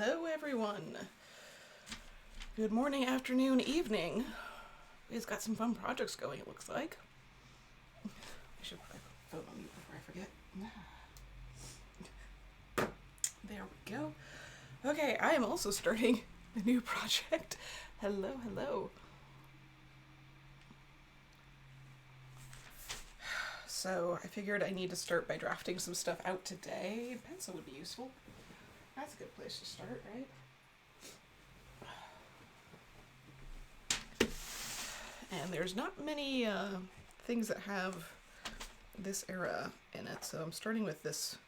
Hello everyone. Good morning, afternoon, evening. We've got some fun projects going, it looks like. I should probably put phone on mute before I forget. There we go. Okay, I am also starting a new project. Hello. So I figured I need to start by drafting some stuff out today. Pencil would be useful. That's a good place to start, right? And there's not many things that have this era in it, so I'm starting with this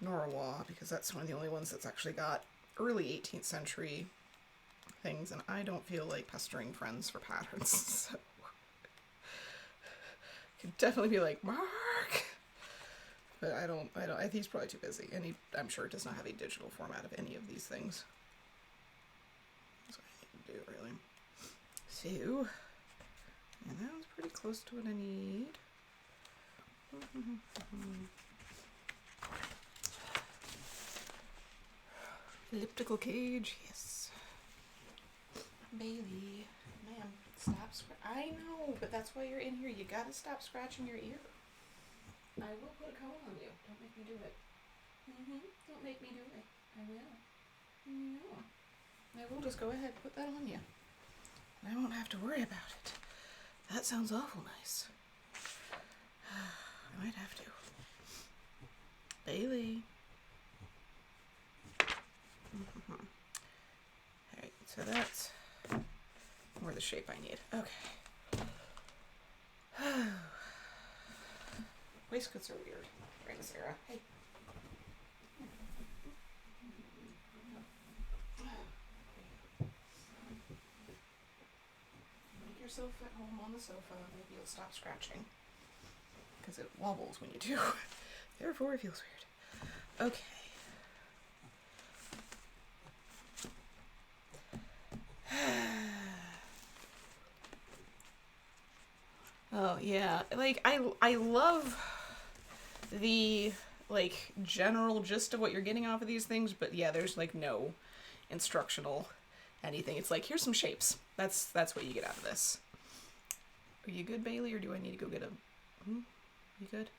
Norwa because that's one of the only ones that's actually got early 18th century things, and I don't feel like pestering friends for patterns, so I could definitely be like, Mark! But I don't, I think he's probably too busy, and I'm sure does not have a digital format of any of these things. That's what I need to do, really. So, and that was pretty close to what I need. Elliptical cage, yes. Bailey, ma'am, stop I know, but that's why you're in here. You gotta stop scratching your ear. I will put a coat on you. Don't make me do it. Don't make me do it. I will. No. I will just go ahead and put that on you. And I won't have to worry about it. That sounds awful nice. I might have to. Bailey. Alright, so that's more the shape I need. Okay. Waistcoats are weird during this era. Hey. Make yourself at home on the sofa. Maybe you'll stop scratching. Because it wobbles when you do. Therefore, it feels weird. Okay. Oh, yeah. Like, I love the, like, general gist of what you're getting off of these things, but yeah, there's, like, no instructional anything. It's like, here's some shapes. That's what you get out of this. Are you good, Bailey, or do I need to go get a... You good?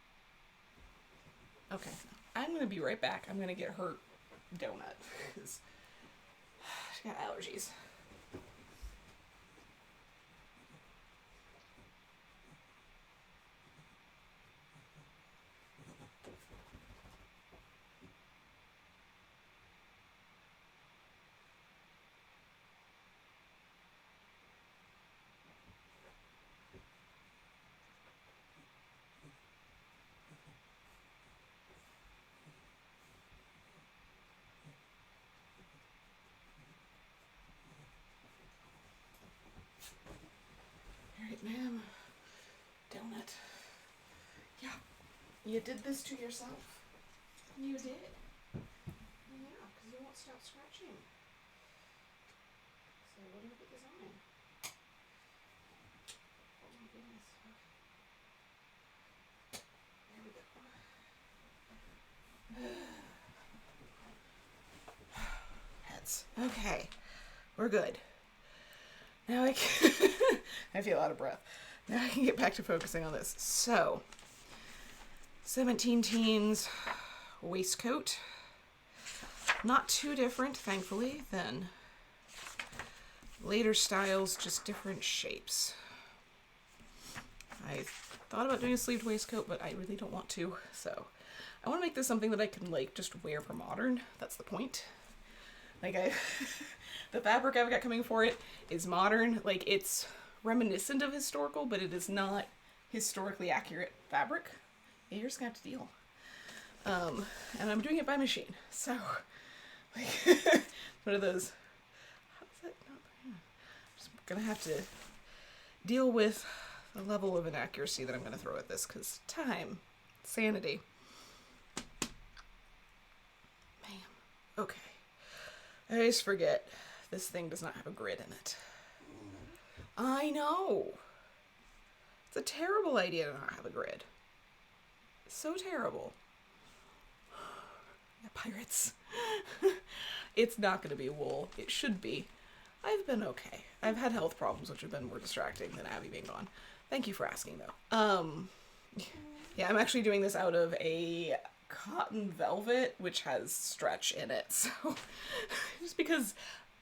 Okay. I'm gonna be right back. I'm gonna get her donut, because she got allergies. Alright, ma'am. Donut. Yeah. You did this to yourself. You did. Yeah, because you won't stop scratching. So what do you put this on? Oh my goodness. There we go. Heads. Okay. We're good. Now I can I feel out of breath. Now I can get back to focusing on this. So, 17 teens waistcoat. Not too different, thankfully, than later styles, just different shapes. I thought about doing a sleeved waistcoat, but I really don't want to. So, I want to make this something that I can, like, just wear for modern. That's the point. Like, the fabric I've got coming for it is modern. Like, it's reminiscent of historical, but it is not historically accurate fabric. Yeah, you're just gonna have to deal. And I'm doing it by machine. So, like, one of those, how's that not, yeah. Just gonna have to deal with the level of inaccuracy that I'm gonna throw at this, because time, sanity. Bam. Okay. I always forget this thing does not have a grid in it. I know. It's a terrible idea to not have a grid. It's so terrible. pirates. It's not going to be wool. It should be. I've been okay. I've had health problems, which have been more distracting than Abby being gone. Thank you for asking, though. Yeah, I'm actually doing this out of a cotton velvet, which has stretch in it. So, just because,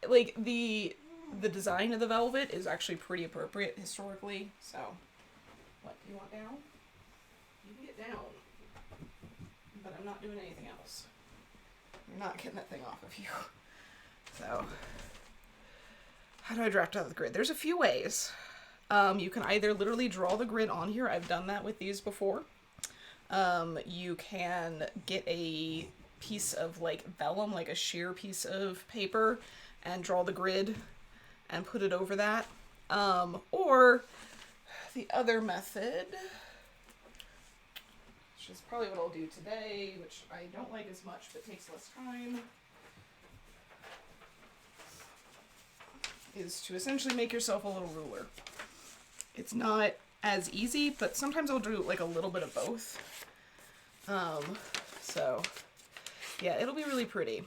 like, the design of the velvet is actually pretty appropriate historically. So, what, you want down? You can get down. But I'm not doing anything else. You're not getting that thing off of you. So, how do I draft out the grid? There's a few ways. You can either literally draw the grid on here. I've done that with these before. You can get a piece of like vellum, like a sheer piece of paper, and draw the grid and put it over that. Or the other method, which is probably what I'll do today, which I don't like as much but takes less time, is to essentially make yourself a little ruler. It's not as easy, but sometimes I'll do like a little bit of both. So yeah, it'll be really pretty.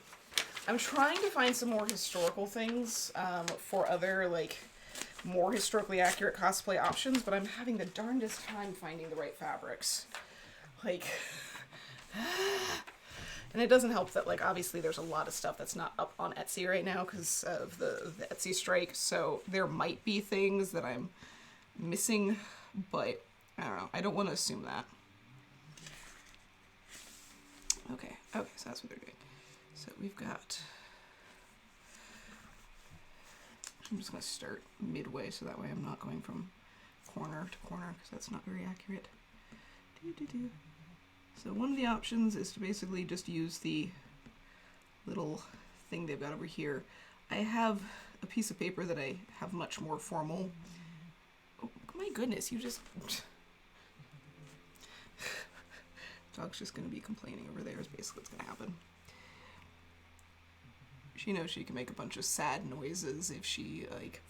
I'm trying to find some more historical things for other like more historically accurate cosplay options, but I'm having the darndest time finding the right fabrics. Like, and it doesn't help that like obviously there's a lot of stuff that's not up on Etsy right now because of the Etsy strike, so there might be things that I'm missing, but I don't know. I don't want to assume that. Okay, so that's what they're doing. So we've got, I'm just going to start midway so that way I'm not going from corner to corner because that's not very accurate. So one of the options is to basically just use the little thing they've got over here. I have a piece of paper that I have much more formal. Oh my goodness, you just... Dog's just going to be complaining over there is basically what's going to happen. She knows she can make a bunch of sad noises if she, like,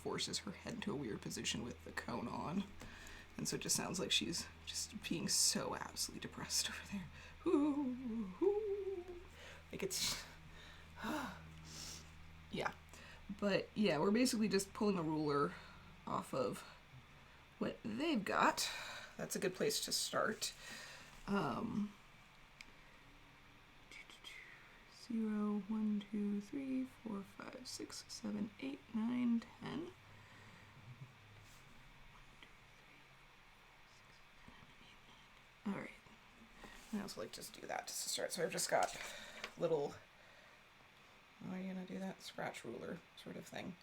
forces her head into a weird position with the cone on. And so it just sounds like she's just being so absolutely depressed over there. Ooh, ooh. Like it's... yeah. But, yeah, we're basically just pulling a ruler off of what they've got. That's a good place to start. 0, 1, 2, 3, 4, 5, 6, 7, 8, 9, 10. All right. I also like just do that just to start. So I've just got little, how are you gonna do that? Scratch ruler sort of thing.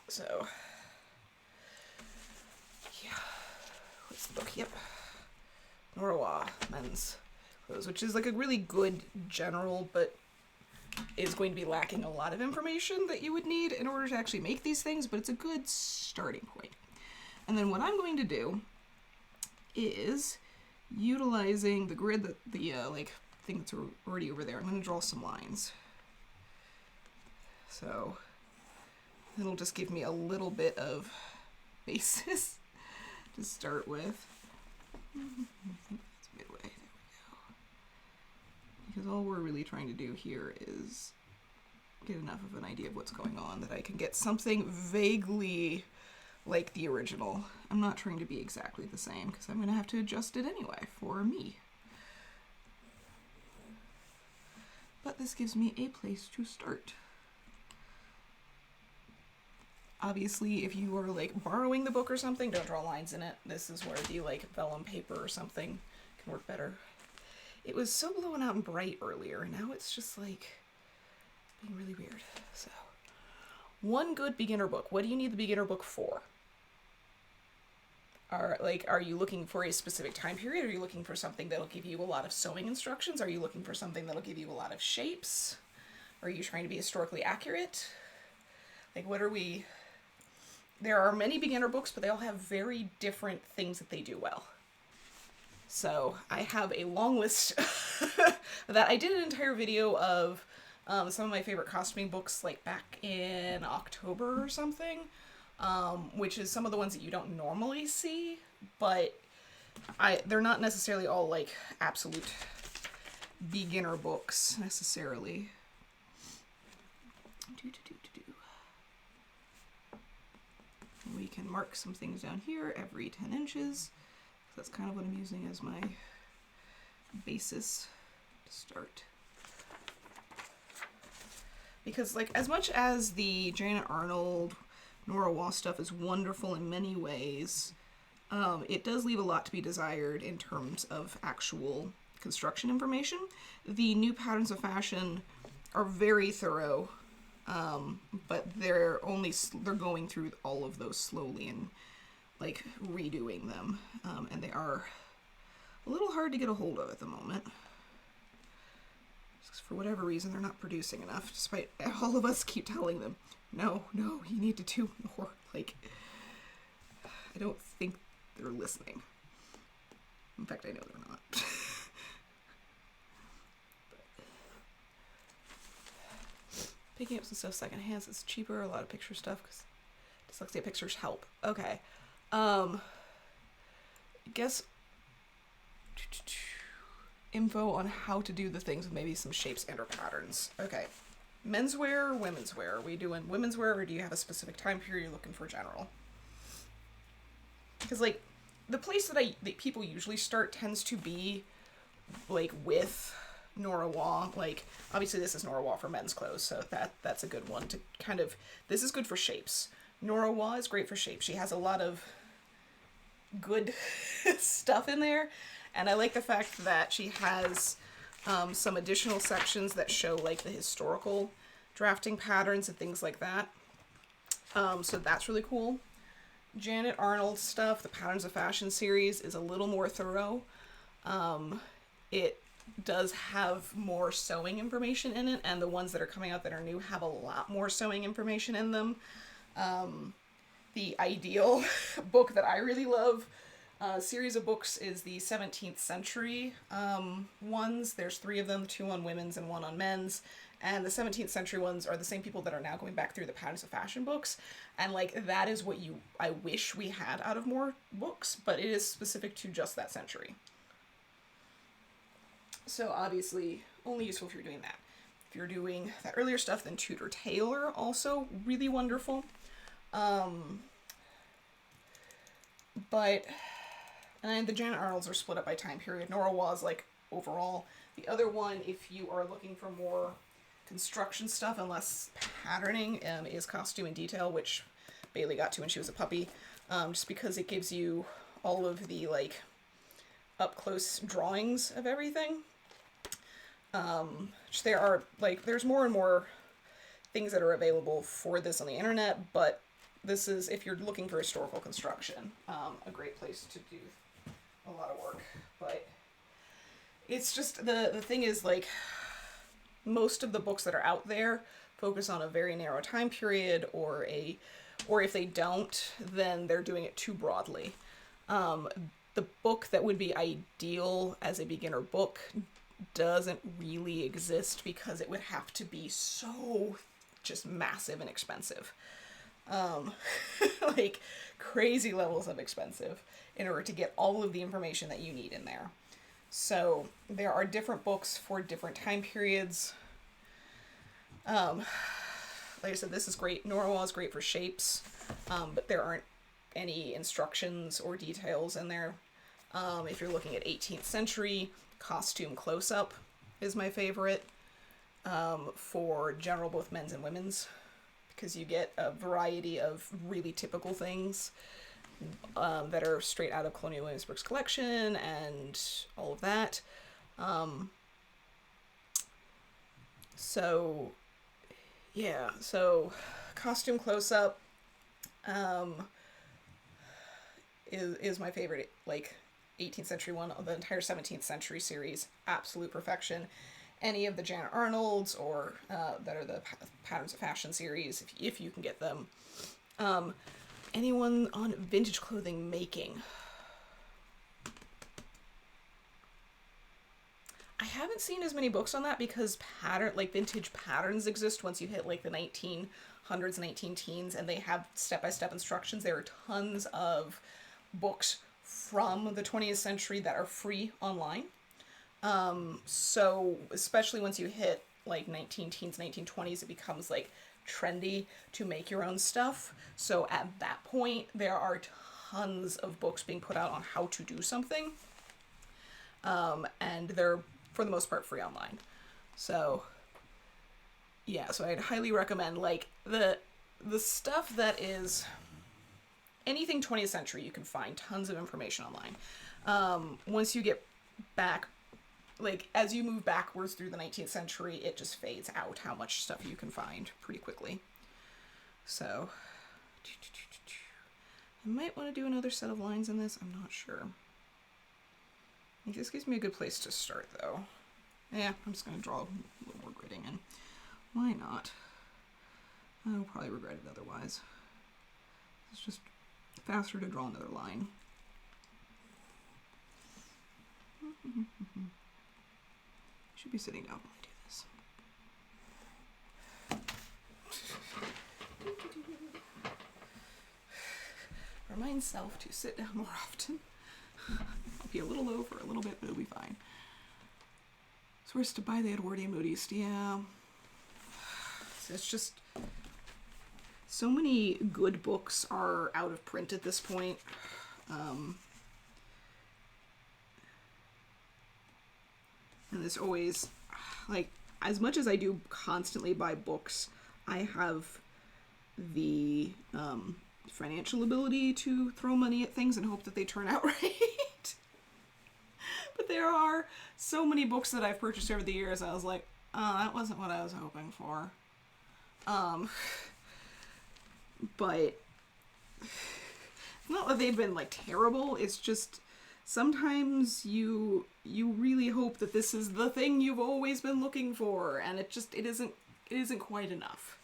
So, yeah. What's the book? Yep. Norwa men's clothes, which is like a really good general, but is going to be lacking a lot of information that you would need in order to actually make these things, but it's a good starting point. And then what I'm going to do is, utilizing the grid, that the like thing that's already over there, I'm going to draw some lines. So it'll just give me a little bit of basis to start with. That's midway. There we go. Because all we're really trying to do here is get enough of an idea of what's going on that I can get something vaguely like the original. I'm not trying to be exactly the same because I'm going to have to adjust it anyway for me. But this gives me a place to start. Obviously, if you are like borrowing the book or something, don't draw lines in it. This is where the like vellum paper or something can work better. It was so blowing out and bright earlier, and now it's just like being really weird. So, one good beginner book. What do you need the beginner book for? Are you looking for a specific time period? Are you looking for something that'll give you a lot of sewing instructions? Are you looking for something that'll give you a lot of shapes? Are you trying to be historically accurate? Like, what are we... There are many beginner books, but they all have very different things that they do well. So I have a long list that I did an entire video of some of my favorite costuming books like back in October or something, which is some of the ones that you don't normally see, but they're not necessarily all like absolute beginner books necessarily. We can mark some things down here every 10 inches. That's kind of what I'm using as my basis to start. Because, like, as much as the Janet Arnold, Nora Waugh stuff is wonderful in many ways, it does leave a lot to be desired in terms of actual construction information. The new patterns of fashion are very thorough, but they're going through all of those slowly and, like, redoing them, and they are a little hard to get a hold of at the moment. For whatever reason, they're not producing enough, despite all of us keep telling them, no, you need to do more. Like, I don't think they're listening. In fact, I know they're not. Picking up some stuff secondhand is cheaper, a lot of picture stuff, because dyslexia pictures help. Okay. I guess info on how to do the things with maybe some shapes and or patterns. Okay. Menswear or women's wear? Are we doing women's wear, or do you have a specific time period you're looking for general? Because, like, the place that people usually start tends to be, like, with Nora Waugh. Like, obviously this is Nora Waugh for men's clothes, so that's a good one to kind of... This is good for shapes. Nora Waugh is great for shapes. She has a lot of good stuff in there, and I like the fact that she has some additional sections that show, like, the historical drafting patterns and things like that. So that's really cool. Janet Arnold stuff, the Patterns of Fashion series, is a little more thorough. It does have more sewing information in it, and the ones that are coming out that are new have a lot more sewing information in them. The ideal book that I really love, series of books, is the 17th century ones. There's 3 of them, 2 on women's and 1 on men's. And the 17th century ones are the same people that are now going back through the Patterns of Fashion books. And, like, that is what I wish we had out of more books, but it is specific to just that century. So obviously only useful if you're doing that. If you're doing that earlier stuff, then Tudor Tailor, also really wonderful. But, and the Janet Arnolds are split up by time period. Nora Waugh's, like, overall. The other one, if you are looking for more construction stuff and less patterning, is Costume and Detail, which Bailey got to when she was a puppy, just because it gives you all of the, like, up-close drawings of everything. There are, like, there's more and more things that are available for this on the internet, but this is, if you're looking for historical construction, a great place to do a lot of work. But it's just, the thing is, like, most of the books that are out there focus on a very narrow time period, or if they don't, then they're doing it too broadly. The book that would be ideal as a beginner book doesn't really exist, because it would have to be so just massive and expensive. Like, crazy levels of expensive in order to get all of the information that you need in there. So there are different books for different time periods. Like I said, this is great. Nora Waugh is great for shapes, but there aren't any instructions or details in there. If you're looking at 18th century, Costume Close-Up is my favorite, for general, both men's and women's, because you get a variety of really typical things that are straight out of Colonial Williamsburg's collection and all of that. So Costume Close-Up is my favorite, like, 18th century one. The entire 17th century series, absolute perfection. Any of the Janet Arnolds, or that are the Patterns of Fashion series, if you can get them. Anyone on vintage clothing making. I haven't seen as many books on that, because vintage patterns exist once you hit, like, the 1900s, 19-teens, and they have step-by-step instructions. There are tons of books from the 20th century that are free online. So especially once you hit like 19 teens, 1920s, it becomes like trendy to make your own stuff. So at that point, there are tons of books being put out on how to do something. And they're, for the most part, free online. So yeah, so I'd highly recommend like the stuff that is anything 20th century. You can find tons of information online. Once you get back, like as you move backwards through the 19th century, it just fades out how much stuff you can find pretty quickly. So I might want to do another set of lines in this. I'm not sure. I think this gives me a good place to start though. Yeah, I'm just going to draw a little more gridding in. Why not? I'll probably regret it otherwise. It's just faster to draw another line. Should be sitting down while I do this. Remind self to sit down more often. I'll be a little low for a little bit, but it'll be fine. So where's to buy the Edwardian Modiste? Yeah. So it's just so many good books are out of print at this point. And there's always, like, as much as I do constantly buy books, I have the financial ability to throw money at things and hope that they turn out right. But there are so many books that I've purchased over the years, I was like, oh, that wasn't what I was hoping for. But it's not that they've been, like, terrible, it's just sometimes you really hope that this is the thing you've always been looking for, and it isn't quite enough.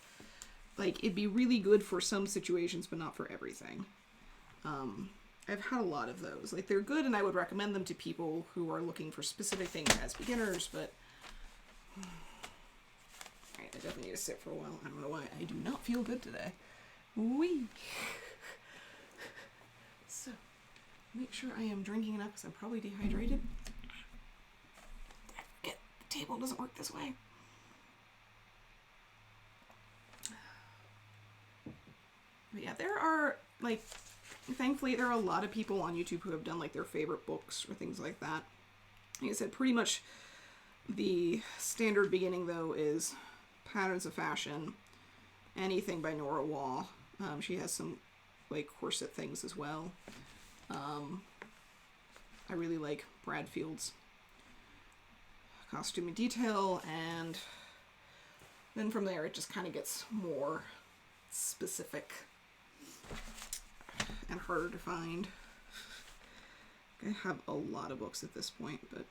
Like, it'd be really good for some situations, but not for everything. I've had a lot of those. Like, they're good, and I would recommend them to people who are looking for specific things as beginners, but alright, I definitely need to sit for a while. I don't know why. I do not feel good today. Wee. So, make sure I am drinking enough because I'm probably dehydrated. I forget the table doesn't work this way. But yeah, there are, like, thankfully there are a lot of people on YouTube who have done, like, their favorite books or things like that. Like I said, pretty much the standard beginning, though, is Patterns of Fashion, anything by Nora Waugh. She has some, like, corset things as well. I really like Bradfield's Costume and Detail, and then from there it just kind of gets more specific and harder to find. I have a lot of books at this point, but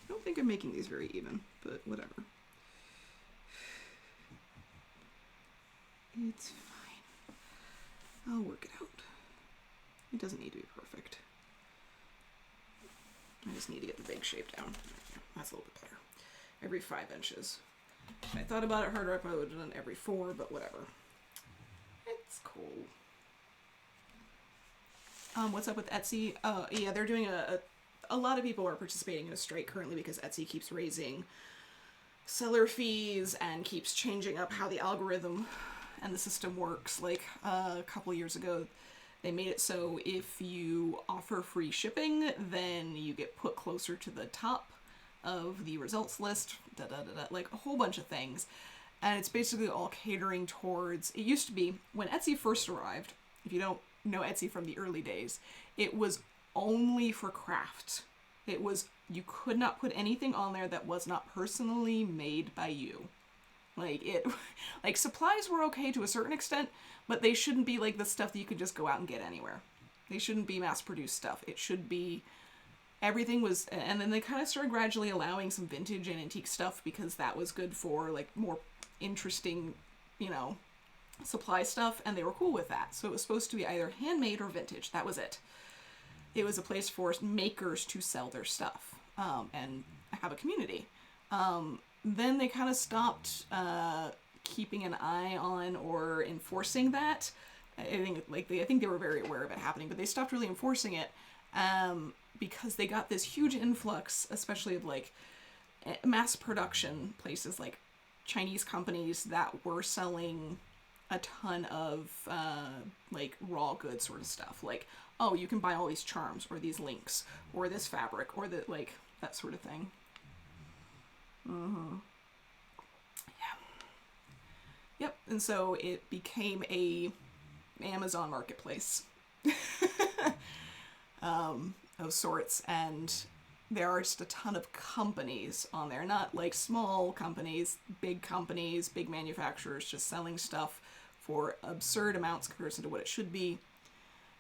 I don't think I'm making these very even, but whatever. It's fine. I'll work it out. It doesn't need to be perfect. I just need to get the big shape down. That's a little bit better. Every 5 inches. If I thought about it harder, I probably would have done every 4, but whatever. It's cool. What's up with Etsy? Yeah, they're doing a lot of people are participating in a strike currently because Etsy keeps raising seller fees and keeps changing up how the algorithm and the system works. Like, a couple years ago, they made it so if you offer free shipping, then you get put closer to the top of the results list, like a whole bunch of things. And it's basically all catering towards, it used to be, when Etsy first arrived, if you don't know Etsy from the early days, it was only for craft. It was, you could not put anything on there that was not personally made by you. Like, supplies were okay to a certain extent, but they shouldn't be like the stuff that you could just go out and get anywhere. They shouldn't be mass-produced stuff. It should be, everything was, and then they kind of started gradually allowing some vintage and antique stuff because that was good for, like, more interesting, you know, supply stuff, and they were cool with that. So it was supposed to be either handmade or vintage. That was it. It was a place for makers to sell their stuff, and have a community. then they kind of stopped keeping an eye on or enforcing that. I think they were very aware of it happening, but they stopped really enforcing it because they got this huge influx, especially of like mass production places like Chinese companies that were selling a ton of like raw goods sort of stuff. Like, oh, you can buy all these charms or these links or this fabric or the like that sort of thing. Yeah. Yep. And so it became a Amazon marketplace of sorts, and there are just a ton of companies on there, not like small companies, big manufacturers just selling stuff for absurd amounts in comparison to what it should be.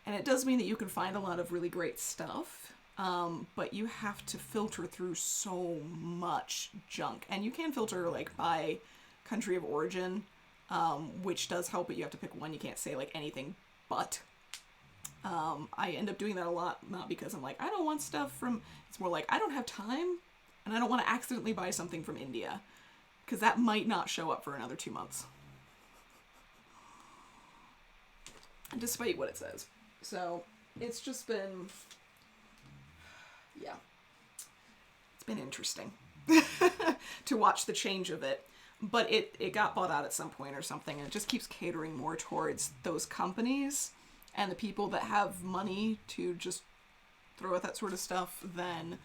And it does mean that you can find a lot of really great stuff, but you have to filter through so much junk. And you can filter like by country of origin, which does help, but you have to pick one. You can't say like anything but. I end up doing that a lot, not because I'm like, I don't want stuff from, it's more like, I don't have time, and I don't want to accidentally buy something from India, because that might not show up for another 2 months. Despite what it says. So, it's just been, yeah. It's been interesting to watch the change of it. But it got bought out at some point or something, and it just keeps catering more towards those companies and the people that have money to just throw at that sort of stuff than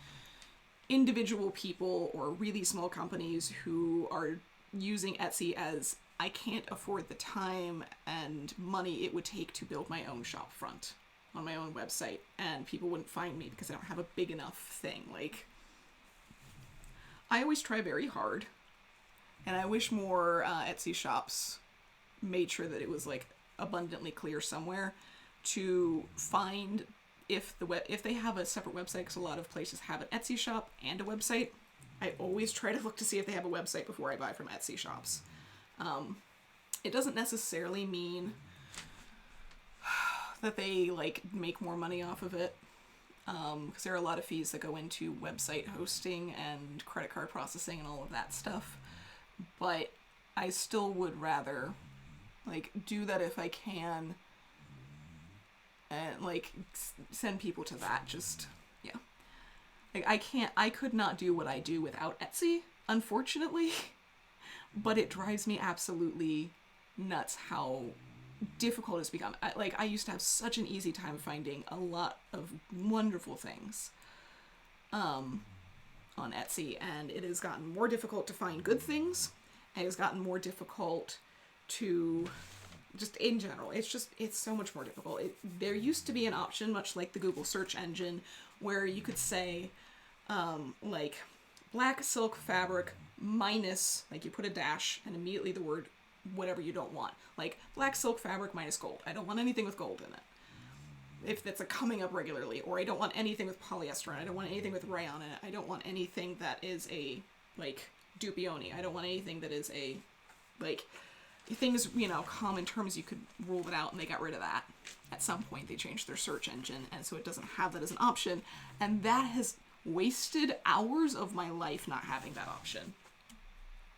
individual people or really small companies who are using Etsy as, I can't afford the time and money it would take to build my own shop front on my own website, and people wouldn't find me because I don't have a big enough thing. Like, I always try very hard, and I wish more Etsy shops made sure that it was like abundantly clear somewhere to find if they have a separate website, because a lot of places have an Etsy shop and a website. I always try to look to see if they have a website before I buy from Etsy shops. It doesn't necessarily mean that they like make more money off of it, because there are a lot of fees that go into website hosting and credit card processing and all of that stuff. But I still would rather like do that if I can, and like send people to that. Just, yeah. Like I could not do what I do without Etsy, unfortunately. But it drives me absolutely nuts how difficult it's become. I used to have such an easy time finding a lot of wonderful things on Etsy, and it has gotten more difficult to find good things, and it has gotten more difficult to, just in general, it's so much more difficult. There used to be an option, much like the Google search engine, where you could say, like, black silk fabric minus, like you put a dash and immediately the word whatever you don't want. Like, black silk fabric minus gold. I don't want anything with gold in it. If that's coming up regularly. Or I don't want anything with polyester in it. I don't want anything with rayon in it. I don't want anything that is a, like, dupioni. I don't want anything that is a, like, things, common terms, you could rule it out, and they got rid of that. At some point, they changed their search engine, and so it doesn't have that as an option. And that has wasted hours of my life not having that option.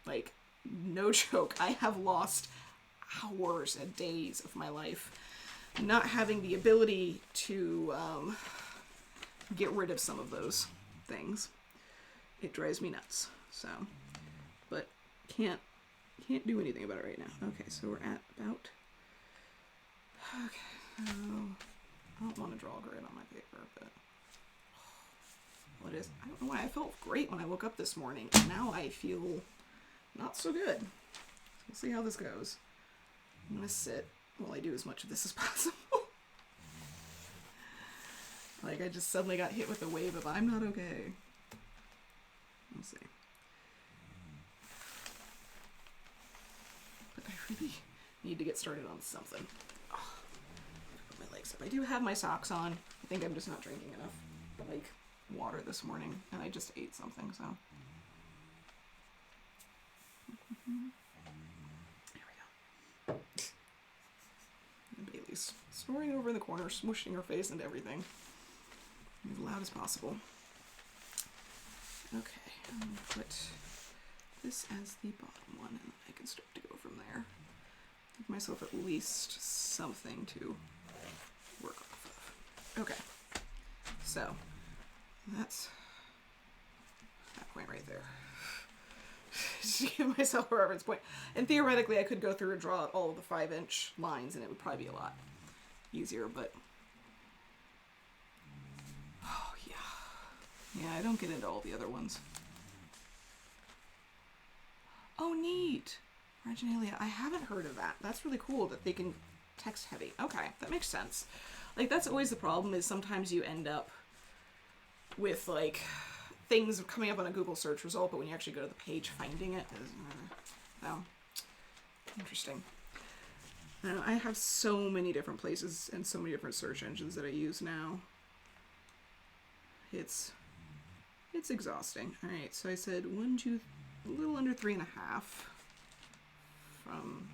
Like, no joke, I have lost hours and days of my life not having the ability to get rid of some of those things. It drives me nuts. So, but can't do anything about it right now. Okay, so we're at about, okay, so I don't want to draw a grid on my paper, but what is, I don't know why I felt great when I woke up this morning, and now I feel not so good. So we'll see how this goes. I'm gonna sit while I do as much of this as possible. Like, I just suddenly got hit with a wave of I'm not okay. We'll see. But I really need to get started on something. Oh, put my legs up. I do have my socks on. I think I'm just not drinking enough, like, water this morning, and I just ate something, so. There we go. And Bailey's snoring over in the corner, smushing her face into everything. As loud as possible. Okay, I'm gonna put this as the bottom one, and I can start to go from there. Give myself at least something to work off of. Okay, so that's that point right there. Just to give myself a reference point. And theoretically, I could go through and draw out all of the 5-inch lines, and it would probably be a lot easier, but oh yeah. Yeah, I don't get into all the other ones. Oh, neat. Marginalia. I haven't heard of that. That's really cool that they can text heavy. Okay, that makes sense. Like, that's always the problem, is sometimes you end up with, like, things coming up on a Google search result, but when you actually go to the page, finding it is, interesting. I don't know, I have so many different places and so many different search engines that I use now. It's exhausting. All right, so I said a little under 3.5 from,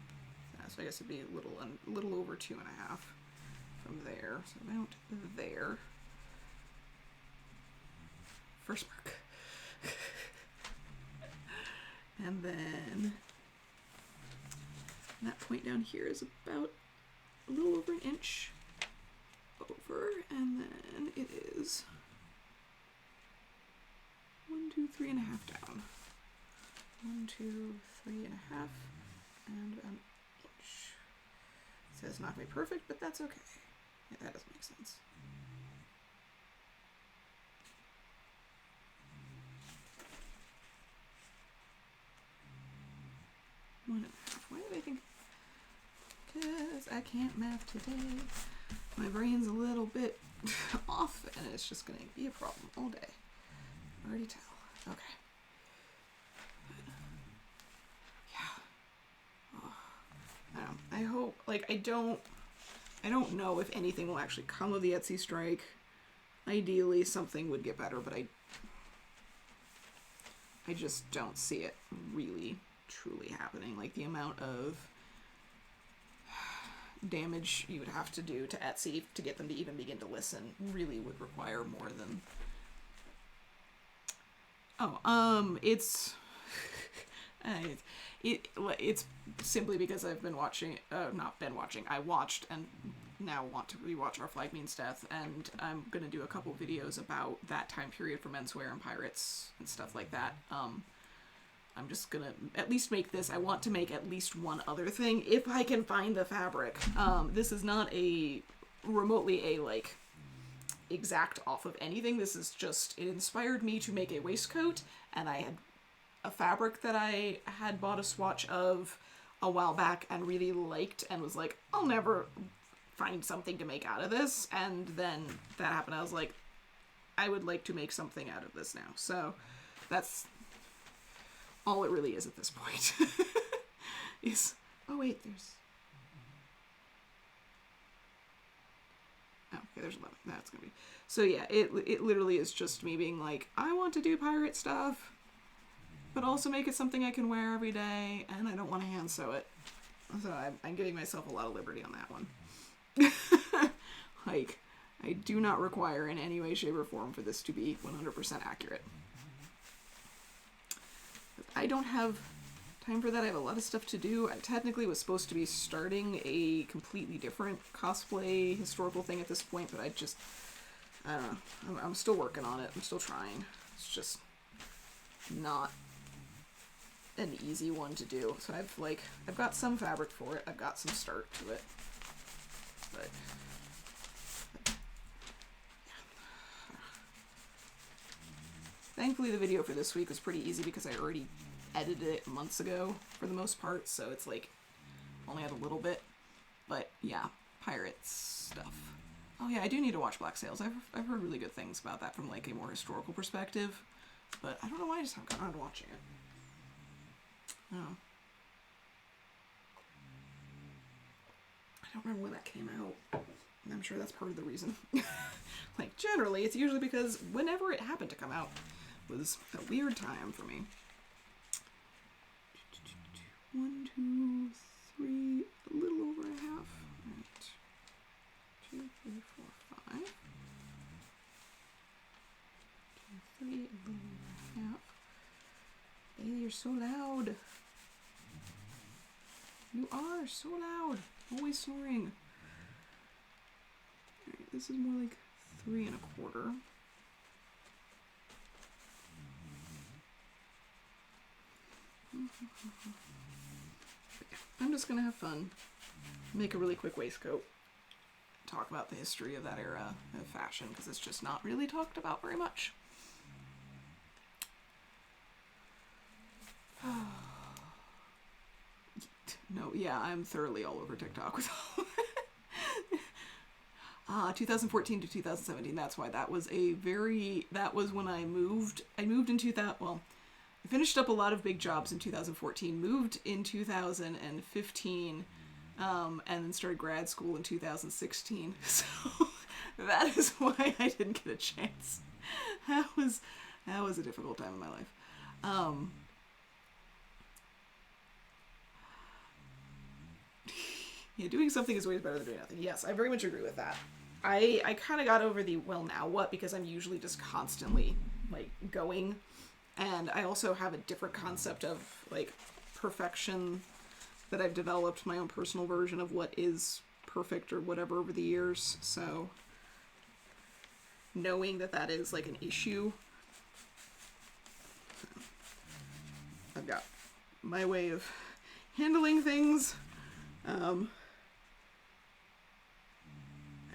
so I guess it'd be a little over 2.5 from there. So about there. First mark. And then that point down here is about a little over 1 inch over, and then it is 1, 2, 3.5 down. 1, 2, 3.5, and about 1 inch. It says not gonna be perfect, but that's okay. Yeah, that doesn't make sense. One and a half. Why did I think? Because I can't math today. My brain's a little bit off, and it's just going to be a problem all day. I already tell. Okay. But, yeah. Oh, I don't know. I hope, like, I don't know if anything will actually come of the Etsy strike. Ideally, something would get better, but I just don't see it really truly happening. Like, the amount of damage you would have to do to Etsy to get them to even begin to listen really would require more than it's simply because I've been watching, I watched and now want to rewatch Our Flag Means Death, and I'm gonna do a couple videos about that time period for menswear and pirates and stuff like that. I'm just gonna at least make this. I want to make at least one other thing if I can find the fabric. This is not a remotely a like exact off of anything. This is just, it inspired me to make a waistcoat, and I had a fabric that I had bought a swatch of a while back and really liked, and was like, I'll never find something to make out of this. And then that happened. I was like, I would like to make something out of this now. So that's all it really is at this point. Is, oh wait, there's, oh, okay, there's 11. That's gonna be, so yeah, it literally is just me being like, I want to do pirate stuff, but also make it something I can wear every day, and I don't want to hand sew it. So I'm giving myself a lot of liberty on that one. Like, I do not require in any way, shape, or form for this to be 100% accurate. I don't have time for that. I have a lot of stuff to do. I technically was supposed to be starting a completely different cosplay historical thing at this point, but I don't know. I'm still working on it. I'm still trying. It's just not an easy one to do. So I've got some fabric for it. I've got some start to it. But yeah. Thankfully the video for this week was pretty easy because I already edited it months ago for the most part, so it's like only had a little bit. But yeah, pirates stuff. Oh yeah, I do need to watch Black Sails. I've heard really good things about that from like a more historical perspective, but I don't know why I just haven't gotten around to watching it. Oh. I don't remember when that came out. And I'm sure that's part of the reason. Like, generally, it's usually because whenever it happened to come out was a weird time for me. 1, 2, 3, a little over a half. Right. 2, 3, 4, 5. 2, 3, a little over a half. Bailey, you're so loud. You are so loud. Always snoring. Alright, this is more like 3 1/4. I'm just gonna have fun. Make a really quick waistcoat. Talk about the history of that era of fashion, because it's just not really talked about very much. No, yeah, I'm thoroughly all over TikTok with all of it. 2014 to 2017, that's why. That was when I moved. I moved in 2000, well, I finished up a lot of big jobs in 2014, moved in 2015, and then started grad school in 2016. So that is why I didn't get a chance. That was a difficult time in my life. Yeah, doing something is always better than doing nothing. Yes, I very much agree with that. I kind of got over the well now what, because I'm usually just constantly like going, and I also have a different concept of like perfection that I've developed, my own personal version of what is perfect or whatever over the years. So knowing that that is like an issue, I've got my way of handling things.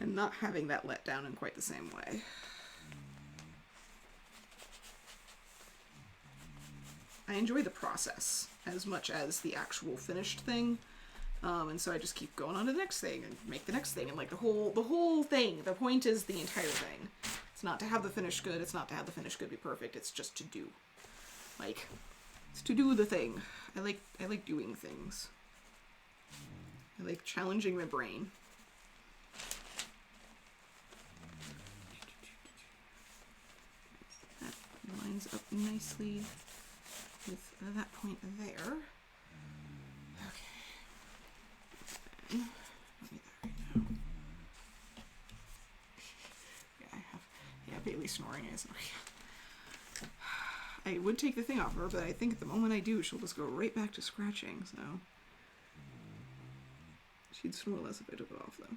And not having that let down in quite the same way. I enjoy the process as much as the actual finished thing, and so I just keep going on to the next thing and make the next thing, and like the whole thing. The point is the entire thing. It's not to have the finished good. It's not to have the finished good be perfect. It's just to do. Like, it's to do the thing. I like doing things. I like challenging my brain. That lines up nicely with that point there. Okay. Don't need that right now. Yeah, Bailey snoring is. I would take the thing off her, but I think the moment I do, she'll just go right back to scratching, so. She'd snore less if I took it off, though.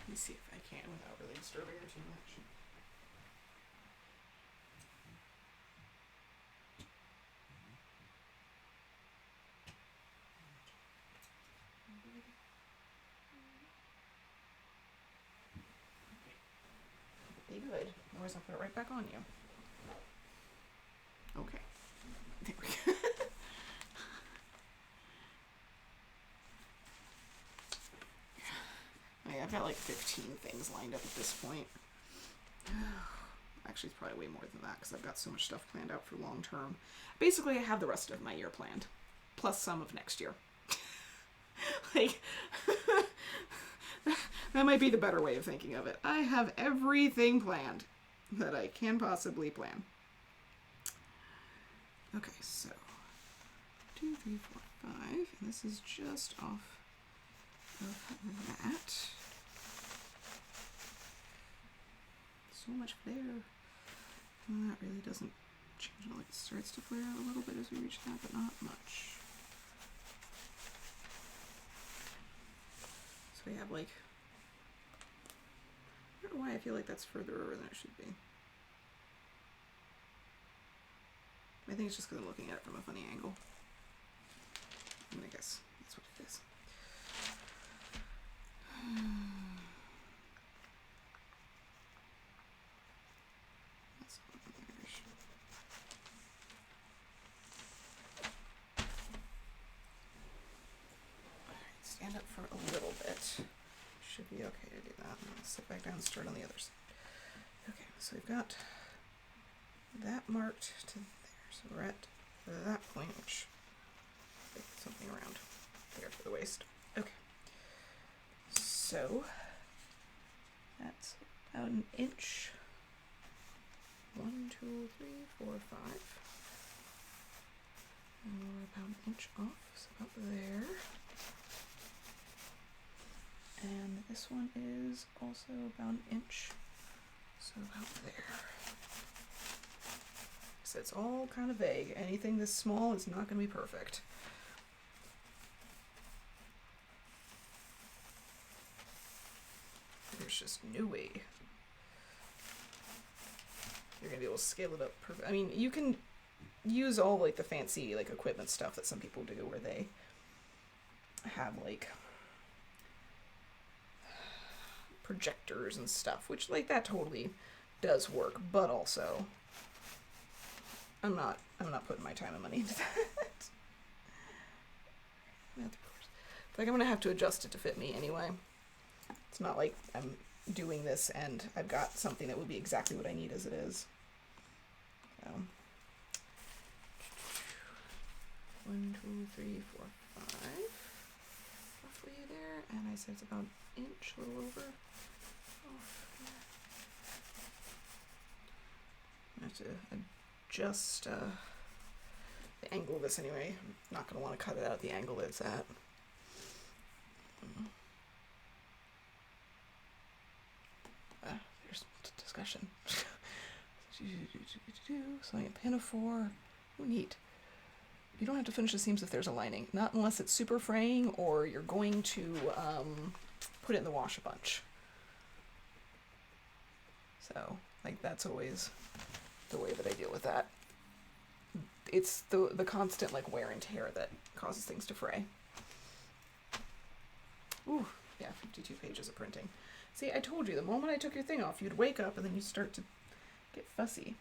Let me see if I can without really disturbing her too much. Be good. Otherwise I'll put it right back on you. Okay. There we go. I've got like 15 things lined up at this point. Actually, it's probably way more than that because I've got so much stuff planned out for long term. Basically, I have the rest of my year planned, plus some of next year. Like, that might be the better way of thinking of it. I have everything planned that I can possibly plan. Okay, so 2, 3, 4, 5, and this is just off of that. So much flare. And that really doesn't change it. Like, it starts to flare out a little bit as we reach that, but not much. So we have like, I don't know why I feel like that's further over than it should be. I think it's just because I'm looking at it from a funny angle. And I guess that's what it is. That's what there's. Alright, stand up for a little bit. Should be okay to do that. And I'll sit back down and start on the other side. Okay, so we've got that marked to there. So we're at that point, which like something around there for the waist. Okay. So that's about an inch. 1, 2, 3, 4, 5. And we're about an inch off, so about there. And this one is also about an inch, so about there. So it's all kind of vague. Anything this small is not going to be perfect. There's just no way you're gonna be able to scale it up. I mean, you can use all like the fancy like equipment stuff that some people do, where they have like projectors and stuff, which like that totally does work. But also, I'm not putting my time and money into that. Like I'm gonna have to adjust it to fit me anyway. It's not like I'm doing this and I've got something that would be exactly what I need as it is. So 1, 2, 3, 4, 5, roughly there, and I said it's about an inch, a little over. I have to adjust the angle of this anyway. I'm not going to want to cut it out at the angle that it's at. There's discussion. So I pin of 4. Oh, neat. You don't have to finish the seams if there's a lining. Not unless it's super fraying or you're going to put it in the wash a bunch. So, like, that's always the way that I deal with that. It's the constant, like, wear and tear that causes things to fray. Ooh, yeah, 52 pages of printing. See, I told you, the moment I took your thing off, you'd wake up and then you'd start to get fussy.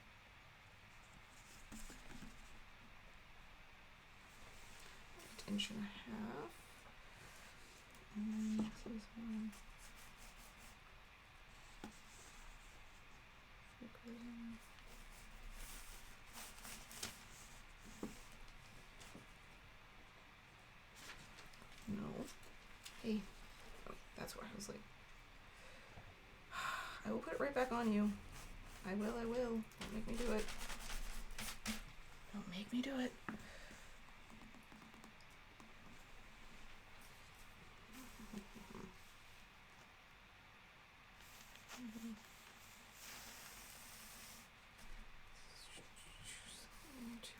Inch and a half. And this is 1. No. Hey. Oh, that's where I was like. I will put it right back on you. I will. Don't make me do it. Don't make me do it.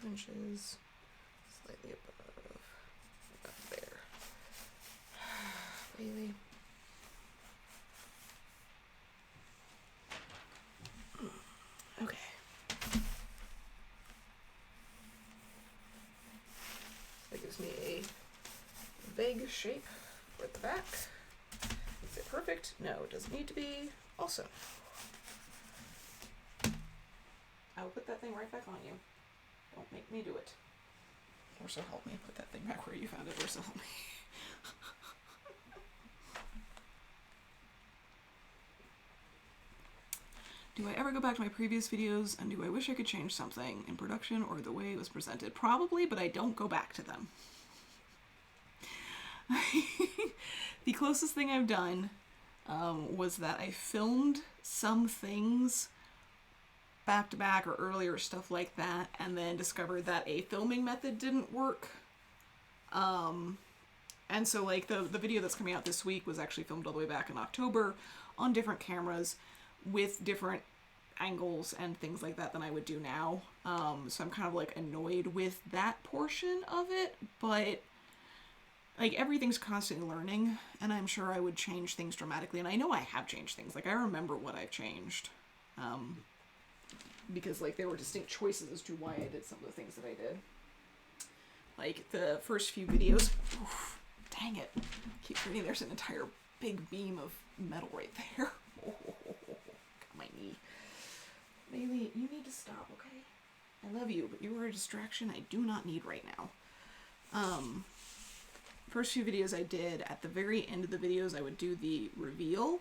Inches, slightly above, about there. Bailey. Okay. That gives me a vague shape for the back. Is it perfect? No, it doesn't need to be. Also, I will put that thing right back on you. Don't make me do it. Or so help me. Put that thing back where you found it, or so help me. Do I ever go back to my previous videos, and do I wish I could change something in production or the way it was presented? Probably, but I don't go back to them. The closest thing I've done was that I filmed some things back to back or earlier stuff like that, and then discovered that a filming method didn't work. And so like the video that's coming out this week was actually filmed all the way back in October on different cameras with different angles and things like that than I would do now. So I'm kind of like annoyed with that portion of it, but like everything's constantly learning, and I'm sure I would change things dramatically, and I know I have changed things. Like I remember what I've changed. Because like there were distinct choices as to why I did some of the things that I did. Like the first few videos, oof, dang it, I keep forgetting there's an entire big beam of metal right there. Oh, got my knee. Bailey, you need to stop, okay? I love you, but you are a distraction I do not need right now. First few videos I did, at the very end of the videos I would do the reveal.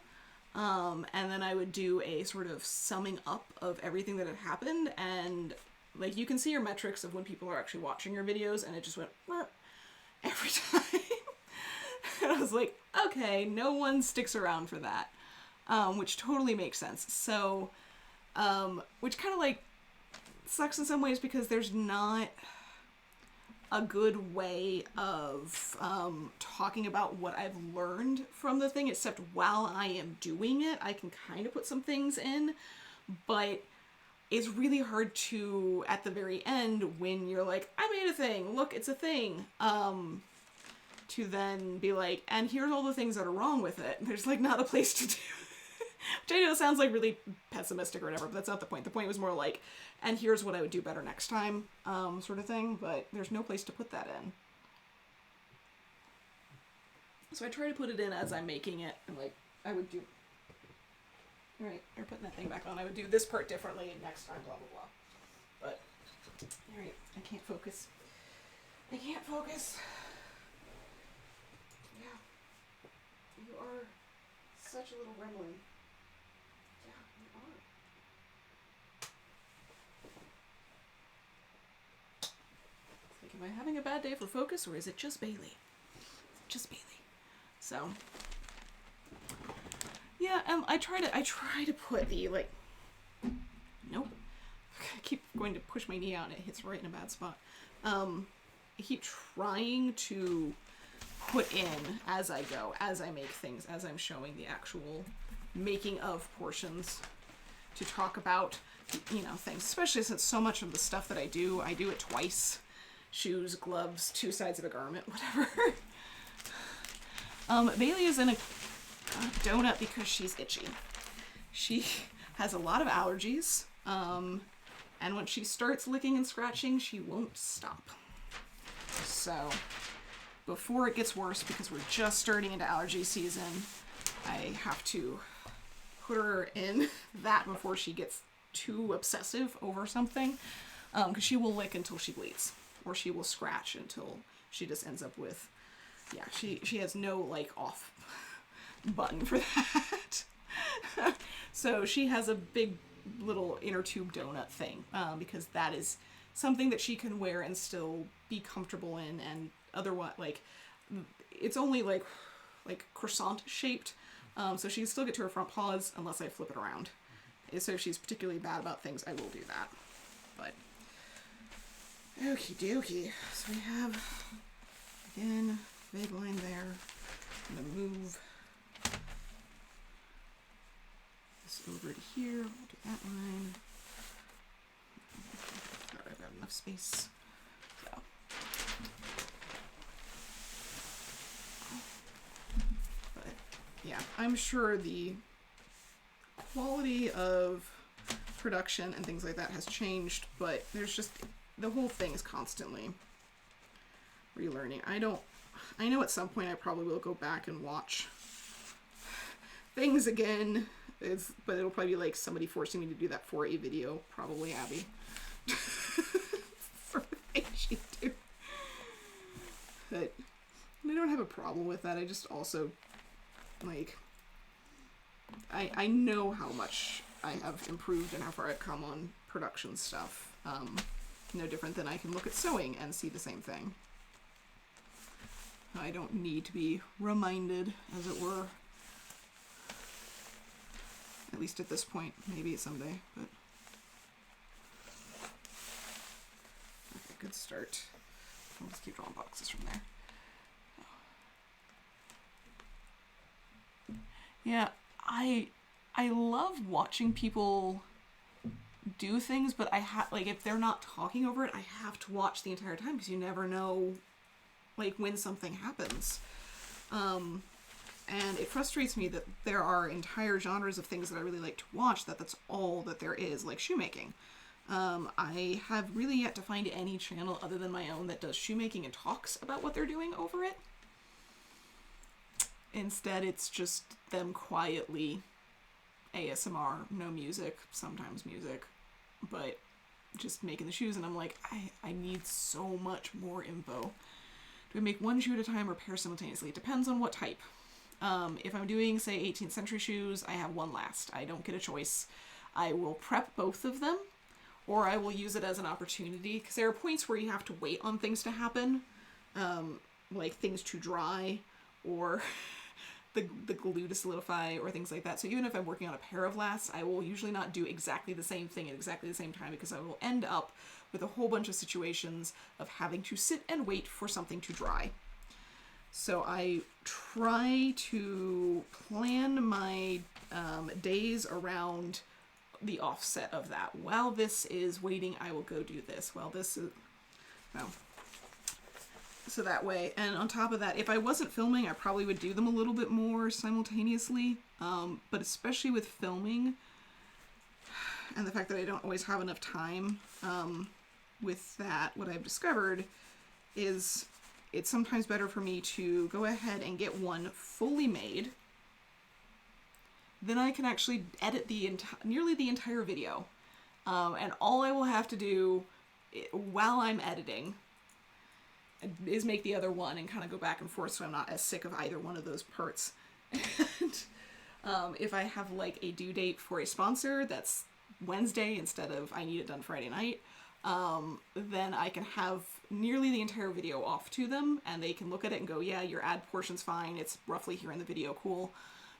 And then I would do a sort of summing up of everything that had happened, and like you can see your metrics of when people are actually watching your videos, and it just went every time. And I was like, okay, no one sticks around for that. which totally makes sense. So, which kind of like sucks in some ways because there's not a good way of talking about what I've learned from the thing, except while I am doing it, I can kind of put some things in, but it's really hard to, at the very end, when you're like, I made a thing, look, it's a thing, to then be like, and here's all the things that are wrong with it. There's like not a place to do. Which I know sounds like really pessimistic or whatever, but that's not the point. The point was more like, and here's what I would do better next time, sort of thing, but there's no place to put that in. So I try to put it in as I'm making it, and like, I would do, alright, you're putting that thing back on, I would do this part differently next time, blah, blah, blah. But, alright, I can't focus. I can't focus. Yeah. You are such a little gremlin. Yeah, you are. Like, am I having a bad day for focus, or is it just Bailey? Just Bailey. So, yeah, I try to put the, like, nope. I keep going to push my knee out and it hits right in a bad spot. I keep trying to put in as I go, as I make things, as I'm showing the actual making of portions, to talk about, you know, things, especially since so much of the stuff that I do it twice. Shoes, gloves, two sides of a garment, whatever. Bailey is in a donut because she's itchy. She has a lot of allergies, and when she starts licking and scratching, she won't stop. So, before it gets worse, because we're just starting into allergy season, I have to put her in that before she gets too obsessive over something, because she will lick until she bleeds, or she will scratch until she just ends up with, yeah, she has no, like, off button for that. So she has a big little inner tube donut thing, because that is something that she can wear and still be comfortable in, and otherwise, like, it's only like croissant shaped, so she can still get to her front paws unless I flip it around. So if she's particularly bad about things, I will do that. But okie dokie. So we have, again, big line there. I'm gonna move this over to here. We'll do that line. Alright, I've got enough space. So. But yeah, I'm sure the quality of production and things like that has changed, but there's just, the whole thing is constantly relearning. I know at some point I probably will go back and watch things again, but it'll probably be like somebody forcing me to do that for a video, probably Abby. For the things she do. But I don't have a problem with that. I just also, like, I know how much I have improved and how far I've come on production stuff. No different than I can look at sewing and see the same thing. I don't need to be reminded, as it were. At least at this point. Maybe someday, but... Okay, good start. I'll just keep drawing boxes from there. Yeah, I love watching people do things, but like, if they're not talking over it, I have to watch the entire time, because you never know, like, when something happens. And it frustrates me that there are entire genres of things that I really like to watch that's all that there is, like shoemaking. I have really yet to find any channel other than my own that does shoemaking and talks about what they're doing over it. Instead, it's just them quietly ASMR, no music, sometimes music, but just making the shoes, and I'm like, I need so much more info. Do I make one shoe at a time or pair simultaneously? It depends on what type. If I'm doing, say, 18th century shoes, I have one last. I don't get a choice. I will prep both of them, or I will use it as an opportunity, because there are points where you have to wait on things to happen, like things to dry, or the glue to solidify or things like that. So even if I'm working on a pair of lasts, I will usually not do exactly the same thing at exactly the same time, because I will end up with a whole bunch of situations of having to sit and wait for something to dry. So I try to plan my days around the offset of that. While this is waiting, I will go do this. While this is, well, so that way. And on top of that, if I wasn't filming, I probably would do them a little bit more simultaneously. But especially with filming and the fact that I don't always have enough time with that, what I've discovered is it's sometimes better for me to go ahead and get one fully made. Then I can actually edit nearly the entire video. And all I will have to do while I'm editing is make the other one and kind of go back and forth, so I'm not as sick of either one of those parts. And if I have like a due date for a sponsor that's Wednesday instead of I need it done Friday night, then I can have nearly the entire video off to them, and they can look at it and go, yeah, your ad portion's fine, it's roughly here in the video, cool,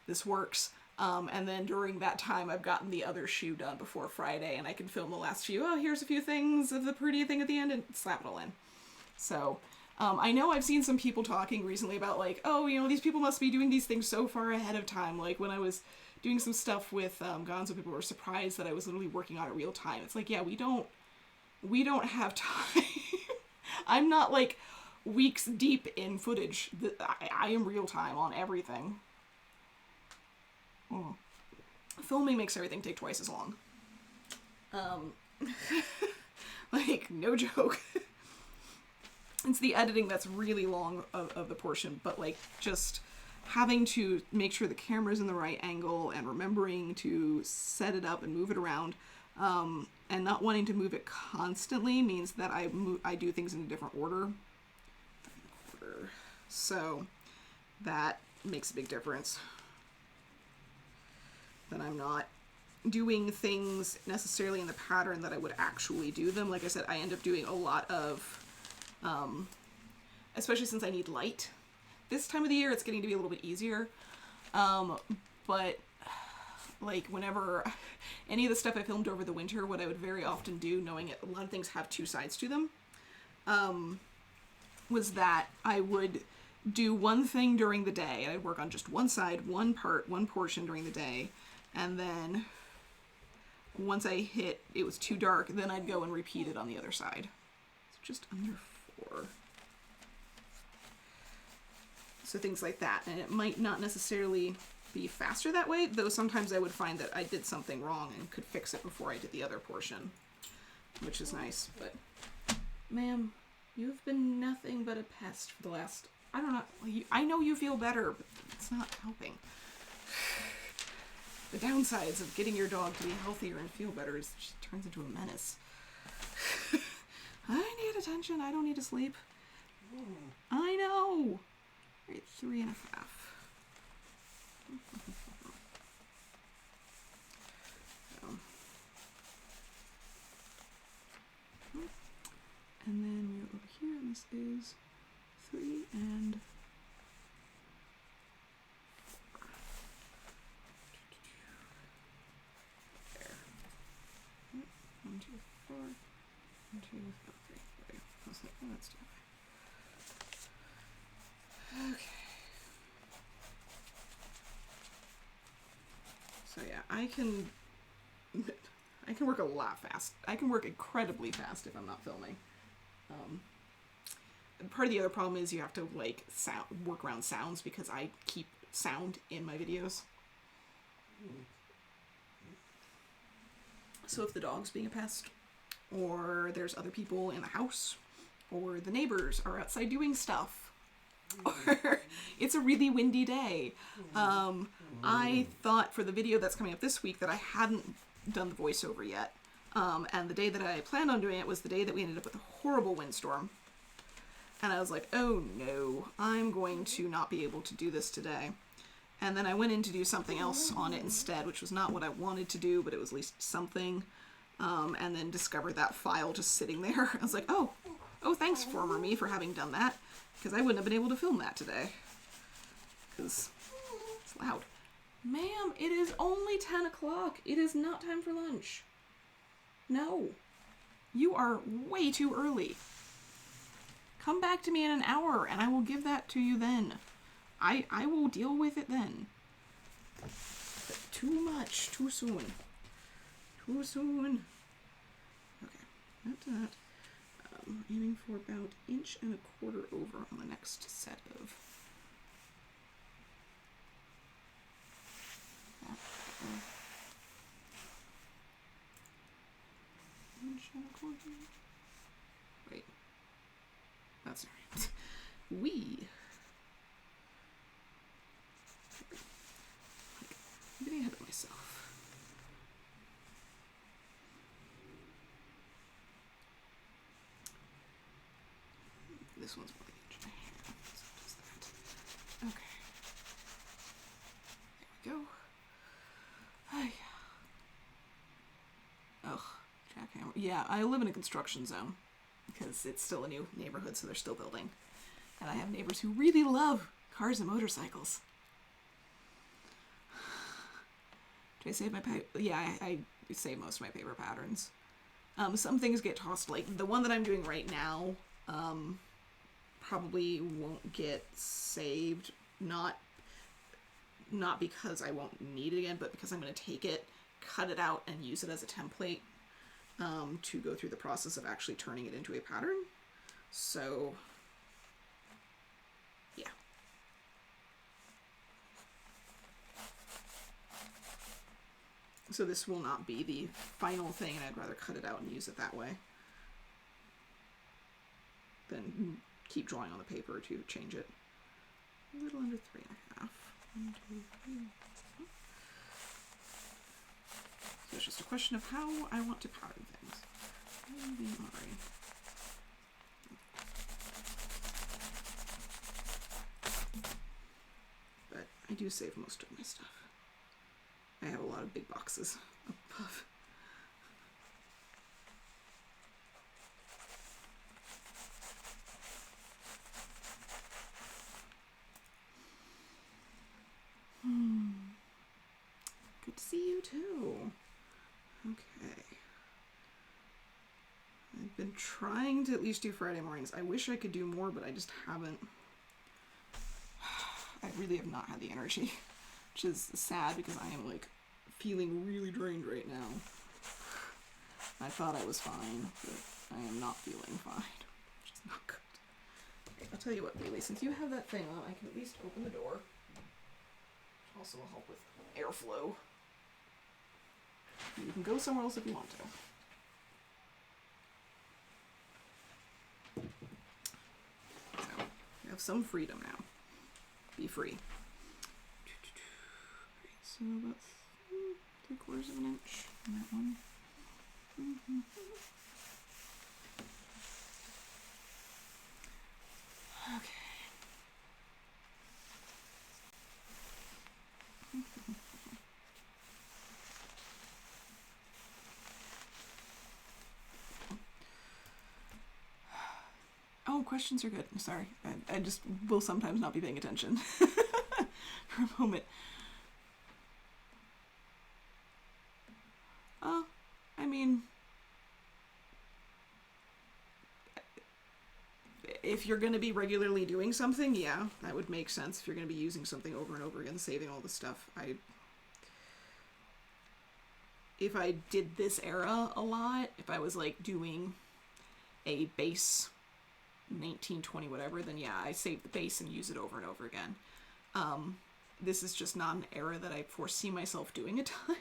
this works. And then during that time, I've gotten the other shoe done before Friday, and I can film the last few, oh, here's a few things of the pretty thing at the end, and slap it all in. So, I know I've seen some people talking recently about like, oh, you know, these people must be doing these things so far ahead of time. Like when I was doing some stuff with Gonzo, people were surprised that I was literally working on it real time. It's like, yeah, we don't have time. I'm not like weeks deep in footage. I am real time on everything. Filming makes everything take twice as long. Like, no joke. It's the editing that's really long of the portion, but like just having to make sure the camera's in the right angle and remembering to set it up and move it around, and not wanting to move it constantly means that I do things in a different order. So that makes a big difference. That I'm not doing things necessarily in the pattern that I would actually do them. Like I said, I end up doing a lot of, especially since I need light. This time of the year, it's getting to be a little bit easier. But like whenever any of the stuff I filmed over the winter, what I would very often do, knowing a lot of things have two sides to them, was that I would do one thing during the day, and I'd work on just one side, one part, one portion during the day, and then once I hit it was too dark, then I'd go and repeat it on the other side. It's just under 4. So things like that, and it might not necessarily be faster that way, though sometimes I would find that I did something wrong and could fix it before I did the other portion, which is nice. But ma'am, you've been nothing but a pest for the last, I don't know, I know you feel better, but it's not helping. The downsides of getting your dog to be healthier and feel better is she turns into a menace. I need attention. I don't need to sleep. I know. Right, 3.5. And then we're over here, and this is 3 and 4. There. 1, 2, 4. 1, 2, 3. Okay. I was like, oh, that's too high. Okay. So yeah, I can work a lot fast. I can work incredibly fast if I'm not filming. Part of the other problem is you have to like work around sounds, because I keep sound in my videos. So if the dog's being a pest, or there's other people in the house, or the neighbors are outside doing stuff, or it's a really windy day. I thought for the video that's coming up this week that I hadn't done the voiceover yet. And the day that I planned on doing it was the day that we ended up with a horrible windstorm. And I was like, oh no, I'm going to not be able to do this today. And then I went in to do something else on it instead, which was not what I wanted to do, but it was at least something. And then discovered that file just sitting there. I was like, oh, thanks, former me, for having done that, because I wouldn't have been able to film that today. Because loud. Ma'am, it is only 10 o'clock. It is not time for lunch. No. You are way too early. Come back to me in an hour and I will give that to you then. I will deal with it then. But too much. Too soon. Too soon. Okay. Not that. Aiming for about 1.25 inches over on the next set of... Wait. That's alright. I'm getting ahead of myself. This one's more like 1.5 inches. So does that. Okay. There we go. Ugh, jackhammer. Yeah, I live in a construction zone because it's still a new neighborhood, so they're still building. And I have neighbors who really love cars and motorcycles. Do I save my paper? Yeah, I save most of my paper patterns. Some things get tossed, like the one that I'm doing right now, probably won't get saved. Not because I won't need it again, but because I'm going to take it, cut it out, and use it as a template to go through the process of actually turning it into a pattern. So, yeah. So this will not be the final thing, and I'd rather cut it out and use it that way than keep drawing on the paper to change it. A little under 3.5. 1, 2, 3. So it's just a question of how I want to pattern things. But I do save most of my stuff. I have a lot of big boxes above. Good to see you too. Okay. I've been trying to at least do Friday mornings. I wish I could do more, but I just haven't. I really have not had the energy, which is sad because I am like feeling really drained right now. I thought I was fine, but I am not feeling fine, which is not good. Okay, I'll tell you what, Bailey, since you have that thing on, I can at least open the door. Which also will help with airflow. You can go somewhere else if you want to. So, you have some freedom now. Be free. So about 3/4 of an inch on that one. Okay. Oh, questions are good. Sorry. I just will sometimes not be paying attention for a moment. I mean, if you're going to be regularly doing something, yeah, that would make sense. If you're going to be using something over and over again, saving all the stuff, if I did this era a lot, if I was like doing a base 1920 whatever, then yeah, I save the base and use it over and over again. This is just not an era that I foresee myself doing a ton.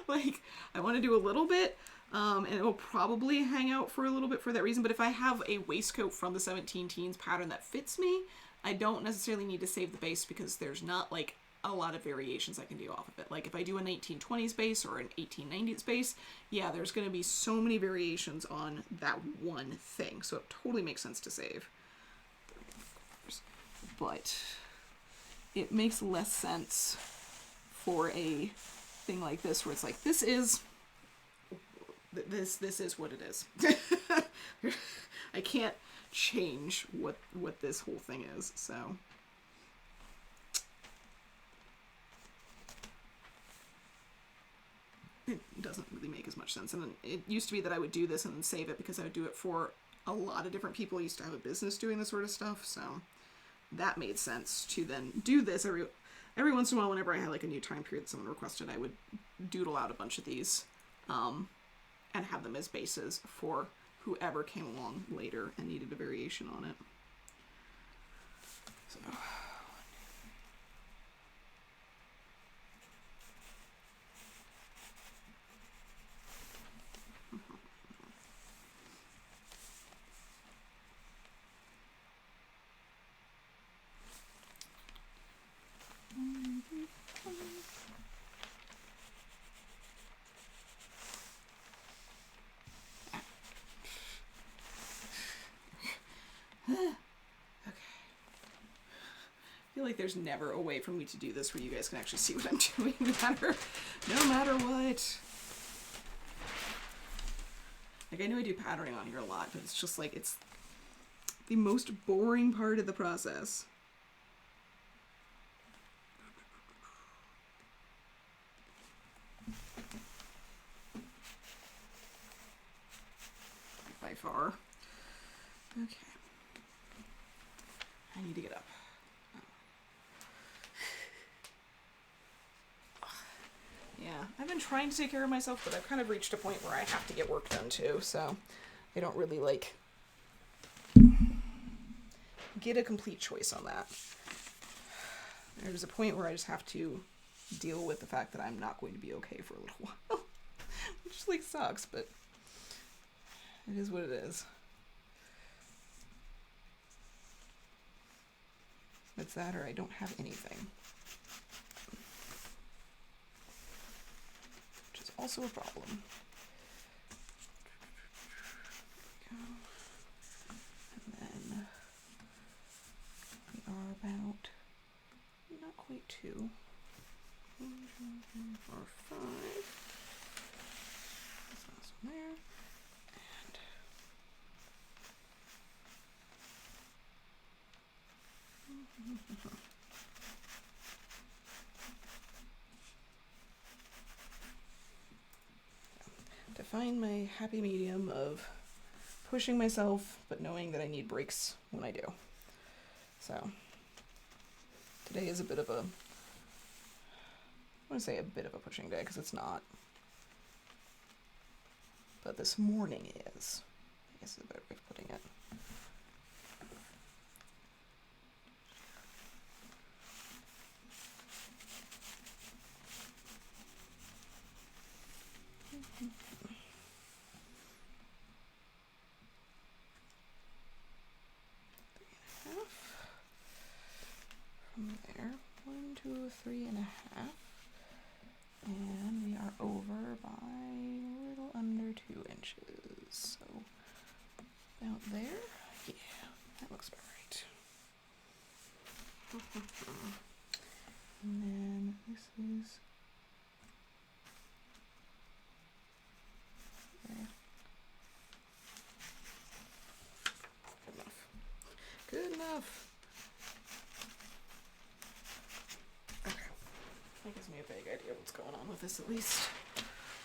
Like, I want to do a little bit, and it will probably hang out for a little bit for that reason, but if I have a waistcoat from the 17 teens pattern that fits me, I don't necessarily need to save the base because there's not, like, a lot of variations I can do off of it. Like, if I do a 1920s base or an 1890s base, yeah, there's going to be so many variations on that one thing, so it totally makes sense to save. But it makes less sense for a thing like this where it's like, this is what it is. I can't change what this whole thing is, so much sense. And it used to be that I would do this and then save it because I would do it for a lot of different people. I used to have a business doing this sort of stuff, so that made sense to then do this every once in a while. Whenever I had like a new time period that someone requested, I would doodle out a bunch of these and have them as bases for whoever came along later and needed a variation on it. So I feel like there's never a way for me to do this where you guys can actually see what I'm doing no matter what. Like, I know I do patterning on here a lot, but it's just like, it's the most boring part of the process. By far. Okay. I need to get up. Yeah, I've been trying to take care of myself, but I've kind of reached a point where I have to get work done too, so I don't really like get a complete choice on that. There's a point where I just have to deal with the fact that I'm not going to be okay for a little while, which like sucks, but it is what it is. It's that or I don't have anything. Which is also a problem. And then we are about not quite 2. 1, 2, 3, 4, 5. This last one there. To find my happy medium of pushing myself, but knowing that I need breaks when I do. So, today is a bit of a, I want to say a bit of a pushing day, because it's not. But this morning is. I guess is a better way of putting it. From there, 1, 2, 3.5, and we are over by a little under 2 inches. So about there, yeah, that looks about right. And then this is there. Good enough. Good enough. Okay. That gives me a vague idea what's going on with this at least.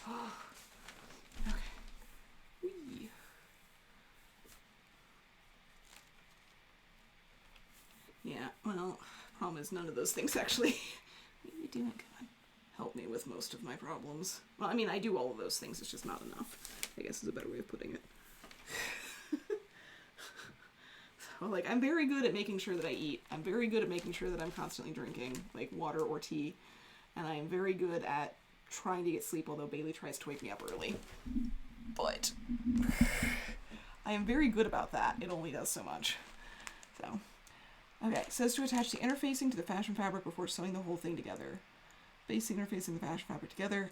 Oh. Okay. Whee. Yeah, well, problem is none of those things actually really do help me with most of my problems. Well, I mean, I do all of those things, it's just not enough, I guess is a better way of putting it. So, like, I'm very good at making sure that I eat. I'm very good at making sure that I'm constantly drinking, like, water or tea. And I am very good at trying to get sleep, although Bailey tries to wake me up early. But I am very good about that. It only does so much. So, okay, it says to attach the interfacing to the fashion fabric before sewing the whole thing together. Basic interfacing the fashion fabric together.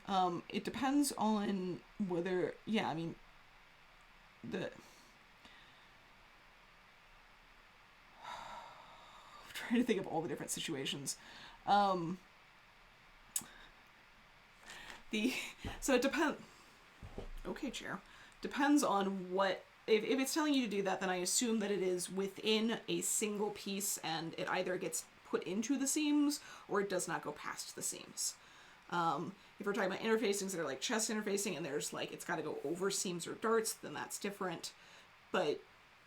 It depends on whether, yeah, I mean, I'm trying to think of all the different situations. So it depends. Okay, chair. Depends on what. If it's telling you to do that, then I assume that it is within a single piece and it either gets put into the seams or it does not go past the seams. If If we're talking about interfacings that are like chest interfacing and there's like, it's got to go over seams or darts, then that's different. But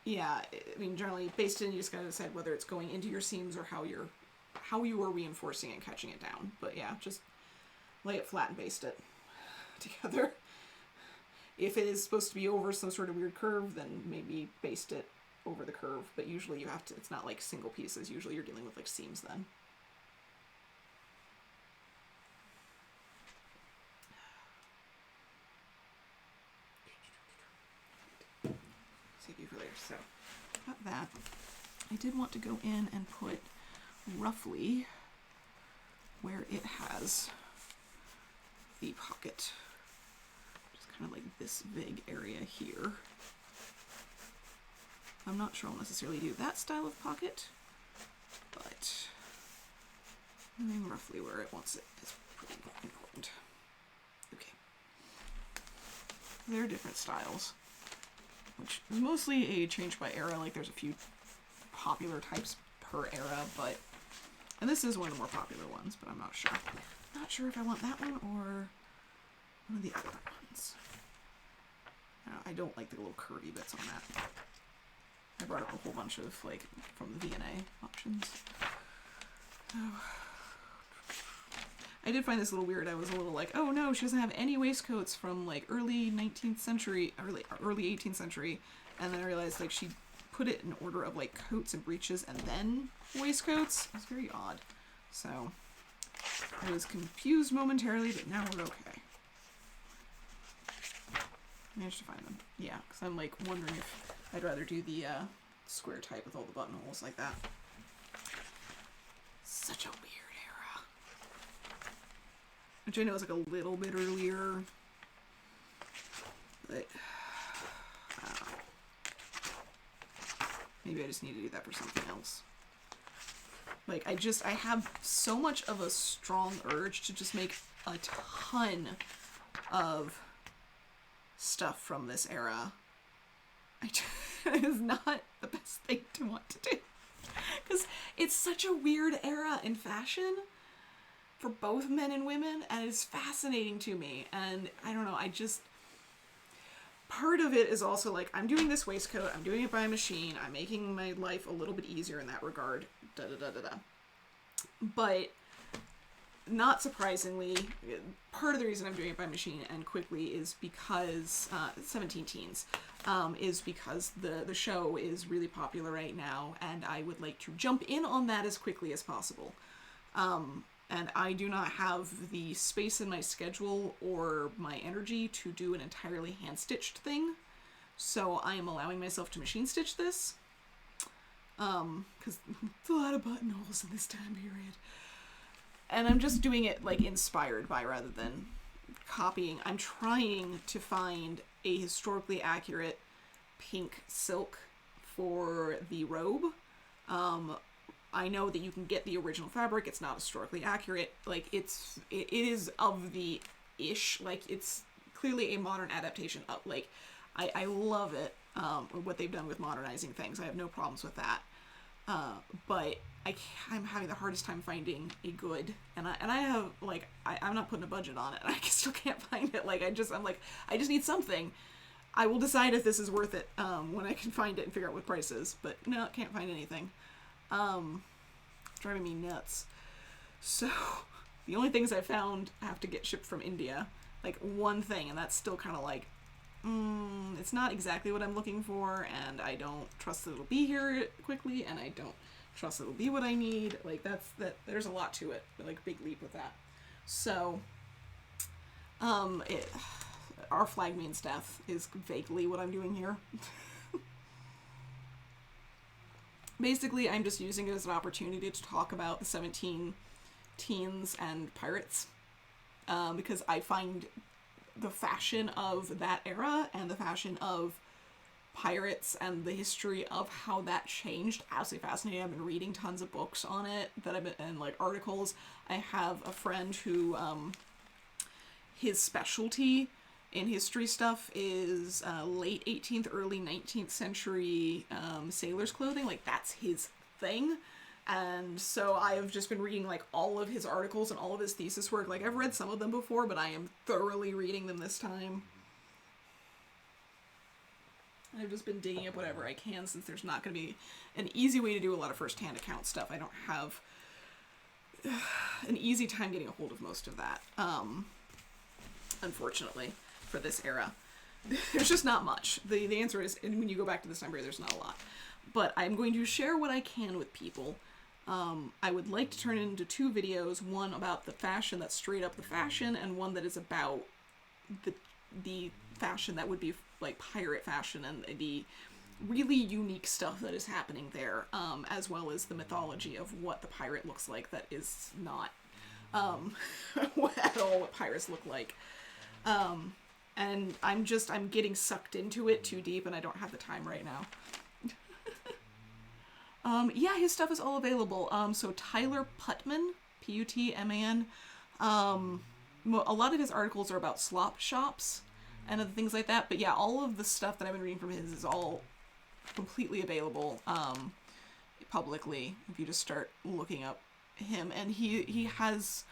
yeah, I mean, generally basted in, you just got to decide whether it's going into your seams or how you are reinforcing and catching it down. But yeah, just lay it flat and baste it together. If it is supposed to be over some sort of weird curve, then maybe baste it over the curve. But usually you have to, it's not like single pieces. Usually you're dealing with like seams then. Save you for later. So, got that. I did want to go in and put roughly where it has the pocket. Just kind of like this big area here. I'm not sure I'll necessarily do that style of pocket, but knowing roughly where it wants it is pretty important. Okay. There are different styles, which is mostly a change by era. Like there's a few popular types per era, but, and this is one of the more popular ones, but I'm not sure. Not sure if I want that one or one of the other ones. I don't like the little curvy bits on that. I brought up a whole bunch of, like, from the V&A options. Oh. I did find this a little weird. I was a little like, oh no, she doesn't have any waistcoats from, like, early 19th century, early 18th century. And then I realized, like, she put it in order of, like, coats and breeches and then waistcoats. It was very odd. So, I was confused momentarily, but now we're okay. Managed to find them. Yeah, because I'm, like, wondering if I'd rather do the square type with all the buttonholes like that. Such a weird era. Which I know is like a little bit earlier. But I don't know. Maybe I just need to do that for something else. Like I have so much of a strong urge to just make a ton of stuff from this era. It is not the best thing to want to do. Because it's such a weird era in fashion for both men and women, and it's fascinating to me. And I don't know, part of it is also like, I'm doing this waistcoat, I'm doing it by machine, I'm making my life a little bit easier in that regard, da-da-da-da-da. But not surprisingly, part of the reason I'm doing it by machine and quickly is because 17 Teens is because the show is really popular right now, and I would like to jump in on that as quickly as possible. And I do not have the space in my schedule or my energy to do an entirely hand-stitched thing, so I am allowing myself to machine stitch this, because it's a lot of buttonholes in this time period. And I'm just doing it, like, inspired by rather than copying. I'm trying to find a historically accurate pink silk for the robe. I know that you can get the original fabric. It's not historically accurate. Like, it is of the ish. Like, it's clearly a modern adaptation of, like, I love it, what they've done with modernizing things. I have no problems with that. But I'm having the hardest time finding a good, and I have, like, I'm not putting a budget on it, and I still can't find it. Like, I just need something. I will decide if this is worth it, when I can find it and figure out what price is, but no, can't find anything. Driving me nuts. So, the only things I found have to get shipped from India, like, one thing, and that's still kind of like, it's not exactly what I'm looking for, and I don't trust that it'll be here quickly, and I don't trust it'll be what I need. Like, there's a lot to it, like, big leap with that. So, our flag means death is vaguely what I'm doing here. Basically, I'm just using it as an opportunity to talk about the 17 Teens and pirates, because I find the fashion of that era and the fashion of pirates and the history of how that changed absolutely fascinating. I've been reading tons of books on it and like articles. I have a friend who his specialty in history stuff is late 18th, early 19th century sailors' clothing. Like, that's his thing. And so I have just been reading like all of his articles and all of his thesis work. Like I've read some of them before, but I am thoroughly reading them this time. I've just been digging up whatever I can since there's not going to be an easy way to do a lot of first-hand account stuff. I don't have an easy time getting a hold of most of that, unfortunately, for this era. There's just not much. The answer is, and when you go back to this number, there's not a lot. But I'm going to share what I can with people. I would like to turn it into 2 videos, one about the fashion that's straight up the fashion, and one that is about the fashion that would be like pirate fashion and the really unique stuff that is happening there, as well as the mythology of what the pirate looks like that is not at all what pirates look like. And I'm getting sucked into it too deep, and I don't have the time right now. Yeah, his stuff is all available. So Tyler Putman, Putman, a lot of his articles are about slop shops and other things like that. But yeah, all of the stuff that I've been reading from his is all completely available publicly if you just start looking up him. And he has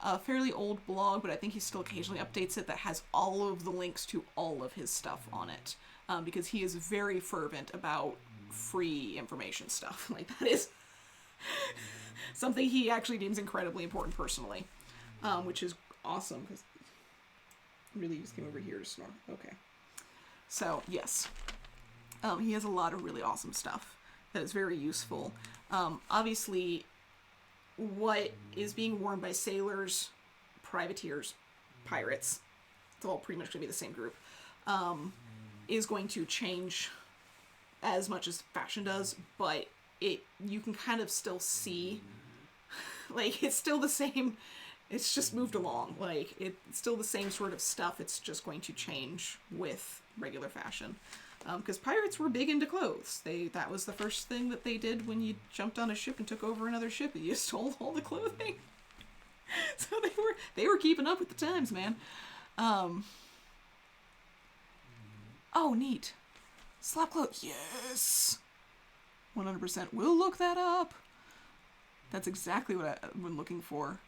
a fairly old blog, but I think he still occasionally updates it, that has all of the links to all of his stuff on it, because he is very fervent about free information stuff. Like, that is something he actually deems incredibly important personally, which is awesome, because really just came over here to snore. Okay. So, yes. He has a lot of really awesome stuff that is very useful. Obviously, what is being worn by sailors, privateers, pirates, it's all pretty much going to be the same group, is going to change as much as fashion does, but you can kind of still see, like, it's still the same. It's just moved along. Like, it's still the same sort of stuff. It's just going to change with regular fashion. Because pirates were big into clothes. That was the first thing that they did when you jumped on a ship and took over another ship. You stole all the clothing. So they were keeping up with the times, man. Oh, neat. Slop clothes. Yes! 100%. We'll look that up. That's exactly what I've been looking for.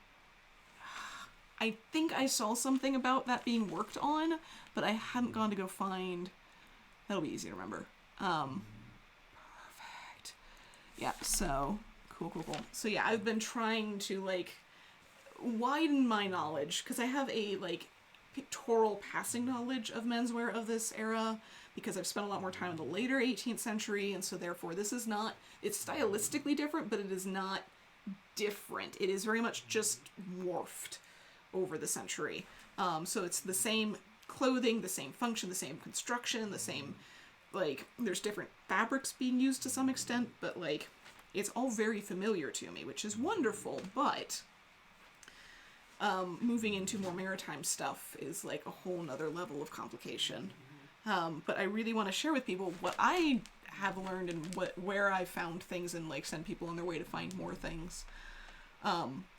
I think I saw something about that being worked on, but I hadn't gone to go find. That'll be easy to remember. Perfect. Yeah, so, cool. So yeah, I've been trying to, like, widen my knowledge, because I have a, like, pictorial passing knowledge of menswear of this era, because I've spent a lot more time in the later 18th century, and so therefore this is not, it's stylistically different, but it is not different. It is very much just morphed over the century. So it's the same clothing, the same function, the same construction, the same, like, there's different fabrics being used to some extent, but, like, it's all very familiar to me, which is wonderful, but moving into more maritime stuff is, like, a whole nother level of complication. But I really want to share with people what I have learned and where I found things, and, like, send people on their way to find more things.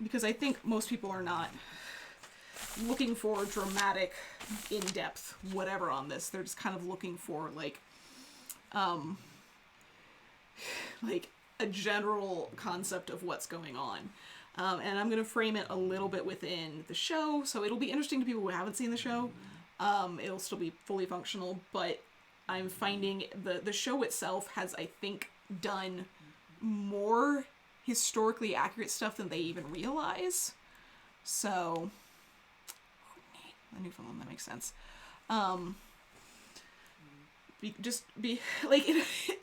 Because I think most people are not looking for dramatic, in-depth, whatever on this. They're just kind of looking for, like a general concept of what's going on. And I'm going to frame it a little bit within the show, so it'll be interesting to people who haven't seen the show. It'll still be fully functional, but I'm finding the show itself has, I think, done more historically accurate stuff than they even realize. So, the Newfoundland, that makes sense.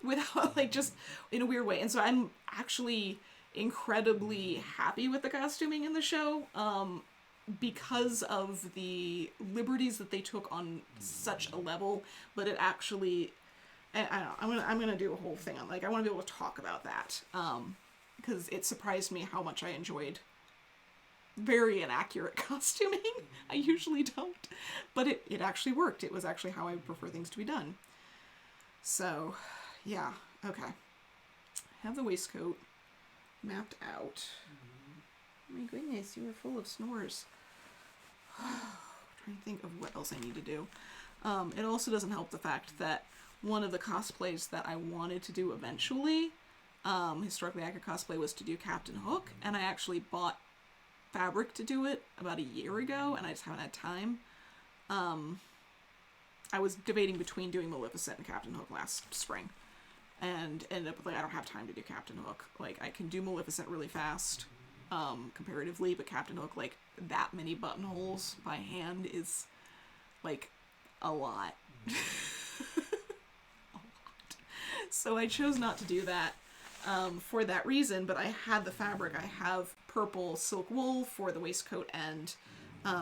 Without, like, just in a weird way. And so I'm actually incredibly happy with the costuming in the show, because of the liberties that they took on such a level, but it actually, I don't know, I'm gonna do a whole thing on, like, I want to be able to talk about that, because it surprised me how much I enjoyed very inaccurate costuming. I usually don't, but it actually worked. It was actually how I prefer things to be done. So, yeah, okay. I have the waistcoat mapped out. My goodness, you were full of snores. Trying to think of what else I need to do. It also doesn't help the fact that one of the cosplays that I wanted to do eventually historically accurate cosplay was to do Captain Hook, and I actually bought fabric to do it about a year ago, and I just haven't had time. I was debating between doing Maleficent and Captain Hook last spring, and ended up with, like, I don't have time to do Captain Hook. Like, I can do Maleficent really fast, comparatively, but Captain Hook, like, that many buttonholes by hand is, like, a lot. A lot. So I chose not to do that, for that reason, but I had the fabric. I have purple silk wool for the waistcoat and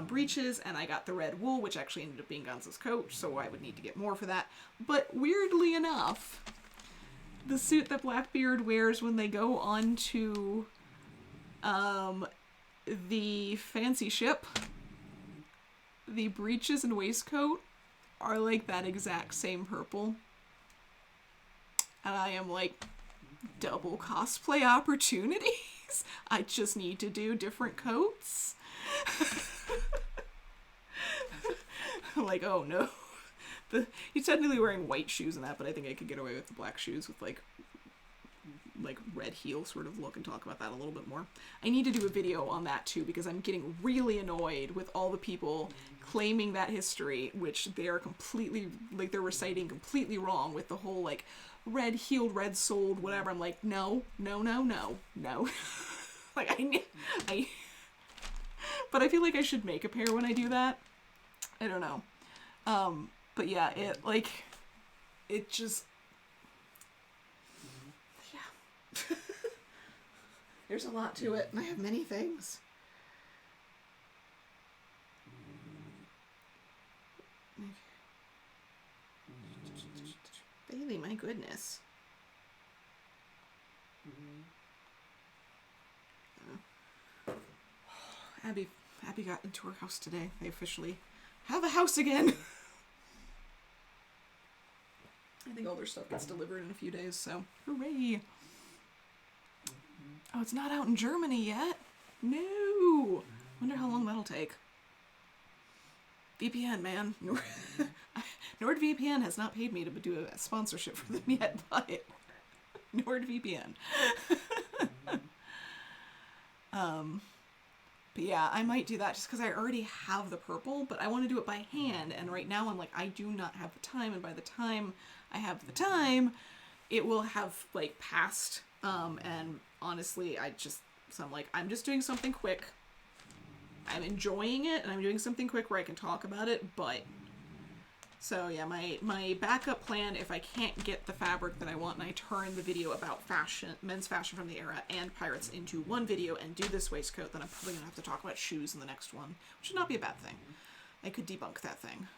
breeches, and I got the red wool, which actually ended up being Gonza's coat, so I would need to get more for that. But weirdly enough, the suit that Blackbeard wears when they go on to the fancy ship, the breeches and waistcoat are like that exact same purple. And I am like, double cosplay opportunities. I just need to do different coats. Like, oh no. He's technically wearing white shoes in that, but I think I could get away with the black shoes with like red heel sort of look, and talk about that a little bit more. I need to do a video on that too, because I'm getting really annoyed with all the people claiming that history, which they are completely, like, they're reciting completely wrong with the whole, like, red heeled, red soled, whatever. I'm like, no. Like, I but I feel like I should make a pair when I do that. I don't know. But yeah, it just, yeah. There's a lot to it, and I have many things. Bailey, my goodness. Abby got into her house today. They officially have a house again. I think all their stuff gets delivered in a few days, so hooray. Oh, it's not out in Germany yet? No! Wonder how long that'll take. VPN, man. NordVPN has not paid me to do a sponsorship for them yet, but NordVPN. But yeah, I might do that just because I already have the purple, but I want to do it by hand, and right now I'm like, I do not have the time, and by the time I have the time, it will have, like, passed, and honestly, so I'm like, I'm just doing something quick. I'm enjoying it, and I'm doing something quick where I can talk about it, but, so yeah, my backup plan, if I can't get the fabric that I want, and I turn the video about fashion, men's fashion from the era and pirates into one video and do this waistcoat, then I'm probably gonna have to talk about shoes in the next one, which would not be a bad thing. I could debunk that thing.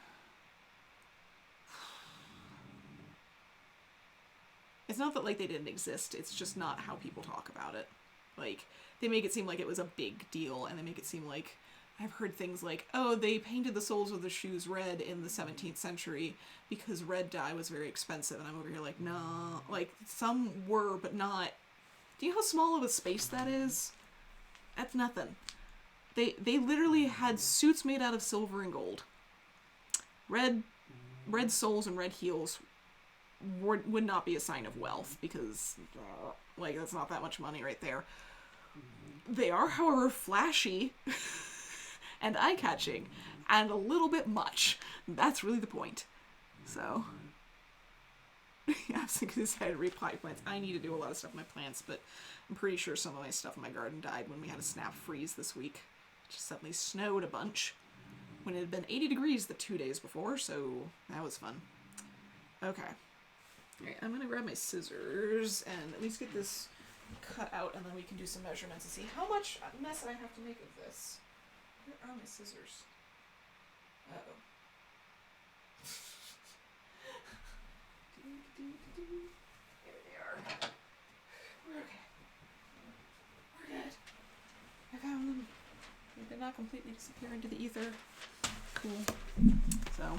It's not that, like, they didn't exist, it's just not how people talk about it. Like, they make it seem like it was a big deal, and they make it seem like, I've heard things like, oh, they painted the soles of the shoes red in the 17th century because red dye was very expensive, and I'm over here like, no, like, some were, but not. Do you know how small of a space that is? That's nothing. They literally had suits made out of silver and gold. Red soles and red heels would not be a sign of wealth, because, like, that's not that much money right there. They are, however, flashy and eye-catching, and a little bit much. That's really the point. So, I was thinking I had to replant plants. I need to do a lot of stuff with my plants, but I'm pretty sure some of my stuff in my garden died when we had a snap freeze this week. It just suddenly snowed a bunch when it had been 80 degrees the 2 days before, so that was fun. Okay. Alright, I'm gonna grab my scissors and at least get this cut out, and then we can do some measurements and see how much mess I have to make of this. Where are my scissors? Uh-oh. Here they are. We're okay. We're good. I found them. They did not completely disappear into the ether. Cool. So,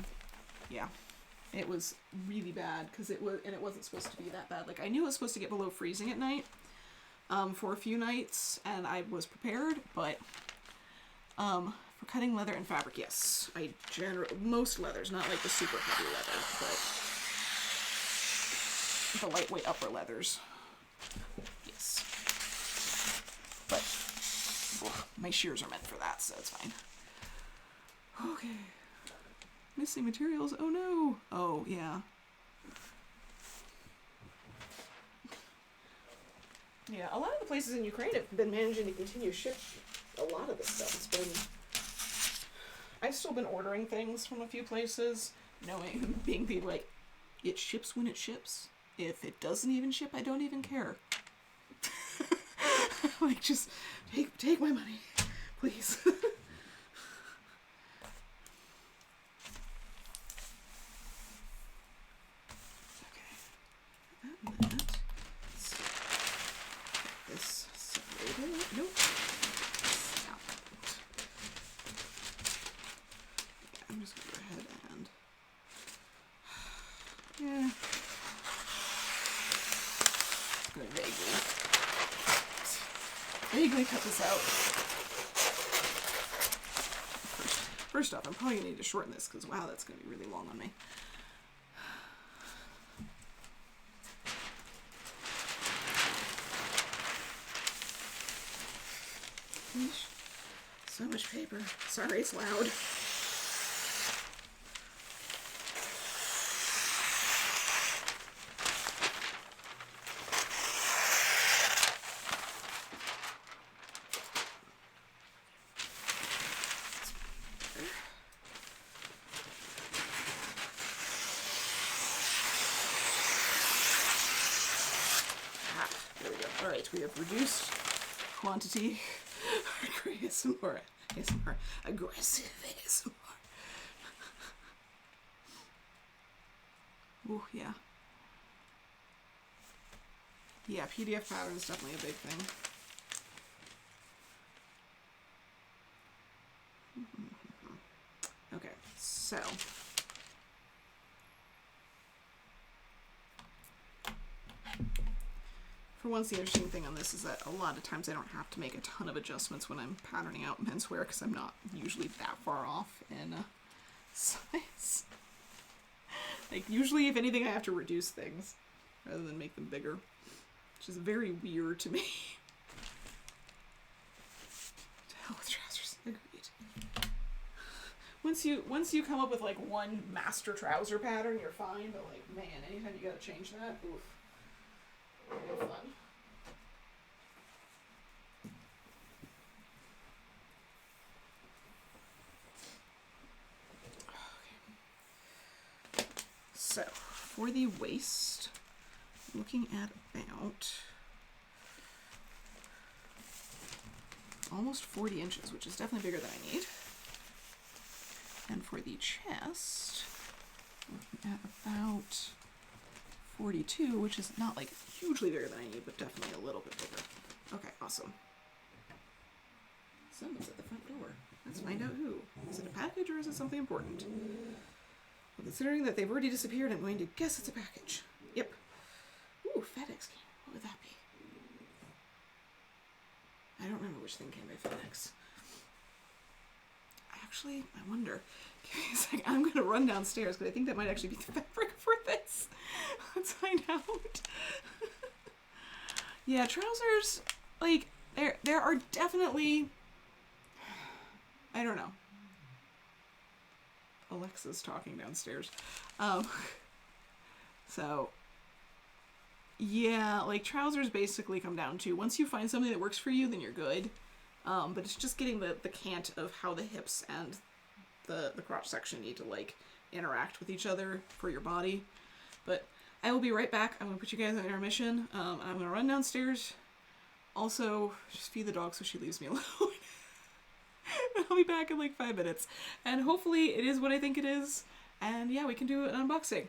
yeah. It was really bad, because it wasn't supposed to be that bad. Like, I knew it was supposed to get below freezing at night, for a few nights, and I was prepared, but, for cutting leather and fabric, yes. Most leathers, not like the super heavy leather, but the lightweight upper leathers. My shears are meant for that, so it's fine. Okay. Missing materials. Oh no. Oh, yeah. Yeah, a lot of the places in Ukraine have been managing to continue ship a lot of this stuff. It's been... I've still been ordering things from a few places, knowing, being people like, it ships when it ships. If it doesn't even ship, I don't even care. Like, just take my money, please. Okay. That and that. Let's get this separated. Nope. Stop it. Okay, I'm just gonna go ahead and yeah. Just gonna vaguely cut this out. First off, I'm probably gonna need to shorten this because wow, that's gonna be really long on me. So much paper. Sorry, it's loud. There we go. All right, we have reduced quantity. ASMR. Aggressive ASMR. Ooh, yeah. Yeah, PDF pattern is definitely a big thing. Okay, so. For once, the interesting thing on this is that a lot of times I don't have to make a ton of adjustments when I'm patterning out menswear because I'm not usually that far off in size. Like, usually, if anything, I have to reduce things rather than make them bigger, which is very weird to me. To hell with trousers. Agreed. Once you come up with, like, one master trouser pattern, you're fine, but, like, man, anytime you gotta change that, oof. No fun. Okay. So, for the waist, looking at about almost 40 inches, which is definitely bigger than I need. And for the chest, looking at about 42, which is not like hugely bigger than I need, but definitely a little bit bigger. Okay, awesome. Someone's at the front door. Let's find out who. Is it a package or is it something important? Well, considering that they've already disappeared, I'm going to guess it's a package. Yep. Ooh, FedEx. What would that be? I don't remember which thing came by FedEx. Actually, I wonder. Give me a second. I'm going to run downstairs because I think that might actually be the fabric for this. Let's find out. Yeah, trousers, like, there are definitely, I don't know. Alexa's talking downstairs. So, yeah, like, trousers basically come down to, once you find something that works for you, then you're good. But it's just getting the cant of how the hips and the crotch section need to, like, interact with each other for your body. But I will be right back. I'm going to put you guys on intermission. I'm going to run downstairs. Also, just feed the dog so she leaves me alone. I'll be back in like 5 minutes. And hopefully it is what I think it is. And yeah, we can do an unboxing.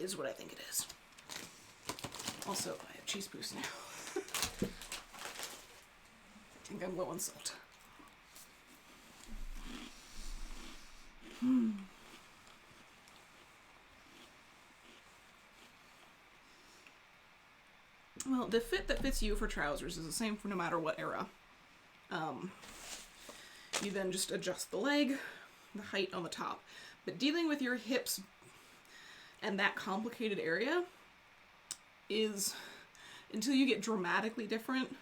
is what I think it is. Also, I have cheese boost now. I think I'm low on salt. Well, the fit that fits you for trousers is the same for no matter what era. You then just adjust the leg, the height on the top. But dealing with your hips and that complicated area is, until you get dramatically different,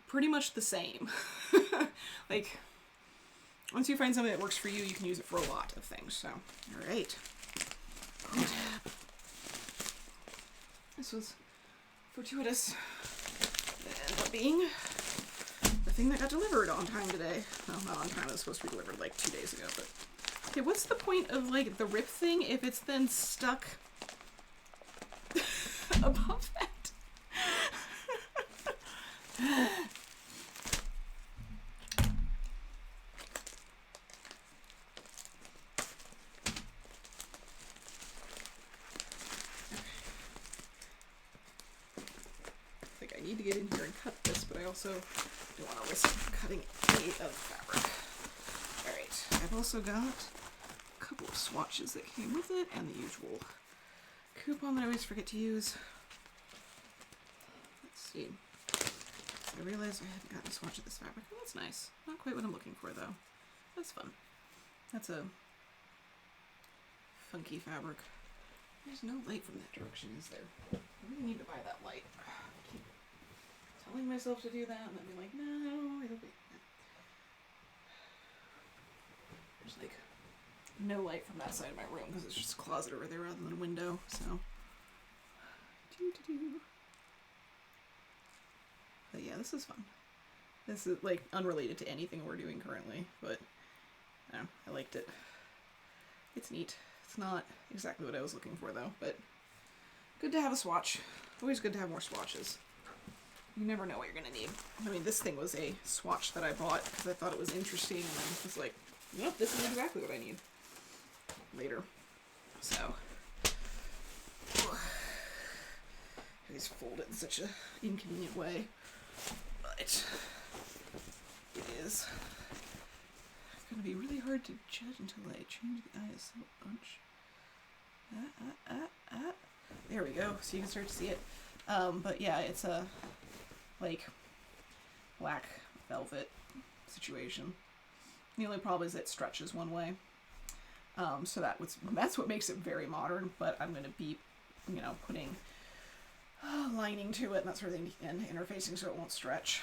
pretty much the same. Like, once you find something that works for you, you can use it for a lot of things. So, all right. This was fortuitous. It ended up being the thing that got delivered on time today. Well, not on time. It was supposed to be delivered like 2 days ago, but... Okay, what's the point of, like, the rip thing if it's then stuck above that? I need to get in here and cut this, but I also don't want to risk cutting any of the fabric. Alright, I've also got a couple of swatches that came with it, and the usual coupon that I always forget to use. Let's see. I realized I hadn't gotten a swatch of this fabric. Oh, that's nice. Not quite what I'm looking for, though. That's fun. That's a funky fabric. There's no light from that direction, is there? I really need to buy that light. I keep telling myself to do that, and then be like, no, it'll be... There's, like, no light from that side of my room, because it's just a closet over there rather than a window, so... But yeah, this is fun. This is, like, unrelated to anything we're doing currently, but I don't know, I liked it. It's neat. It's not exactly what I was looking for, though, but good to have a swatch. Always good to have more swatches. You never know what you're going to need. I mean, this thing was a swatch that I bought because I thought it was interesting, and then was like, yep, this is exactly what I need later. So, I always fold it in such an inconvenient way, but it is going to be really hard to judge until I change the ISO a bunch. There we go, so you can start to see it. But yeah, it's a, like, black velvet situation. The only problem is it stretches one way. So that's what makes it very modern, but I'm going to be, you know, putting lining to it and that sort of thing, and interfacing so it won't stretch.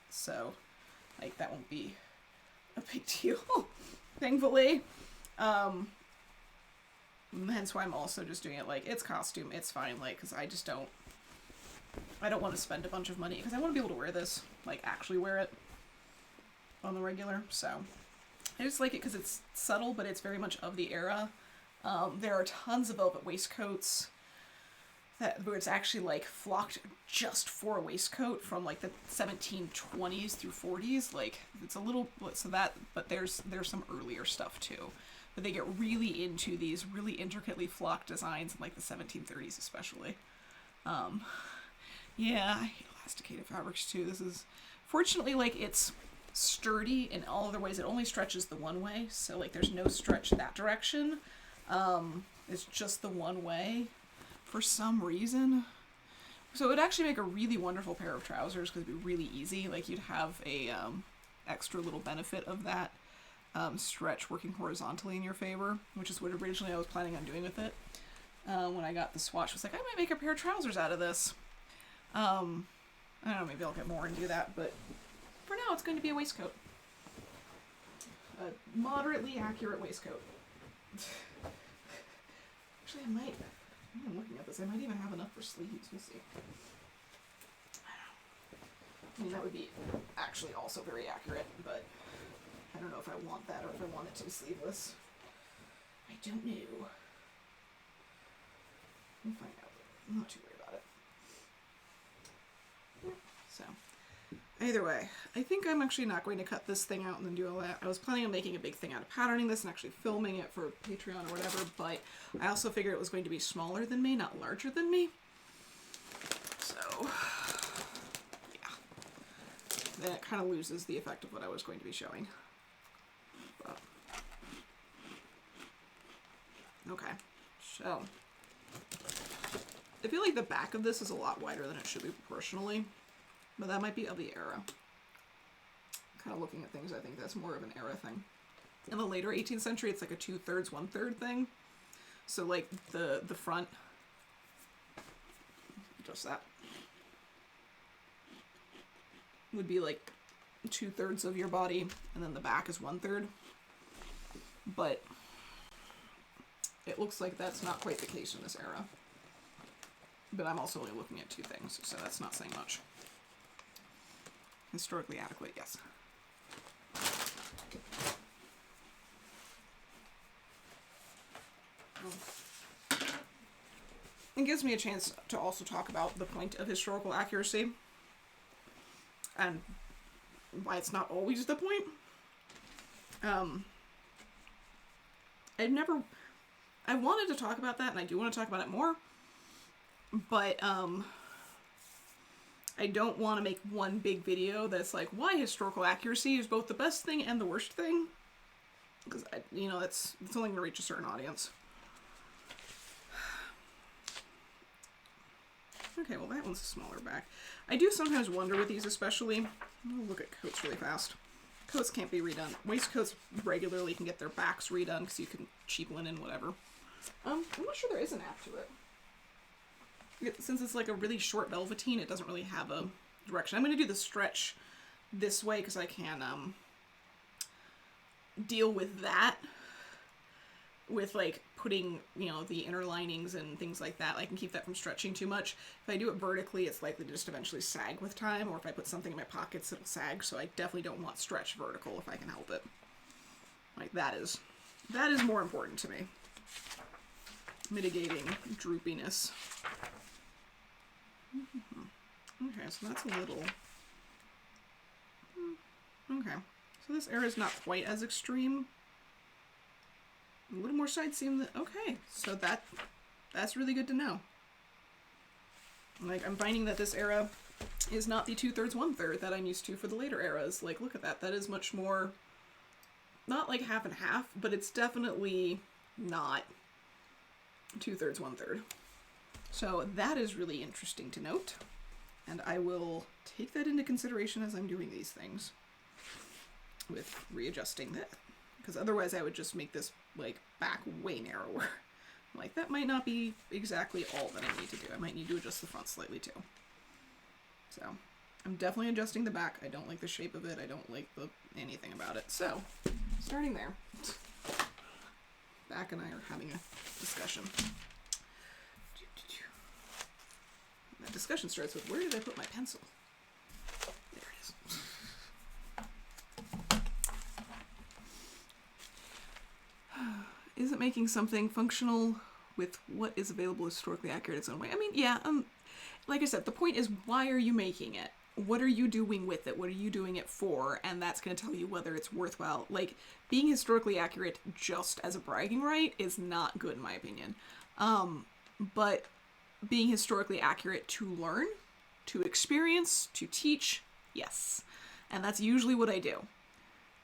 So, like, that won't be a big deal, thankfully. Hence why I'm also just doing it like, it's costume, it's fine, like, because I don't want to spend a bunch of money, because I want to be able to wear this, like, actually wear it on the regular, so. I just like it because it's subtle, but it's very much of the era. There are tons of velvet waistcoats where it's actually, like, flocked just for a waistcoat from, like, the 1720s through 40s. Like, it's a little, so that, but there's some earlier stuff, too. But they get really into these really intricately flocked designs in, like, the 1730s especially. Yeah, I hate elasticated fabrics, too. This is, fortunately, like, it's sturdy in all other ways. It only stretches the one way, so, like, there's no stretch that direction. It's just the one way for some reason. So it would actually make a really wonderful pair of trousers because it'd be really easy. Like, you'd have a extra little benefit of that stretch working horizontally in your favor, which is what originally I was planning on doing with it. When I got the swatch, I was like, I might make a pair of trousers out of this. I don't know, maybe I'll get more and do that, but for now it's going to be a waistcoat. A moderately accurate waistcoat. Actually, I'm looking at this, I might even have enough for sleeves, we'll see. I mean, that would be actually also very accurate, but I don't know if I want that or if I want it to be sleeveless. I don't know. We'll find out. I'm not too worried about it. So, Either way, I think I'm actually not going to cut this thing out and then do all that. I was planning on making a big thing out of patterning this and actually filming it for Patreon or whatever, but I also figured it was going to be smaller than me, not larger than me. So, yeah. Then it kind of loses the effect of what I was going to be showing. But, okay, so I feel like the back of this is a lot wider than it should be proportionally. But that might be of the era. Kind of looking at things, I think that's more of an era thing. In the later 18th century, it's like a 2/3, 1/3 thing. So like the front, just that, would be like 2/3 of your body, and then the back is 1/3. But it looks like that's not quite the case in this era. But I'm also only looking at two things, so that's not saying much. Historically adequate, yes. It gives me a chance to also talk about the point of historical accuracy and why it's not always the point. I wanted to talk about that, and I do want to talk about it more, but I don't want to make one big video that's like, why historical accuracy is both the best thing and the worst thing. Because, you know, it's only going to reach a certain audience. Okay, well that one's a smaller back. I do sometimes wonder with these especially. I'll look at coats really fast. Coats can't be redone. Waistcoats regularly can get their backs redone because you can cheap linen, whatever. I'm not sure there is an app to it. Since it's like a really short velveteen, it doesn't really have a direction. I'm going to do the stretch this way because I can deal with that with like putting, you know, the inner linings and things like that. I can keep that from stretching too much. If I do it vertically, it's likely to just eventually sag with time, or if I put something in my pockets, it'll sag, so I definitely don't want stretch vertical if I can help it. Like, that is more important to me. Mitigating droopiness. Okay, so that's a little... Okay, so this area is not quite as extreme. A little more side seam than... Okay, so that's really good to know. Like, I'm finding that this era is not the 2/3, 1/3 that I'm used to for the later eras. Like, look at that. That is much more... Not like half and half, but it's definitely not 2/3, 1/3. So that is really interesting to note, and I will take that into consideration as I'm doing these things with readjusting that, because otherwise I would just make this like back way narrower. Like, that might not be exactly all that I need to do. I might need to adjust the front slightly too. So I'm definitely adjusting the back. I don't like the shape of it. I don't like anything about it. So starting there, Back and I are having a discussion. That discussion starts with, where did I put my pencil? There it is. Isn't making something functional with what is available historically accurate its own way? I mean, yeah, like I said, the point is, why are you making it? What are you doing with it? What are you doing it for? And that's going to tell you whether it's worthwhile. Like, being historically accurate just as a bragging right is not good in my opinion. But being historically accurate to learn, to experience, to teach, yes. And that's usually what I do.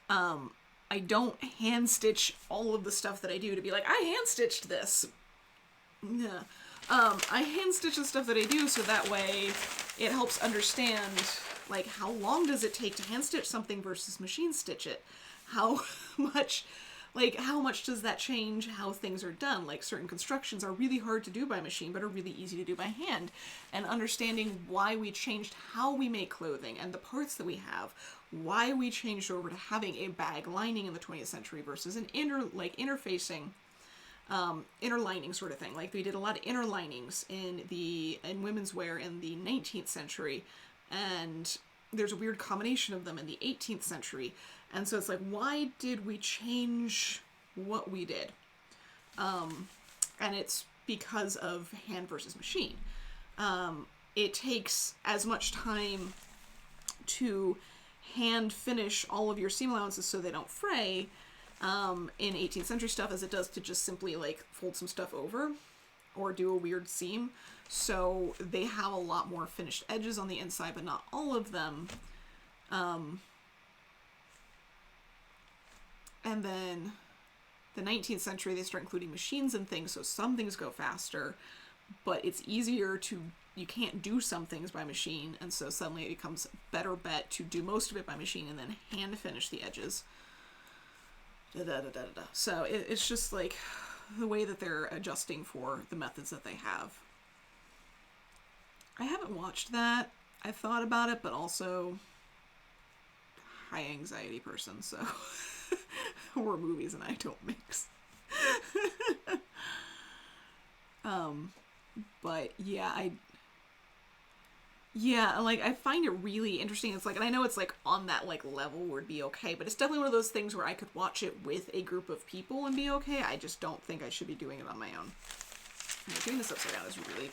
I don't hand stitch all of the stuff that I do to be like, I hand stitched this. Yeah. I hand stitch the stuff that I do so that way it helps understand, like, how long does it take to hand stitch something versus machine stitch it? How much does that change how things are done? Like, certain constructions are really hard to do by machine, but are really easy to do by hand. And understanding why we changed how we make clothing and the parts that we have, why we changed over to having a bag lining in the 20th century versus an interfacing, inner lining sort of thing. Like, we did a lot of inner linings in women's wear in the 19th century, and there's a weird combination of them in the 18th century. And so it's like, why did we change what we did? And it's because of hand versus machine. It takes as much time to hand finish all of your seam allowances so they don't fray in 18th century stuff as it does to just simply like fold some stuff over or do a weird seam. So they have a lot more finished edges on the inside, but not all of them. And then the 19th century, they start including machines and things, so some things go faster, but it's easier to, you can't do some things by machine, and so suddenly it becomes a better bet to do most of it by machine and then hand finish the edges. So it's just like the way that they're adjusting for the methods that they have. I haven't watched that. I've thought about it, but also high anxiety person, so horror movies and I don't mix. But like I find it really interesting. It's like, and I know it's like on that like level where it'd be okay, but it's definitely one of those things where I could watch it with a group of people and be okay. I just don't think I should be doing it on my own. Doing this upside down is really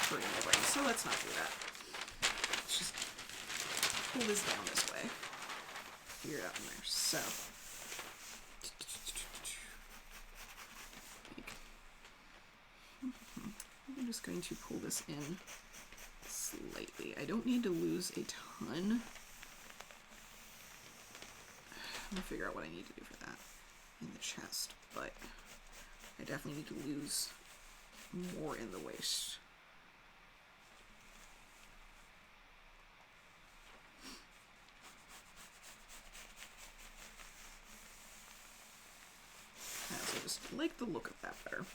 hurting my brain, so let's not do that. Let's just pull this down this way. Figure it out from there. So I'm just going to pull this in slightly. I don't need to lose a ton. I'm gonna figure out what I need to do for that in the chest, but I definitely need to lose more in the waist. I also just like the look of that better.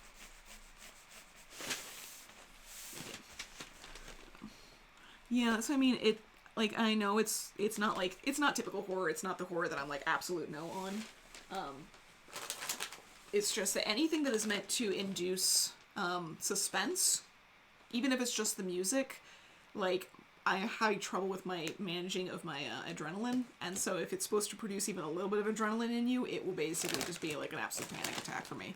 Yeah, so I mean, it, like, I know it's not like, it's not typical horror, it's not the horror that I'm like absolute no on. It's just that anything that is meant to induce suspense, even if it's just the music, like, I have trouble with my managing of my adrenaline, and so if it's supposed to produce even a little bit of adrenaline in you, it will basically just be like an absolute panic attack for me.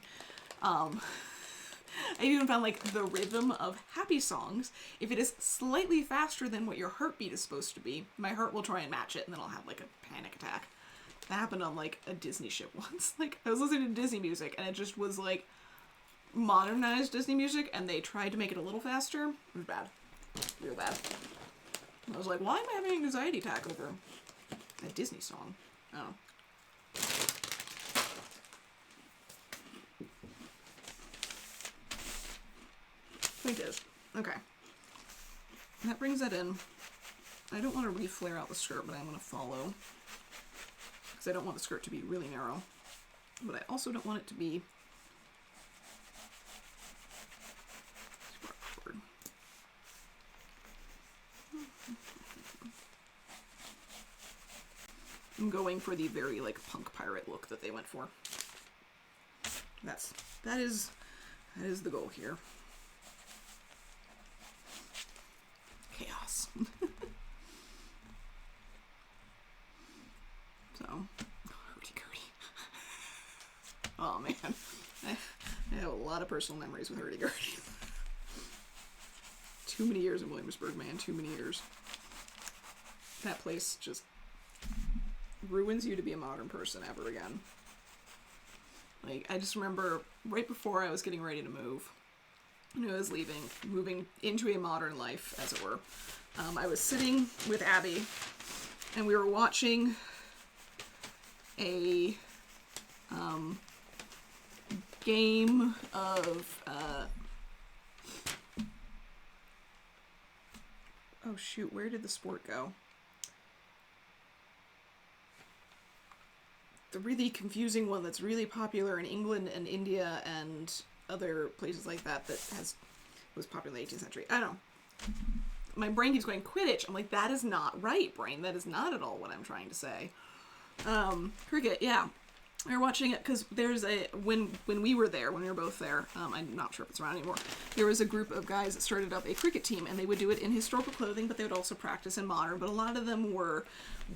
I even found like the rhythm of happy songs, if it is slightly faster than what your heartbeat is supposed to be, my heart will try and match it, and then I'll have like a panic attack. That happened on like a Disney ship once. Like, I was listening to Disney music, and it just was like modernized Disney music, and they tried to make it a little faster. It was bad. Real bad. I was like, why am I having an anxiety attack over a Disney song? I don't know. Point is, okay. And that brings that in. I don't want to re-flare out the skirt, but I want to follow. Because I don't want the skirt to be really narrow. But I also don't want it to be awkward. I'm going for the very like punk pirate look that they went for. That is the goal here. Chaos. So, hurdy-gurdy. Oh man, I have a lot of personal memories with hurdy-gurdy. Too many years in Williamsburg, man. Too many years. That place just ruins you to be a modern person ever again. Like, I just remember right before I was getting ready to move, when I was moving into a modern life, as it were, I was sitting with Abby, and we were watching a game of oh shoot, where did the sport go? The really confusing one that's really popular in England and India and other places like that was popular in the 18th century. I don't know. My brain keeps going Quidditch. I'm like, that is not right, brain. That is not at all what I'm trying to say. Cricket, yeah. We were watching it because there's when we were there, when we were both there, I'm not sure if it's around anymore, there was a group of guys that started up a cricket team, and they would do it in historical clothing, but they would also practice in modern, but a lot of them were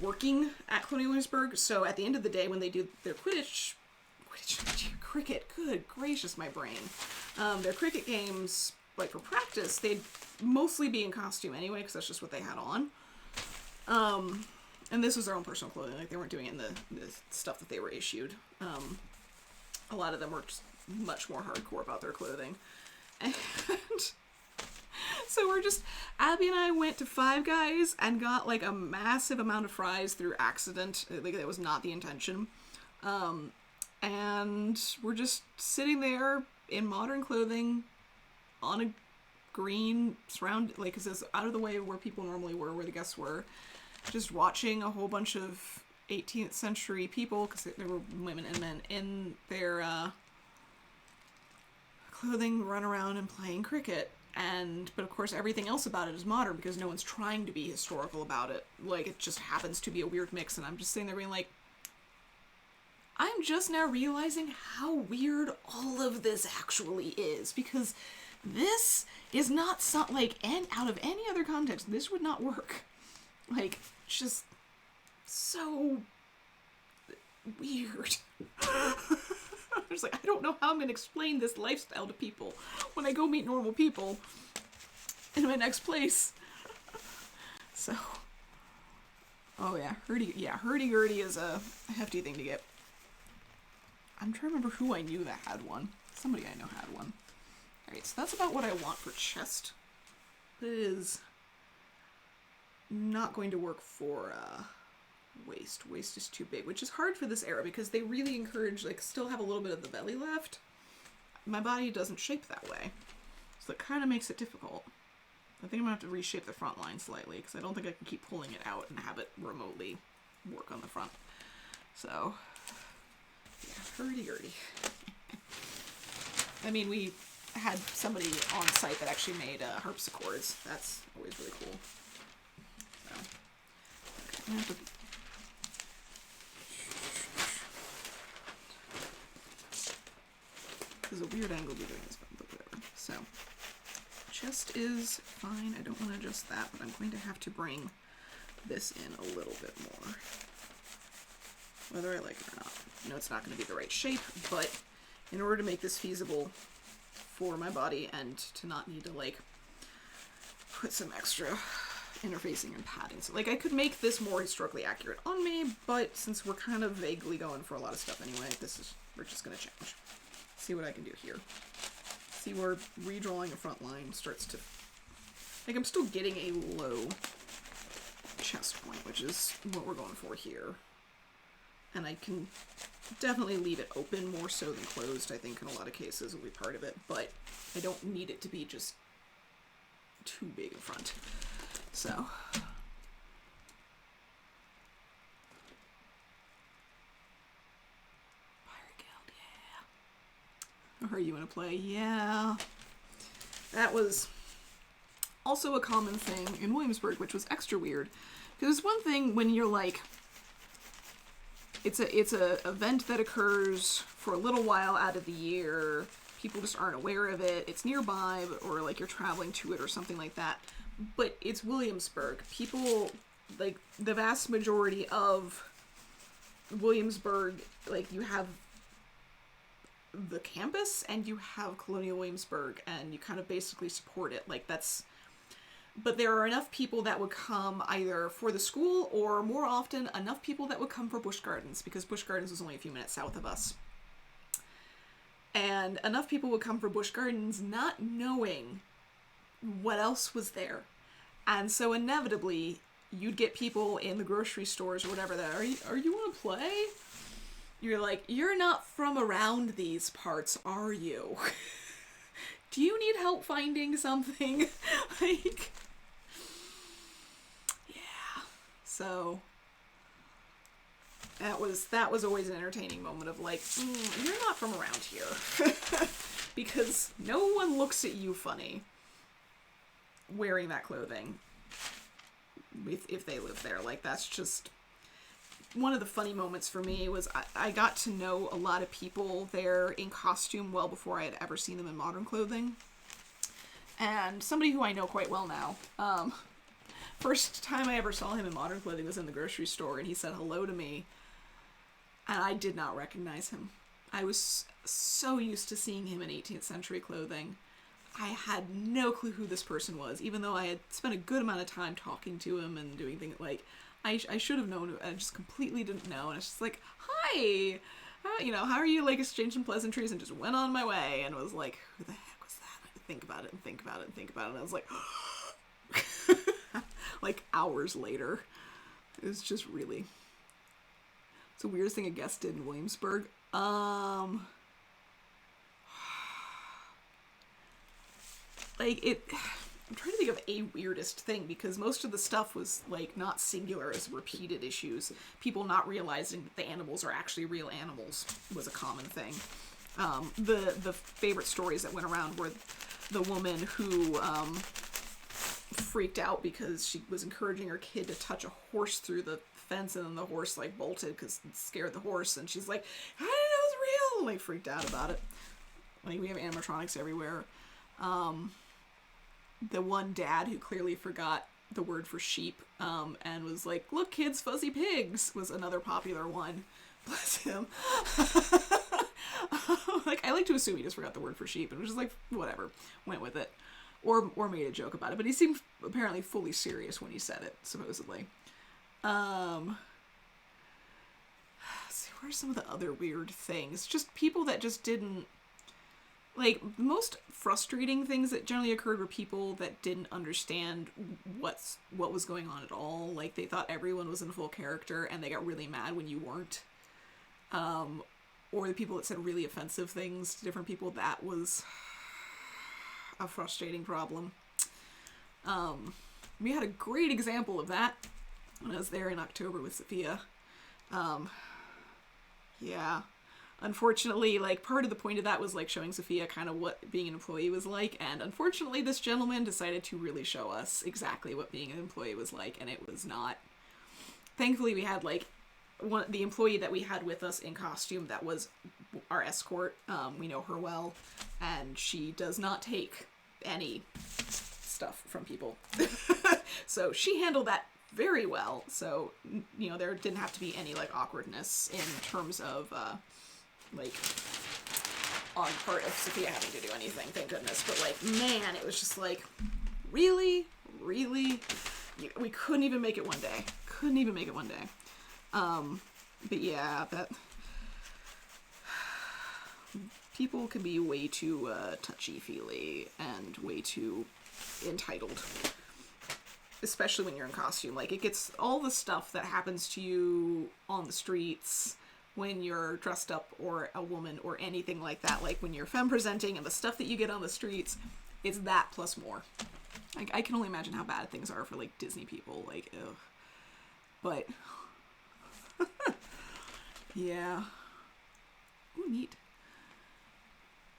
working at Colonial Williamsburg, so at the end of the day, when they do their cricket, good gracious, my brain, their cricket games, like for practice, they'd mostly be in costume anyway, because that's just what they had on. And this was their own personal clothing, like they weren't doing it in the stuff that they were issued. A lot of them were just much more hardcore about their clothing. And so Abby and I went to Five Guys and got like a massive amount of fries through accident. Like that was not the intention. And we're just sitting there in modern clothing on a green surround, like, cause it's out of the way where people normally were, where the guests were, just watching a whole bunch of 18th century people, because there were women and men in their clothing, run around and playing cricket. But of course everything else about it is modern because no one's trying to be historical about it. Like, it just happens to be a weird mix, and I'm just sitting there being like, I'm just now realizing how weird all of this actually is, because this is not like, and out of any other context, this would not work. Like, just so weird. I'm just like, I don't know how I'm gonna explain this lifestyle to people when I go meet normal people in my next place. So, oh yeah, hurdy-gurdy is a hefty thing to get. I'm trying to remember who I knew that had one. Somebody I know had one. Alright, so that's about what I want for chest. It is not going to work for waist. Waist is too big, which is hard for this era because they really encourage, like, still have a little bit of the belly left. My body doesn't shape that way, so it kind of makes it difficult. I think I'm gonna have to reshape the front line slightly because I don't think I can keep pulling it out and have it remotely work on the front. So, yeah, hurdy-gurdy. I mean, we had somebody on site that actually made harpsichords. That's always really cool. So, okay, I'm gonna have to... This is a weird angle to be doing this, but whatever. So, chest is fine. I don't want to adjust that, but I'm going to have to bring this in a little bit more. Whether I like it or not. I know it's not going to be the right shape, but in order to make this feasible for my body and to not need to, like, put some extra interfacing and padding. So, like, I could make this more historically accurate on me, but since we're kind of vaguely going for a lot of stuff anyway, we're just going to change. See what I can do here. See where redrawing a front line starts to... Like, I'm still getting a low chest point, which is what we're going for here. And I can definitely leave it open more so than closed, I think, in a lot of cases will be part of it, but I don't need it to be just too big in front. So... Or you want to play? Yeah. That was also a common thing in Williamsburg, which was extra weird. Because it's one thing when you're like, it's a event that occurs for a little while out of the year. People just aren't aware of it. It's nearby, or like you're traveling to it or something like that. But it's Williamsburg. People, like the vast majority of Williamsburg, like you have the campus and you have Colonial Williamsburg and you kind of basically support it. Like that's, but there are enough people that would come either for the school or more often enough people that would come for Busch Gardens, because Busch Gardens is only a few minutes south of us. And enough people would come for Busch Gardens not knowing what else was there. And so inevitably you'd get people in the grocery stores or whatever that are you want to play? You're like, you're not from around these parts, are you? Do you need help finding something? Like, yeah. So, that was always an entertaining moment of like, you're not from around here. Because no one looks at you funny wearing that clothing if they live there. Like, that's just... One of the funny moments for me was I got to know a lot of people there in costume well before I had ever seen them in modern clothing. And somebody who I know quite well now, first time I ever saw him in modern clothing was in the grocery store, and he said hello to me, and I did not recognize him. I was so used to seeing him in 18th century clothing. I had no clue who this person was, even though I had spent a good amount of time talking to him and doing things like... I should have known. I just completely didn't know. And it's just like, hi, how are you? Like, exchanged some pleasantries and just went on my way and was like, who the heck was that? I had to think about it and think about it and think about it. And I was like, like hours later. It was just really, it's the weirdest thing a guest did in Williamsburg. I'm trying to think of a weirdest thing, because most of the stuff was like not singular as repeated issues. People not realizing that the animals are actually real animals was a common thing. The favorite stories that went around were the woman who freaked out because she was encouraging her kid to touch a horse through the fence, and then the horse like bolted because it scared the horse, and she's like, I didn't know it was real, like freaked out about it. Like, we have animatronics everywhere. The one dad who clearly forgot the word for sheep, and was like, look kids, fuzzy pigs, was another popular one. Bless him. Like, I like to assume he just forgot the word for sheep and was just like, whatever, went with it. Or made a joke about it, but he seemed apparently fully serious when he said it, supposedly. See, what are some of the other weird things? Just people that just didn't, like, the most frustrating things that generally occurred were people that didn't understand what was going on at all. Like, they thought everyone was in full character, and they got really mad when you weren't. Or the people that said really offensive things to different people. That was a frustrating problem. We had a great example of that when I was there in October with Sophia. Yeah. Unfortunately, like, part of the point of that was, like, showing Sophia kind of what being an employee was like, and unfortunately this gentleman decided to really show us exactly what being an employee was like, and it was not. Thankfully, we had, like, the employee that we had with us in costume that was our escort. We know her well, and she does not take any stuff from people. So she handled that very well, so, there didn't have to be any, like, awkwardness in terms of, like, on part of Sophia having to do anything, thank goodness. But, like, man, it was just like, really? We couldn't even make it one day. But yeah, that people can be way too touchy-feely and way too entitled, especially when you're in costume. Like, it gets all the stuff that happens to you on the streets when you're dressed up, or a woman, or anything like that. Like, when you're femme presenting and the stuff that you get on the streets, it's that plus more. Like, I can only imagine how bad things are for, like, Disney people. Like, ugh. But yeah. Ooh, neat.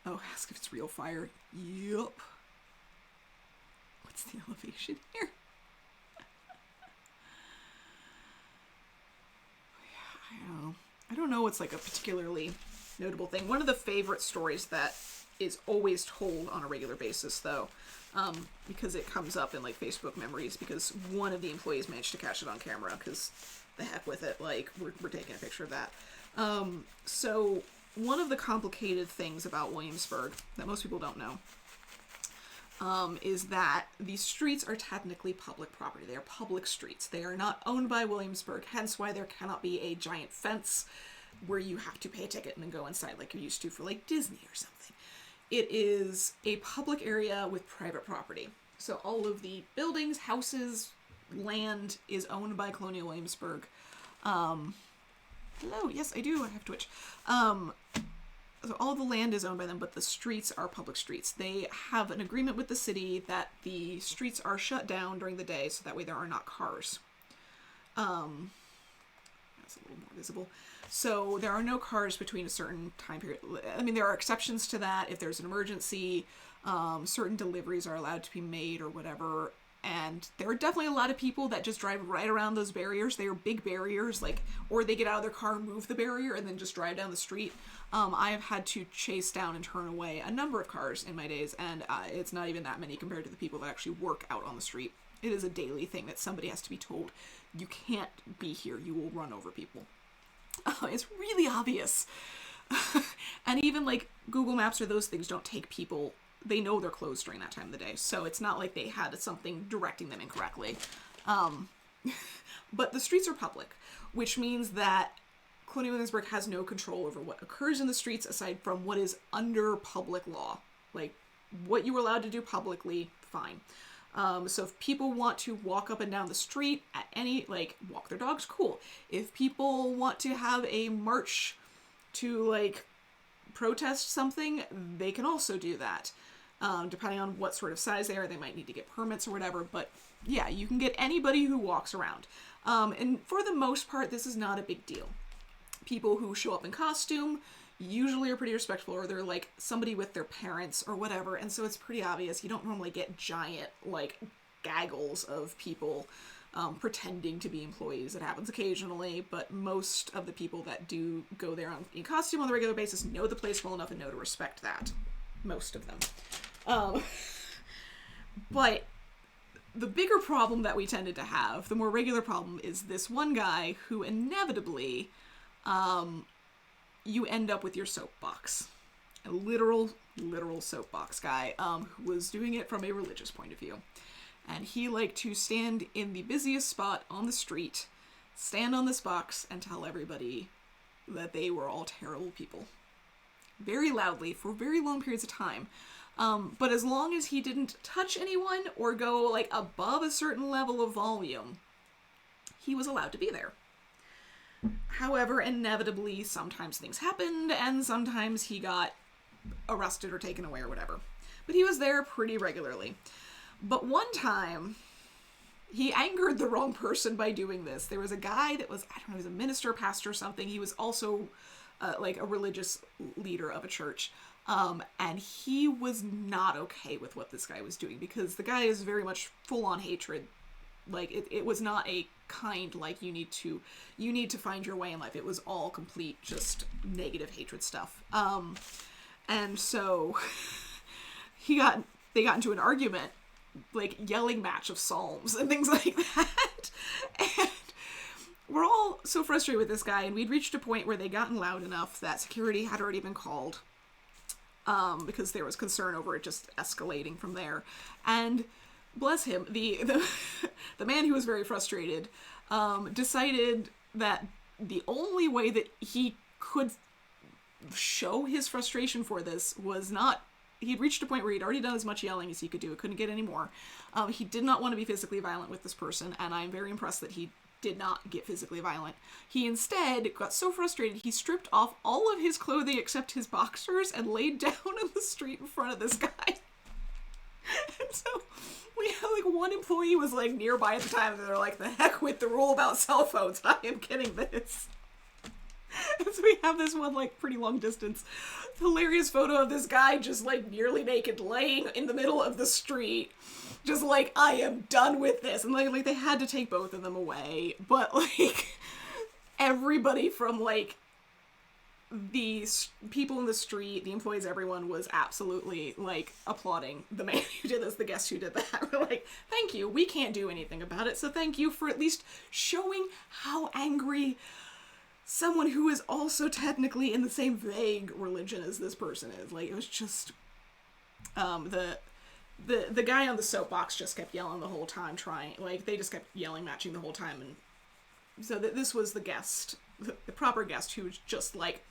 Oh, ask if it's real fire. Yup. What's the elevation here? Yeah, I don't know what's, like, a particularly notable thing. One of the favorite stories that is always told on a regular basis, though, because it comes up in, like, Facebook memories, because one of the employees managed to catch it on camera, because the heck with it, like, we're taking a picture of that. So one of the complicated things about Williamsburg that most people don't know is that these streets are technically public property. They are public streets. They are not owned by Williamsburg, hence why there cannot be a giant fence where you have to pay a ticket and then go inside like you used to for, like, Disney or something. It is a public area with private property. So all of the buildings, houses, land is owned by Colonial Williamsburg. Hello, yes, I do. I have Twitch. So all the land is owned by them, but the streets are public streets. They have an agreement with the city that the streets are shut down during the day, so that way there are not cars. That's a little more visible. So there are no cars between a certain time period. I mean, there are exceptions to that. If there's an emergency, certain deliveries are allowed to be made or whatever. And there are definitely a lot of people that just drive right around those barriers. They are big barriers, like, or they get out of their car, move the barrier, and then just drive down the street. I have had to chase down and turn away a number of cars in my days, and it's not even that many compared to the people that actually work out on the street. It is a daily thing that somebody has to be told, you can't be here, you will run over people. It's really obvious. And even, like, Google Maps or those things don't take people. They know they're closed during that time of the day, so it's not like they had something directing them incorrectly. But the streets are public, which means that Colonial Williamsburg has no control over what occurs in the streets aside from what is under public law. Like, what you were allowed to do publicly, fine. So if people want to walk up and down the street at any, like, walk their dogs, cool. If people want to have a march to, like, protest something, they can also do that. Depending on what sort of size they are, they might need to get permits or whatever, but yeah, you can get anybody who walks around. And for the most part, this is not a big deal. People who show up in costume usually are pretty respectful, or they're like somebody with their parents or whatever, and so it's pretty obvious. You don't normally get giant, like, gaggles of people pretending to be employees. It happens occasionally, but most of the people that do go there in costume on a regular basis know the place well enough and know to respect that. Most of them. But the bigger problem that we tended to have, the more regular problem, is this one guy who inevitably, you end up with your soapbox. A literal soapbox guy, who was doing it from a religious point of view. And he liked to stand in the busiest spot on the street, stand on this box, and tell everybody that they were all terrible people. Very loudly, for very long periods of time. But as long as he didn't touch anyone or go, like, above a certain level of volume, he was allowed to be there. However, inevitably, sometimes things happened, and sometimes he got arrested or taken away or whatever. But he was there pretty regularly. But one time, he angered the wrong person by doing this. There was a guy that was, I don't know, he was a minister, pastor, or something. He was also, like, a religious leader of a church. And he was not okay with what this guy was doing, because the guy is very much full-on hatred. Like, it was not a kind, like, you need to find your way in life. It was all complete, just negative hatred stuff. And so they got into an argument, like, yelling match of psalms and things like that. And we're all so frustrated with this guy, and we'd reached a point where they'd gotten loud enough that security had already been called, because there was concern over it just escalating from there. And bless him, the man who was very frustrated, decided that the only way that he could show his frustration for this was not, he'd reached a point where he'd already done as much yelling as he could do. It couldn't get any more. He did not want to be physically violent with this person, and I'm very impressed that he did not get physically violent. He instead got so frustrated, he stripped off all of his clothing except his boxers and laid down in the street in front of this guy. And so we had, like, one employee was, like, nearby at the time, and they're like, the heck with the rule about cell phones. I am getting this. And so we have this one, like, pretty long distance hilarious photo of this guy just, like, nearly naked laying in the middle of the street, just like, I am done with this. And like they had to take both of them away, but, like, everybody from, like, the people in the street, the employees, everyone was absolutely, like, applauding the man who did this, the guest who did that. We're like, thank you, we can't do anything about it, so thank you for at least showing how angry someone who is also technically in the same vague religion as this person is. Like, it was just, the guy on the soapbox just kept yelling the whole time, they just kept yelling, matching the whole time, and so this was the guest, the proper guest, who was just like,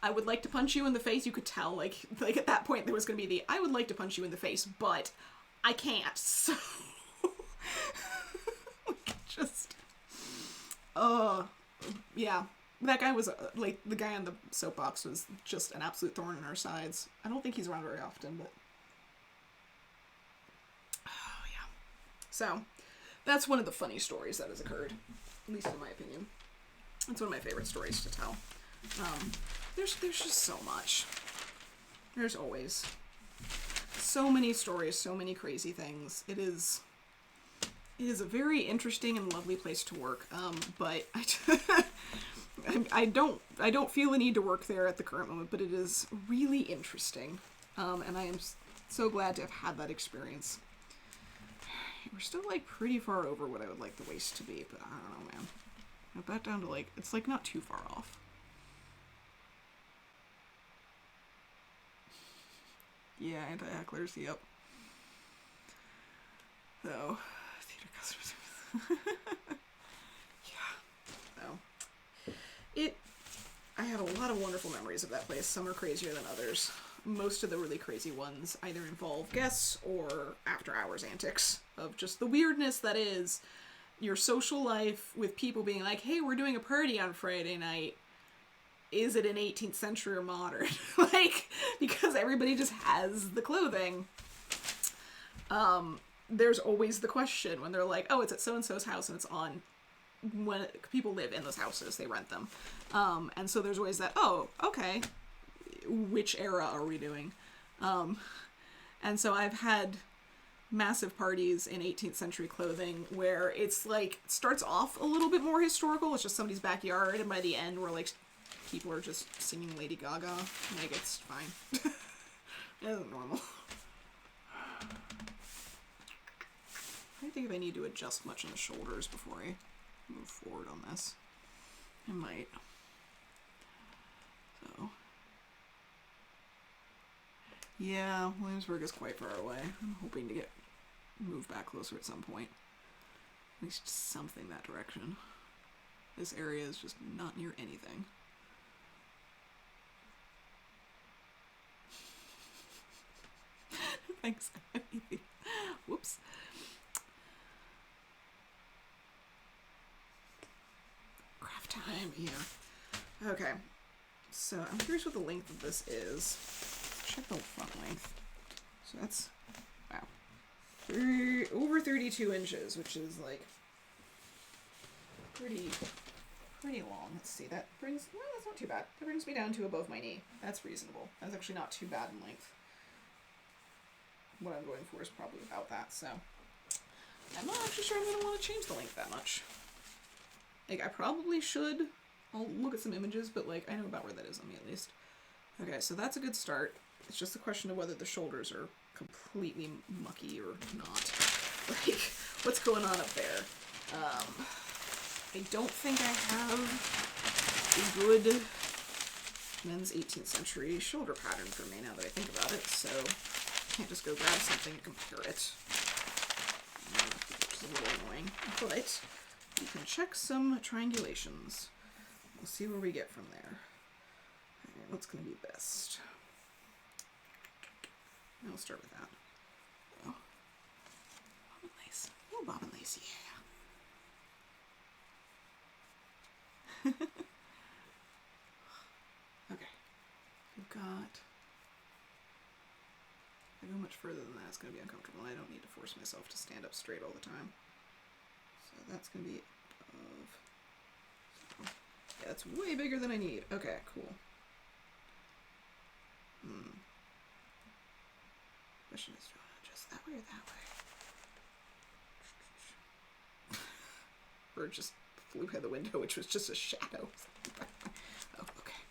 I would like to punch you in the face. You could tell, like at that point there was going to be I would like to punch you in the face, but I can't, so just, yeah. That guy was, like, the guy on the soapbox was just an absolute thorn in our sides. I don't think he's around very often, but, oh, yeah. So, that's one of the funny stories that has occurred, at least in my opinion. It's one of my favorite stories to tell. There's just so much. There's always so many stories, so many crazy things. It is a very interesting and lovely place to work, but I don't feel a need to work there at the current moment, but it is really interesting, and I am so glad to have had that experience. We're still, like, pretty far over what I would like the waist to be, but I don't know, man. Got that down to, like, it's, like, not too far off. Yeah, anti-hecklers, yep. So, theater customers. wonderful memories of that place. Some are crazier than others. Most of the really crazy ones either involve guests or after-hours antics of just the weirdness that is your social life with people being like, hey, we're doing a party on Friday night. Is it an 18th century or modern? Like, because everybody just has the clothing. There's always the question when they're like, oh, it's at so-and-so's house and it's on, when people live in those houses, they rent them. And so there's always that, oh, okay, which era are we doing? And so I've had massive parties in 18th century clothing where it's like, it starts off a little bit more historical, it's just somebody's backyard, and by the end we're like, people are just singing Lady Gaga. Like, it's fine. It isn't normal. I think if I need to adjust much in the shoulders before I move forward on this. I might. So. Yeah, Williamsburg is quite far away. I'm hoping to get moved back closer at some point. At least something that direction. This area is just not near anything. Thanks. Whoops. Craft time here. Okay. So I'm curious what the length of this is. Let's check the front length. So that's, wow. Over 32 inches, which is like pretty long. Let's see, that brings, well, that's not too bad. That brings me down to above my knee. That's reasonable. That's actually not too bad in length. What I'm going for is probably about that, so I'm not actually sure I'm going to want to change the length that much. Like, I probably should. I'll look at some images, but, like, I know about where that is on me, at least. Okay, so that's a good start. It's just a question of whether the shoulders are completely mucky or not. Like, what's going on up there? I don't think I have a good men's 18th century shoulder pattern for me now that I think about it, so can't just go grab something and compare it. Which is a little annoying, but we can check some triangulations. We'll see where we get from there. Alright, what's going to be best? I'll start with that. Oh, bobbin lace. Oh, bobbin lace, yeah. Okay, we've got. If I go much further than that, it's going to be uncomfortable, and I don't need to force myself to stand up straight all the time. So that's going to be above. So, yeah, that's way bigger than I need. Okay, cool. Question is, do I want to adjust that way or that way? Bird just flew by the window, which was just a shadow. Oh, okay.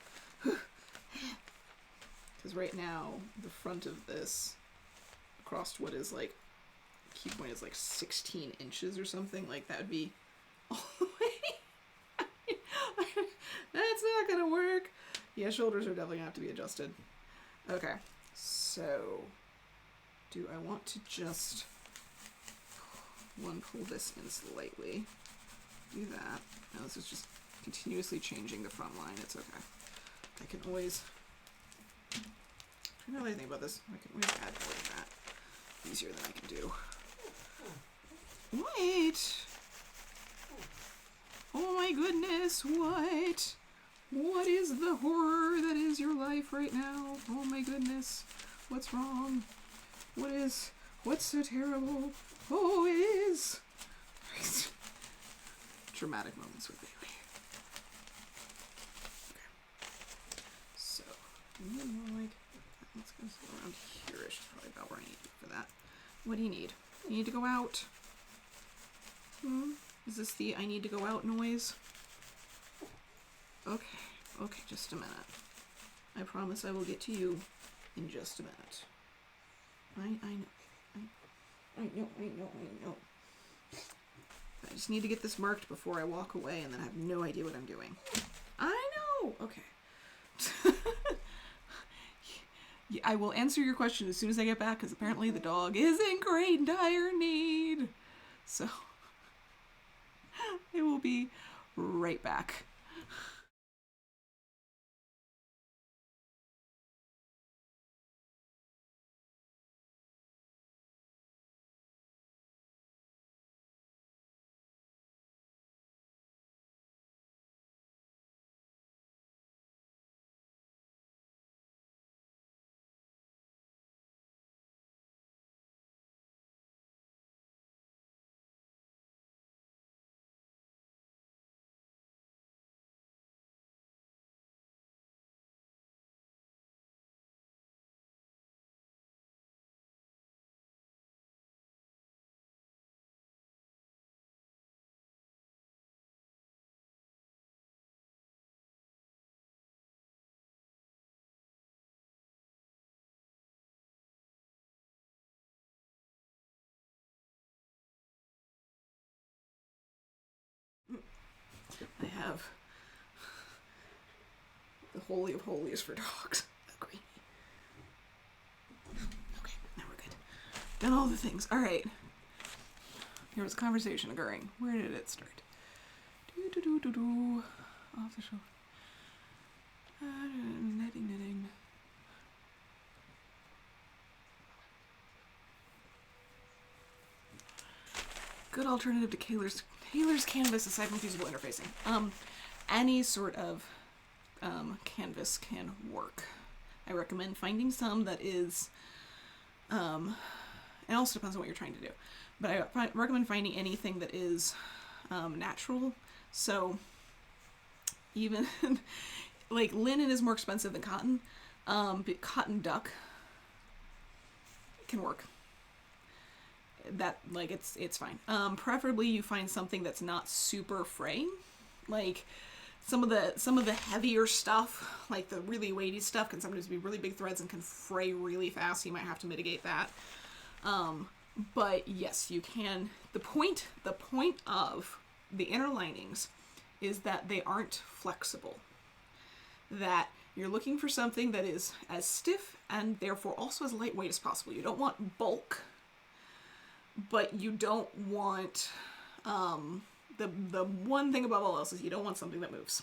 Because right now, the front of this, across what is like, key point is like 16 inches or something, like that would be all the way. That's not gonna work. Yeah, shoulders are definitely gonna have to be adjusted. Okay, so do I want to just pull this in slightly? Do that. Now this is just continuously changing the front line. It's okay. I can always. I don't know anything about this. I can always add more to that. Easier than I can do. Wait! Oh my goodness, what? What is the horror that is your life right now? Oh my goodness. What's wrong? What's so terrible? Oh, it is! Dramatic moments with Bailey. Okay. So, more like, let's go around here-ish. Is probably about where I need you for that. What do you need? You need to go out. Is this the I need to go out noise? Okay, just a minute. I promise I will get to you in just a minute. I know. I just need to get this marked before I walk away and then I have no idea what I'm doing. I know! Okay. Yeah, I will answer your question as soon as I get back, because apparently the dog is in great dire need. So, I will be right back. I have the holy of holies for dogs. Agree. Okay, now we're good. Done all the things. All right. There was a conversation occurring. Where did it start? Off the shoulder. Knitting. Good alternative to Taylor's canvas aside from feasible interfacing. Any sort of canvas can work. I recommend finding some that is, it also depends on what you're trying to do, but I recommend finding anything that is natural. So even like linen is more expensive than cotton, but cotton duck can work. That, like, it's fine. Preferably you find something that's not super fraying. Like some of the heavier stuff, like the really weighty stuff, can sometimes be really big threads and can fray really fast. You might have to mitigate that. But yes, you can. The point of the inner linings is that they aren't flexible. That you're looking for something that is as stiff and therefore also as lightweight as possible. You don't want bulk, but you don't want, the one thing above all else is you don't want something that moves.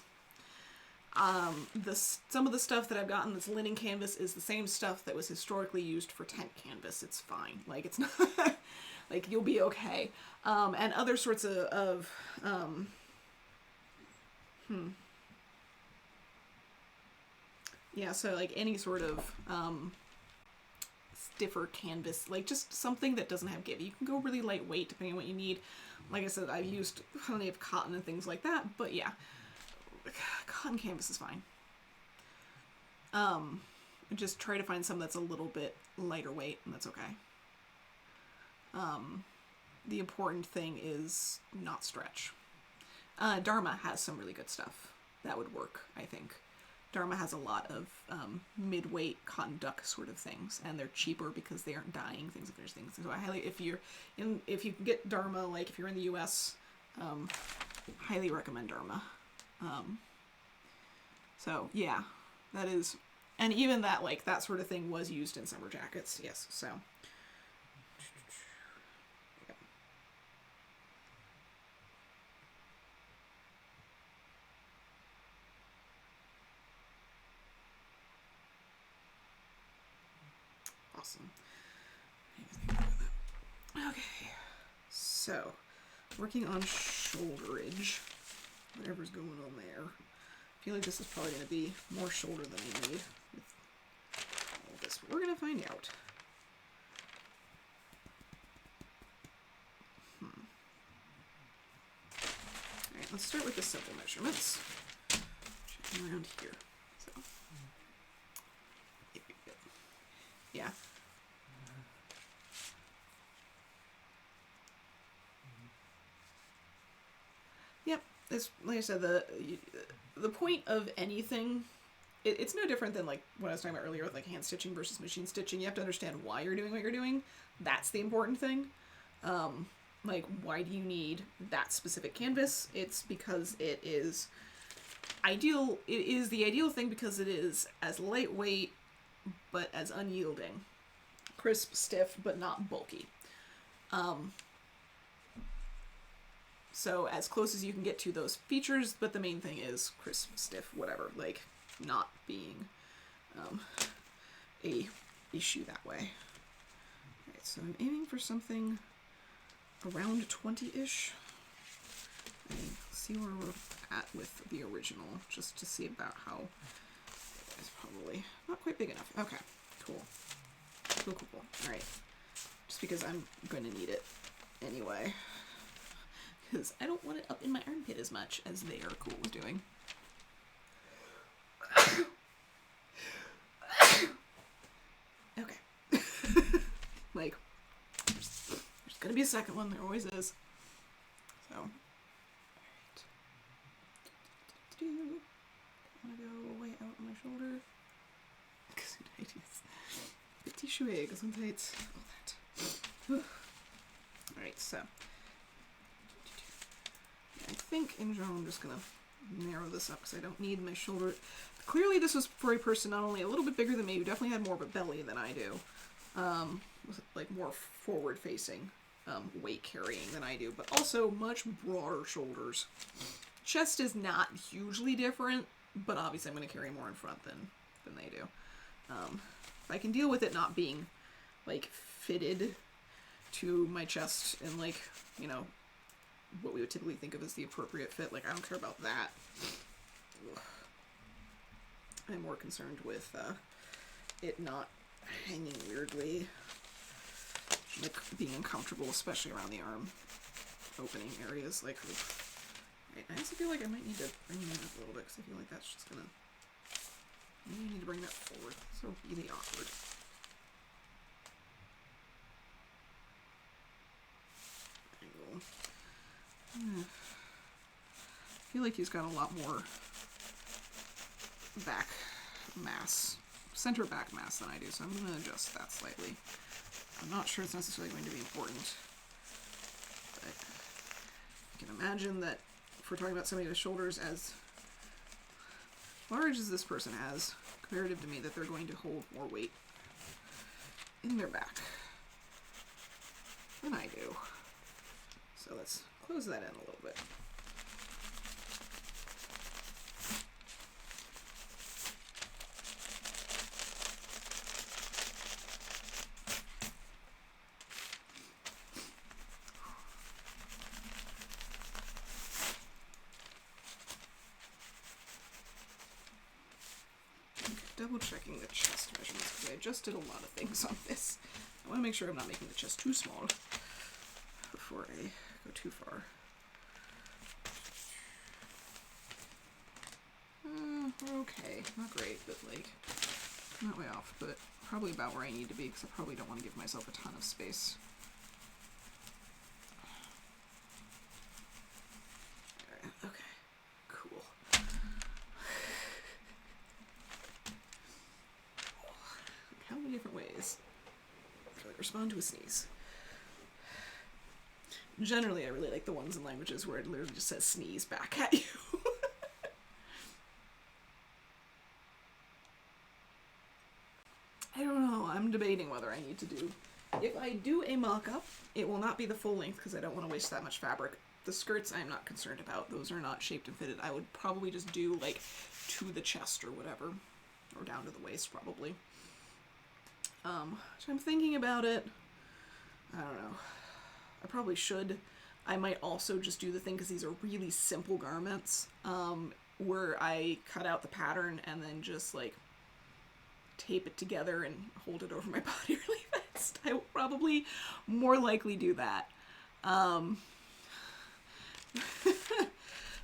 Some of the stuff that I've gotten that's linen canvas is the same stuff that was historically used for tent canvas. It's fine. Like, it's not, like, you'll be okay. And other sorts of yeah, so like any sort of, stiffer canvas, like just something that doesn't have give. You can go really lightweight depending on what you need. Like I said, I've used plenty of cotton and things like that, but yeah, cotton canvas is fine. Just try to find some that's a little bit lighter weight, and that's okay. The important thing is not stretch. Dharma has some really good stuff that would work, I think. Dharma has a lot of mid-weight cotton duck sort of things, and they're cheaper because they aren't dyeing things if there's things. So I highly, if you can get Dharma, like if you're in the U.S., highly recommend Dharma. So yeah, that is, and even that, like, that sort of thing was used in summer jackets. Yes, so. Awesome. Okay, so working on shoulderage, whatever's going on there. I feel like this is probably going to be more shoulder than I need with all this, but we're going to find out. Alright, let's start with the simple measurements. Checking around here. So, yeah. Yep, it's like I said, the point of anything, it's no different than like what I was talking about earlier with like hand stitching versus machine stitching. You have to understand why you're doing what you're doing. That's the important thing. Like, why do you need that specific canvas? It's because it is ideal. It is the ideal thing because it is as lightweight but as unyielding. Crisp, stiff, but not bulky. So as close as you can get to those features, but the main thing is crisp, stiff, whatever, like not being a issue that way. Alright, so I'm aiming for something around 20-ish. And see where we're at with the original, just to see about how it's probably not quite big enough. Okay, cool. Cool. Alright. Just because I'm going to need it anyway. Because I don't want it up in my armpit as much as they are cool with doing. Okay. Like, there's gonna be a second one, there always is. So, alright. I want to go way out on my shoulder. Petit chouette, gesundheit, all that. Alright, so. I think in general I'm just gonna narrow this up because I don't need my shoulder. Clearly this was for a person not only a little bit bigger than me, who definitely had more of a belly than I do, with like more forward facing weight carrying than I do, but also much broader shoulders. Chest is not hugely different, but obviously I'm going to carry more in front than they do. If I can deal with it not being like fitted to my chest and like, you know, what we would typically think of as the appropriate fit, like I don't care about that. Ugh. I'm more concerned with it not hanging weirdly, like being uncomfortable, especially around the arm opening areas. Like, I also feel like I might need to bring that up a little bit because I feel like that's just gonna. Maybe I need to bring that forward. So really awkward. Angle. I feel like he's got a lot more back mass, center back mass than I do, so I'm going to adjust that slightly. I'm not sure it's necessarily going to be important, but I can imagine that if we're talking about somebody with shoulders as large as this person has, comparative to me, that they're going to hold more weight in their back than I do. So let's close that in a little bit. Double checking the chest measurements because I just did a lot of things on this. I want to make sure I'm not making the chest too small before I go too far. We're okay. Not great, but like, not way off, but probably about where I need to be because I probably don't want to give myself a ton of space. Okay, cool. How many different ways can I respond to a sneeze? Generally, I really like the ones in languages where it literally just says sneeze back at you. I don't know. I'm debating whether I need to do... If I do a mock-up, it will not be the full length because I don't want to waste that much fabric. The skirts I'm not concerned about. Those are not shaped and fitted. I would probably just do, like, to the chest or whatever. Or down to the waist, probably. So I'm thinking about it. I don't know. I probably should. I might also just do the thing, because these are really simple garments, where I cut out the pattern and then just, like, tape it together and hold it over my body really fast. I will probably more likely do that.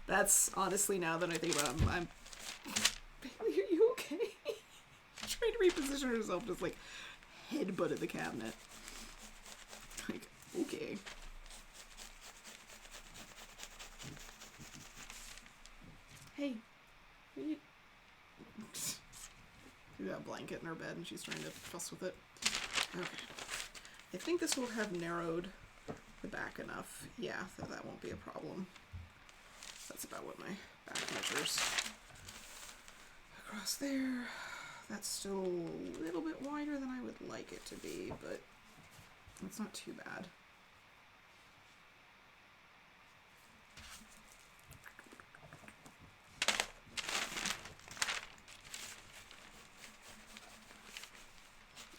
That's honestly, now that I think about it, I'm Bailey, are you okay? Trying to reposition herself, just like headbutted the cabinet. Like, okay. Hey, you... We got a blanket in her bed and she's trying to fuss with it. Okay. I think this will have narrowed the back enough. Yeah, that won't be a problem. That's about what my back measures. Across there. That's still a little bit wider than I would like it to be, but it's not too bad.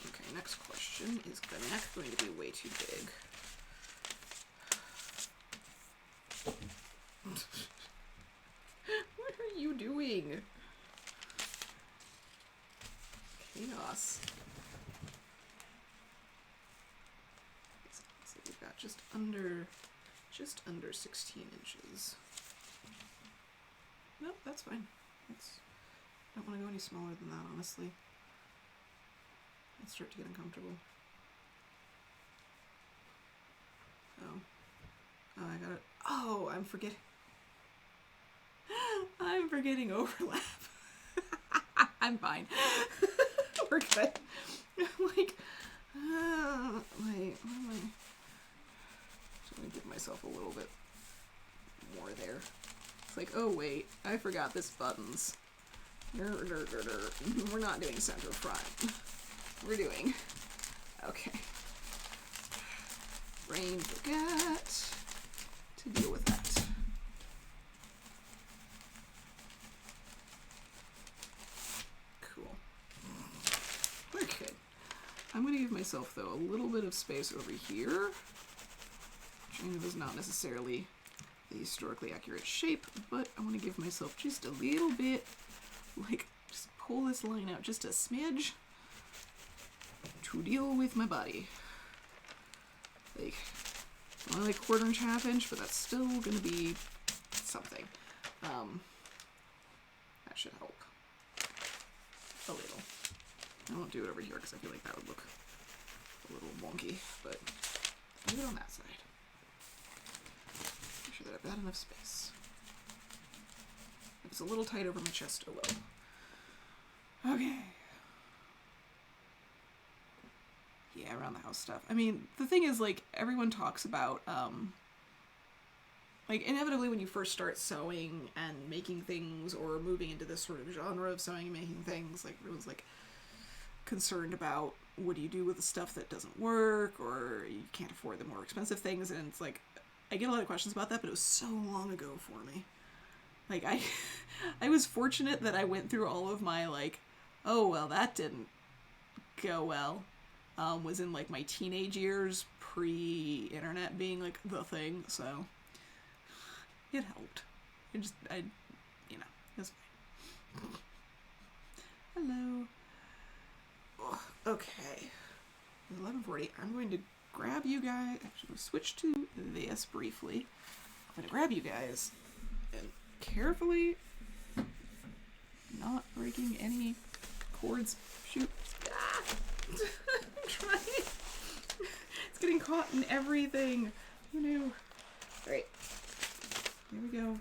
Okay, next question. Is the neck going to be way too big? What are you doing? Chaos. So we've got just under 16 inches. Nope, that's fine. I don't want to go any smaller than that, honestly. I'd start to get uncomfortable. Oh, I got it. Oh, I'm forgetting overlap. I'm fine. We're good. Like, wait, what am I? Just gonna give myself a little bit more there. It's like, oh wait, I forgot this buttons. We're not doing center front. We're doing, okay. Brain forgot to deal with that. Cool. Okay. I'm going to give myself, though, a little bit of space over here. Which I know is not necessarily the historically accurate shape, but I want to give myself just a little bit, like, just pull this line out just a smidge to deal with my body. Like, only like 1/4 inch, 1/2 inch, but that's still going to be something. That should help a little. I won't do it over here because I feel like that would look a little wonky, but do it on that side. Make sure that I've got enough space. If it's a little tight over my chest, oh well. Okay. Yeah, around the house stuff. I mean, the thing is, like, everyone talks about, like, inevitably when you first start sewing and making things or moving into this sort of genre of sewing and making things, like, everyone's, like, concerned about what do you do with the stuff that doesn't work, or you can't afford the more expensive things, and it's like, I get a lot of questions about that, but it was so long ago for me. Like, I was fortunate that I went through all of my, like, oh, well, that didn't go well, was in, like, my teenage years, pre-internet being, like, the thing, so it helped. You know, it was fine. Hello. Ugh, okay. 11:40. I'm going to grab you guys. Actually, we'll switch to this briefly. I'm going to grab you guys and carefully, not breaking any cords. Shoot. Ah! I'm trying. It's getting caught in everything. Who knew? Alright. Here we go.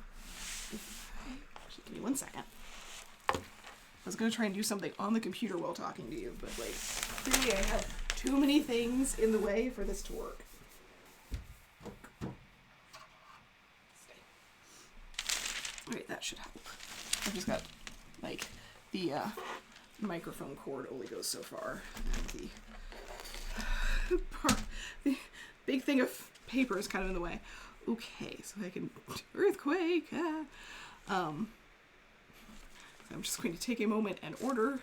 Actually, give me 1 second. I was going to try and do something on the computer while talking to you, but, like, clearly I have too many things in the way for this to work. Alright, that should help. I've just got, like, the microphone cord only goes so far, and the big thing of paper is kind of in the way. Okay, so I can earthquake. So I'm just going to take a moment and order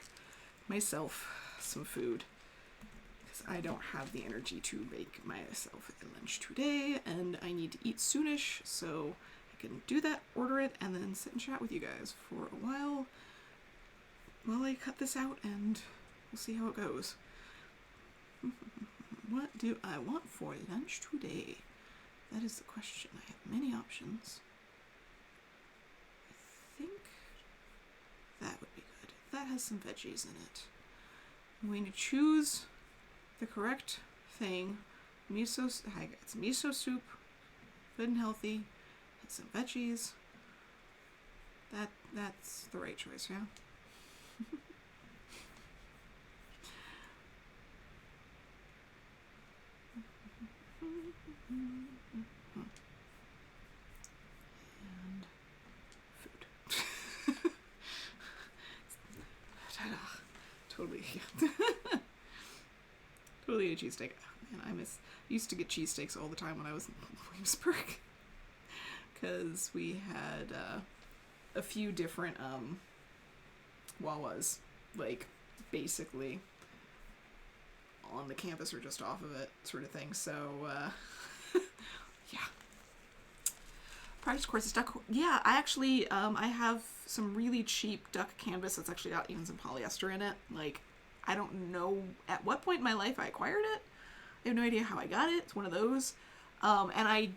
myself some food because I don't have the energy to make myself a lunch today, and I need to eat soonish, so I can do that, order it, and then sit and chat with you guys for a while I cut this out, and we'll see how it goes. What do I want for lunch today? That is the question. I have many options. I think that would be good. That has some veggies in it. I'm going to choose the correct thing. It's miso soup, good and healthy. Has some veggies. That's the right choice, yeah. And food. Ta-da. Totally. Totally a cheesesteak. Man, I used to get cheesesteaks all the time when I was in Williamsburg. Because we had a few different Wawas, like, basically on the campus or just off of it, sort of thing. So, yeah. Practice courses, duck. Yeah, I actually, I have some really cheap duck canvas that's actually got even some polyester in it. Like, I don't know at what point in my life I acquired it. I have no idea how I got it. It's one of those. And I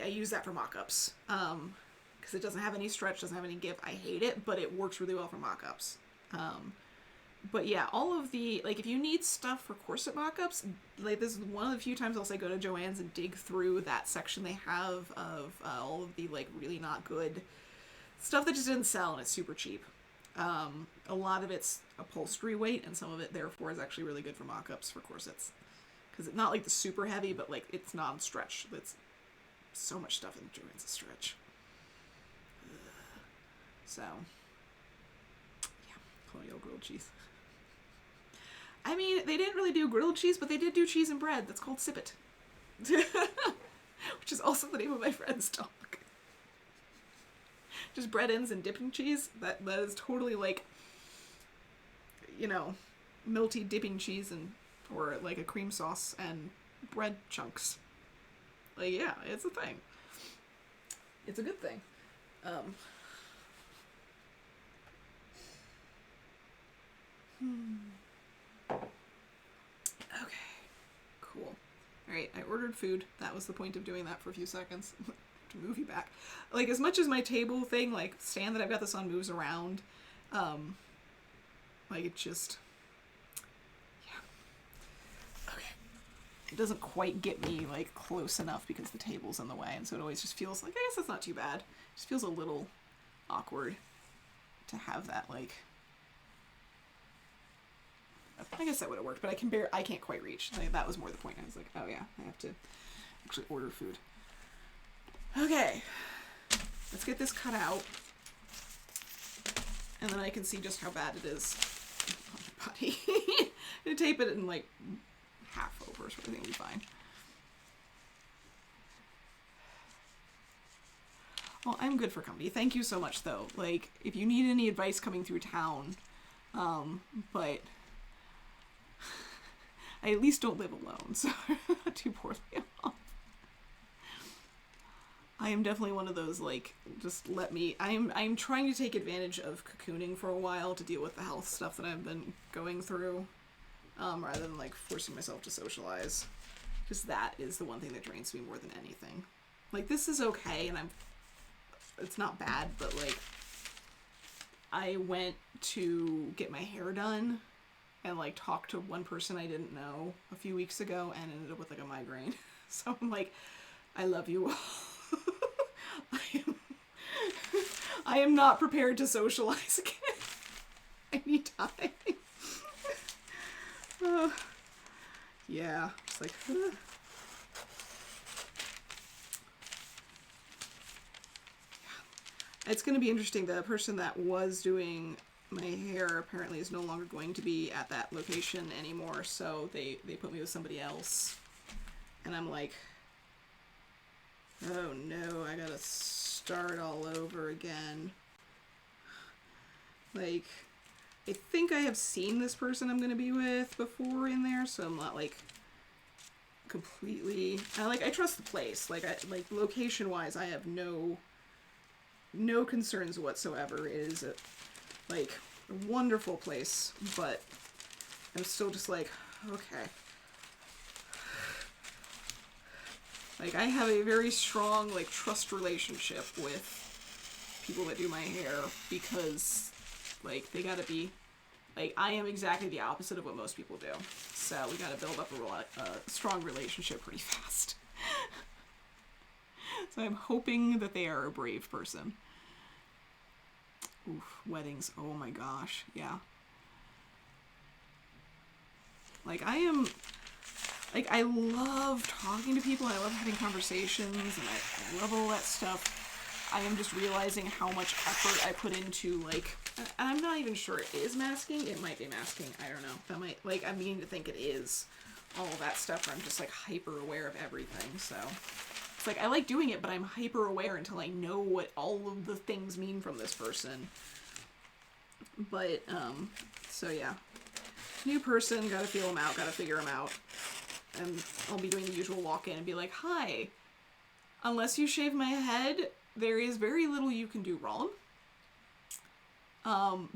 use that for mock-ups. Because it doesn't have any stretch, doesn't have any give. I hate it, but it works really well for mock-ups. But yeah, all of the, like, if you need stuff for corset mock-ups, like, this is one of the few times I'll say go to Joann's and dig through that section they have of all of the, like, really not good stuff that just didn't sell, and it's super cheap. A lot of it's upholstery weight, and some of it, therefore, is actually really good for mock-ups for corsets. Because it's not, like, the super heavy, but, like, it's non-stretch. It's so much stuff in Joann's a stretch. So, yeah, colonial grilled cheese. I mean, they didn't really do grilled cheese, but they did do cheese and bread. That's called sippet. Which is also the name of my friend's dog. Just bread ends and dipping cheese. That is totally like, you know, melty dipping cheese and or like a cream sauce and bread chunks. Like, yeah, it's a thing. It's a good thing. Okay. Cool. Alright, I ordered food. That was the point of doing that for a few seconds. To move you back. Like, as much as my table thing, like, stand that I've got this on moves around, like, it just, yeah. Okay. It doesn't quite get me, like, close enough because the table's in the way, and so it always just feels like, I guess that's not too bad. It just feels a little awkward to have that, like, I guess that would have worked, but I can't quite reach. Like, that was more the point. I was like, oh yeah, I have to actually order food. Okay, let's get this cut out, and then I can see just how bad it is on your body. And tape it in like half over, so I think it'll be fine. Well, I'm good for company. Thank you so much, though. Like, if you need any advice coming through town, but I at least don't live alone, so I'm not too poorly off. I am definitely one of those, like, just let me... I'm trying to take advantage of cocooning for a while to deal with the health stuff that I've been going through, rather than, like, forcing myself to socialize. Because that is the one thing that drains me more than anything. Like, this is okay, and it's not bad, but, like, I went to get my hair done and, like, talked to one person I didn't know a few weeks ago and ended up with, like, a migraine. So I'm like, I love you all. I am not prepared to socialize again. I need time. Yeah, it's like, It's going to be interesting. The person that was doing my hair apparently is no longer going to be at that location anymore, so they put me with somebody else. And I'm like, oh no, I gotta start all over again. Like, I think I have seen this person I'm gonna be with before in there, so I'm not, like, completely... I trust the place. Like, location-wise, I have no concerns whatsoever. It is a wonderful place, but I'm still just like, okay. Like, I have a very strong, like, trust relationship with people that do my hair because, like, they gotta be, like, I am exactly the opposite of what most people do. So we gotta build up a strong relationship pretty fast. So I'm hoping that they are a brave person. Oof, weddings. Oh my gosh. Yeah. Like, I love talking to people, and I love having conversations, and I love all that stuff. I am just realizing how much effort I put into, like, and I'm not even sure it is masking. It might be masking. I don't know. That might, like, I'm beginning to think it is all of that stuff where I'm just, like, hyper aware of everything, so. It's like, I like doing it, but I'm hyper aware until I know what all of the things mean from this person. But, so yeah. New person, gotta feel them out, gotta figure them out. And I'll be doing the usual walk-in and be like, hi, unless you shave my head, there is very little you can do wrong.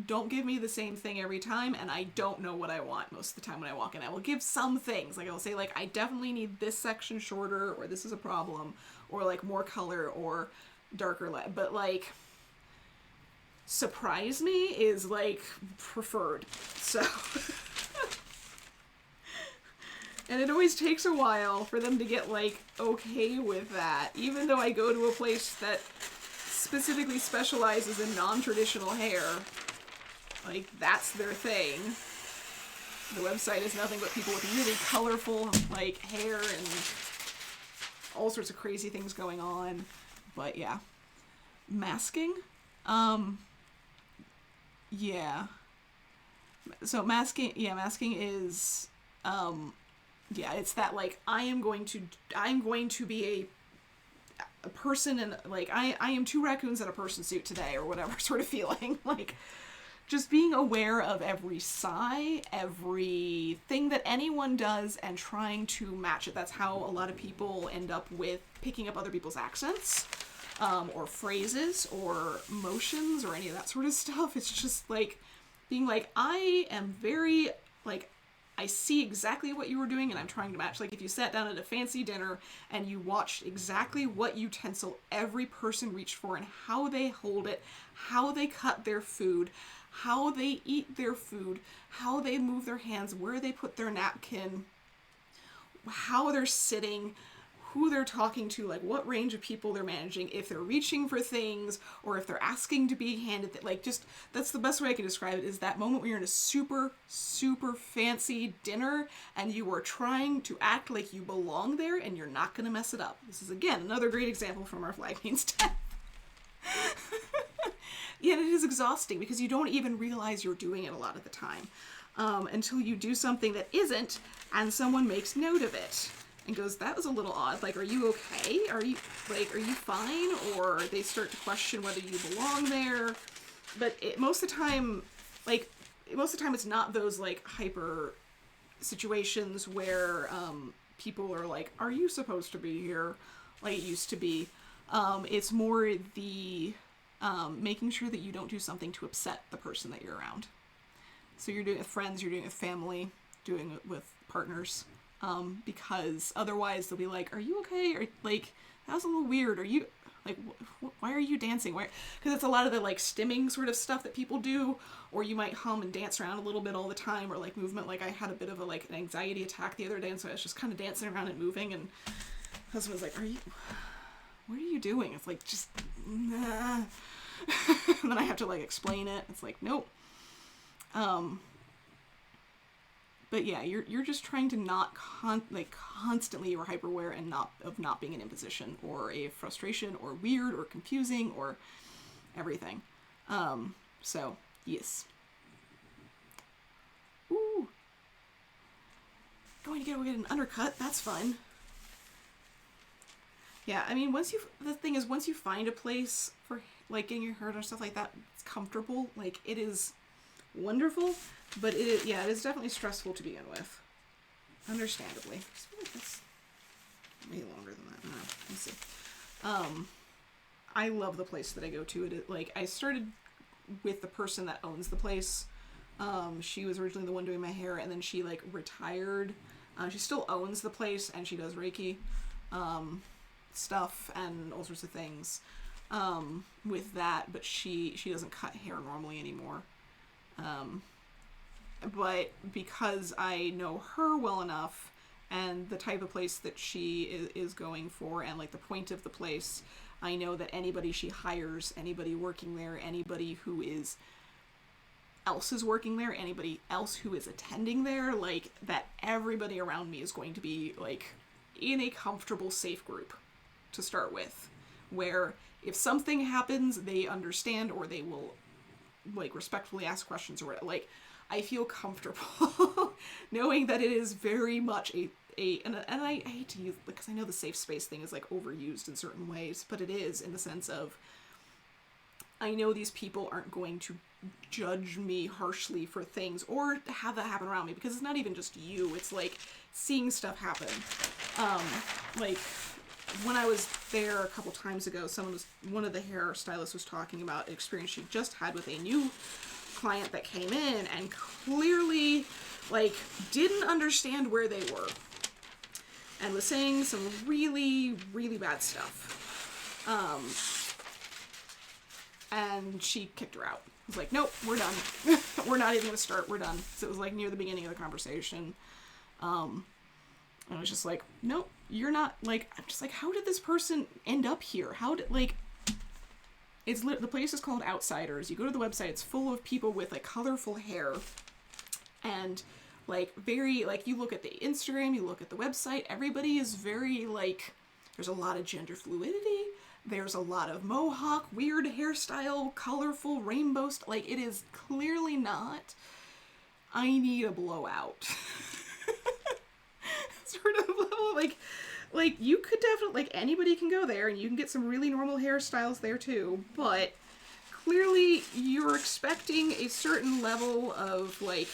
Don't give me the same thing every time, and I don't know what I want most of the time when I walk in. I will give some things, like I will say, like, I definitely need this section shorter, or this is a problem, or, like, more color, or darker light, but, like, surprise me is, like, preferred, so... And it always takes a while for them to get, like, okay with that, even though I go to a place that specifically specializes in non-traditional hair. Like, that's their thing. The website is nothing but people with really colorful, like, hair and all sorts of crazy things going on. But, yeah. Masking? Yeah. So masking is, yeah, it's that, like, I'm going to be a person, and like I am two raccoons in a person suit today, or whatever sort of feeling. Like, just being aware of every sigh, everything that anyone does, and trying to match it. That's how a lot of people end up with picking up other people's accents, or phrases, or motions, or any of that sort of stuff. It's just like being like, I am very, like, I see exactly what you were doing, and I'm trying to match. Like, if you sat down at a fancy dinner and you watched exactly what utensil every person reached for, and how they hold it, how they cut their food, how they eat their food, how they move their hands, where they put their napkin, how they're sitting, who they're talking to, like what range of people they're managing, if they're reaching for things, or if they're asking to be handed, like, just, that's the best way I can describe it, is that moment when you're in a super, super fancy dinner and you are trying to act like you belong there and you're not going to mess it up. This is, again, another great example from our flag means death. Yet it is exhausting because you don't even realize you're doing it a lot of the time, until you do something that isn't, and someone makes note of it and goes, that was a little odd, like, are you okay? Are you fine? Or they start to question whether you belong there. But most of the time it's not those, like, hyper situations where people are like, are you supposed to be here? Like it used to be. It's more the making sure that you don't do something to upset the person that you're around. So you're doing it with friends, you're doing it with family, doing it with partners. Because otherwise they'll be like, are you okay? Or, like, that was a little weird. Are you, like, why are you dancing? Because it's a lot of the, like, stimming sort of stuff that people do, or you might hum and dance around a little bit all the time, or, like, movement. Like, I had a bit of an anxiety attack the other day, and so I was just kind of dancing around and moving, and husband was like, what are you doing? It's like, just, nah. And then I have to, like, explain it. It's like, nope. But yeah, you're just trying to not constantly, you're hyper aware and not being an imposition or a frustration or weird or confusing or everything. So yes. Ooh. Going to get an undercut, that's fun. Yeah, I mean, the thing is, once you find a place for, like, getting your hair done or stuff like that, it's comfortable, like, it is wonderful, but it is definitely stressful to begin with. Understandably. I feel like that's way longer than that. No, let's see. I love the place that I go to. I started with the person that owns the place. She was originally the one doing my hair, and then she, like, retired. She still owns the place, and she does Reiki stuff and all sorts of things with that, but she doesn't cut hair normally anymore. But because I know her well enough and the type of place that she is going for, and, like, the point of the place, I know that anybody she hires, anybody working there, anybody who is working there, anybody else who is attending there, like, that everybody around me is going to be, like, in a comfortable, safe group to start with, where if something happens, they understand, or they will, like, respectfully ask questions, or, like, I feel comfortable knowing that it is very much and I hate to use, because I know the safe space thing is, like, overused in certain ways, but it is in the sense of, I know these people aren't going to judge me harshly for things or have that happen around me, because it's not even just you, it's, like, seeing stuff happen. Like, when I was there a couple times ago, one of the hairstylists was talking about an experience she just had with a new client that came in and clearly, like, didn't understand where they were and was saying some really, really bad stuff. And she kicked her out. I was like, nope, we're done. We're not even gonna start, we're done. So it was, like, near the beginning of the conversation. And I was just like, nope, you're not, like, I'm just like, how did this person end up here? The place is called Outsiders. You go to the website, it's full of people with, like, colorful hair. And, like, very, like, you look at the Instagram, you look at the website, everybody is very, like, there's a lot of gender fluidity. There's a lot of mohawk, weird hairstyle, colorful rainbow like, it is clearly not, I need a blowout. Sort of level, like, you could definitely, like, anybody can go there, and you can get some really normal hairstyles there too, but clearly you're expecting a certain level of, like,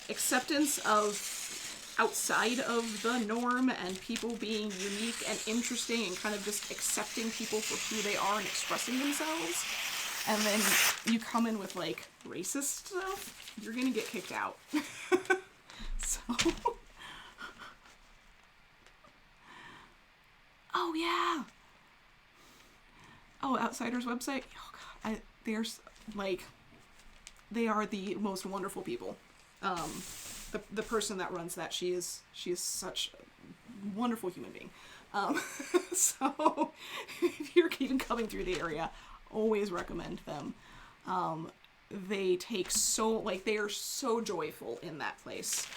acceptance of outside of the norm and people being unique and interesting and kind of just accepting people for who they are and expressing themselves. And then you come in with, like, racist stuff, you're gonna get kicked out. So... Oh, yeah! Oh, Outsiders website? Oh, God. They are the most wonderful people. The person that runs that, she is such a wonderful human being. So, if you're even coming through the area, always recommend them. They take so, like, they are so joyful in that place.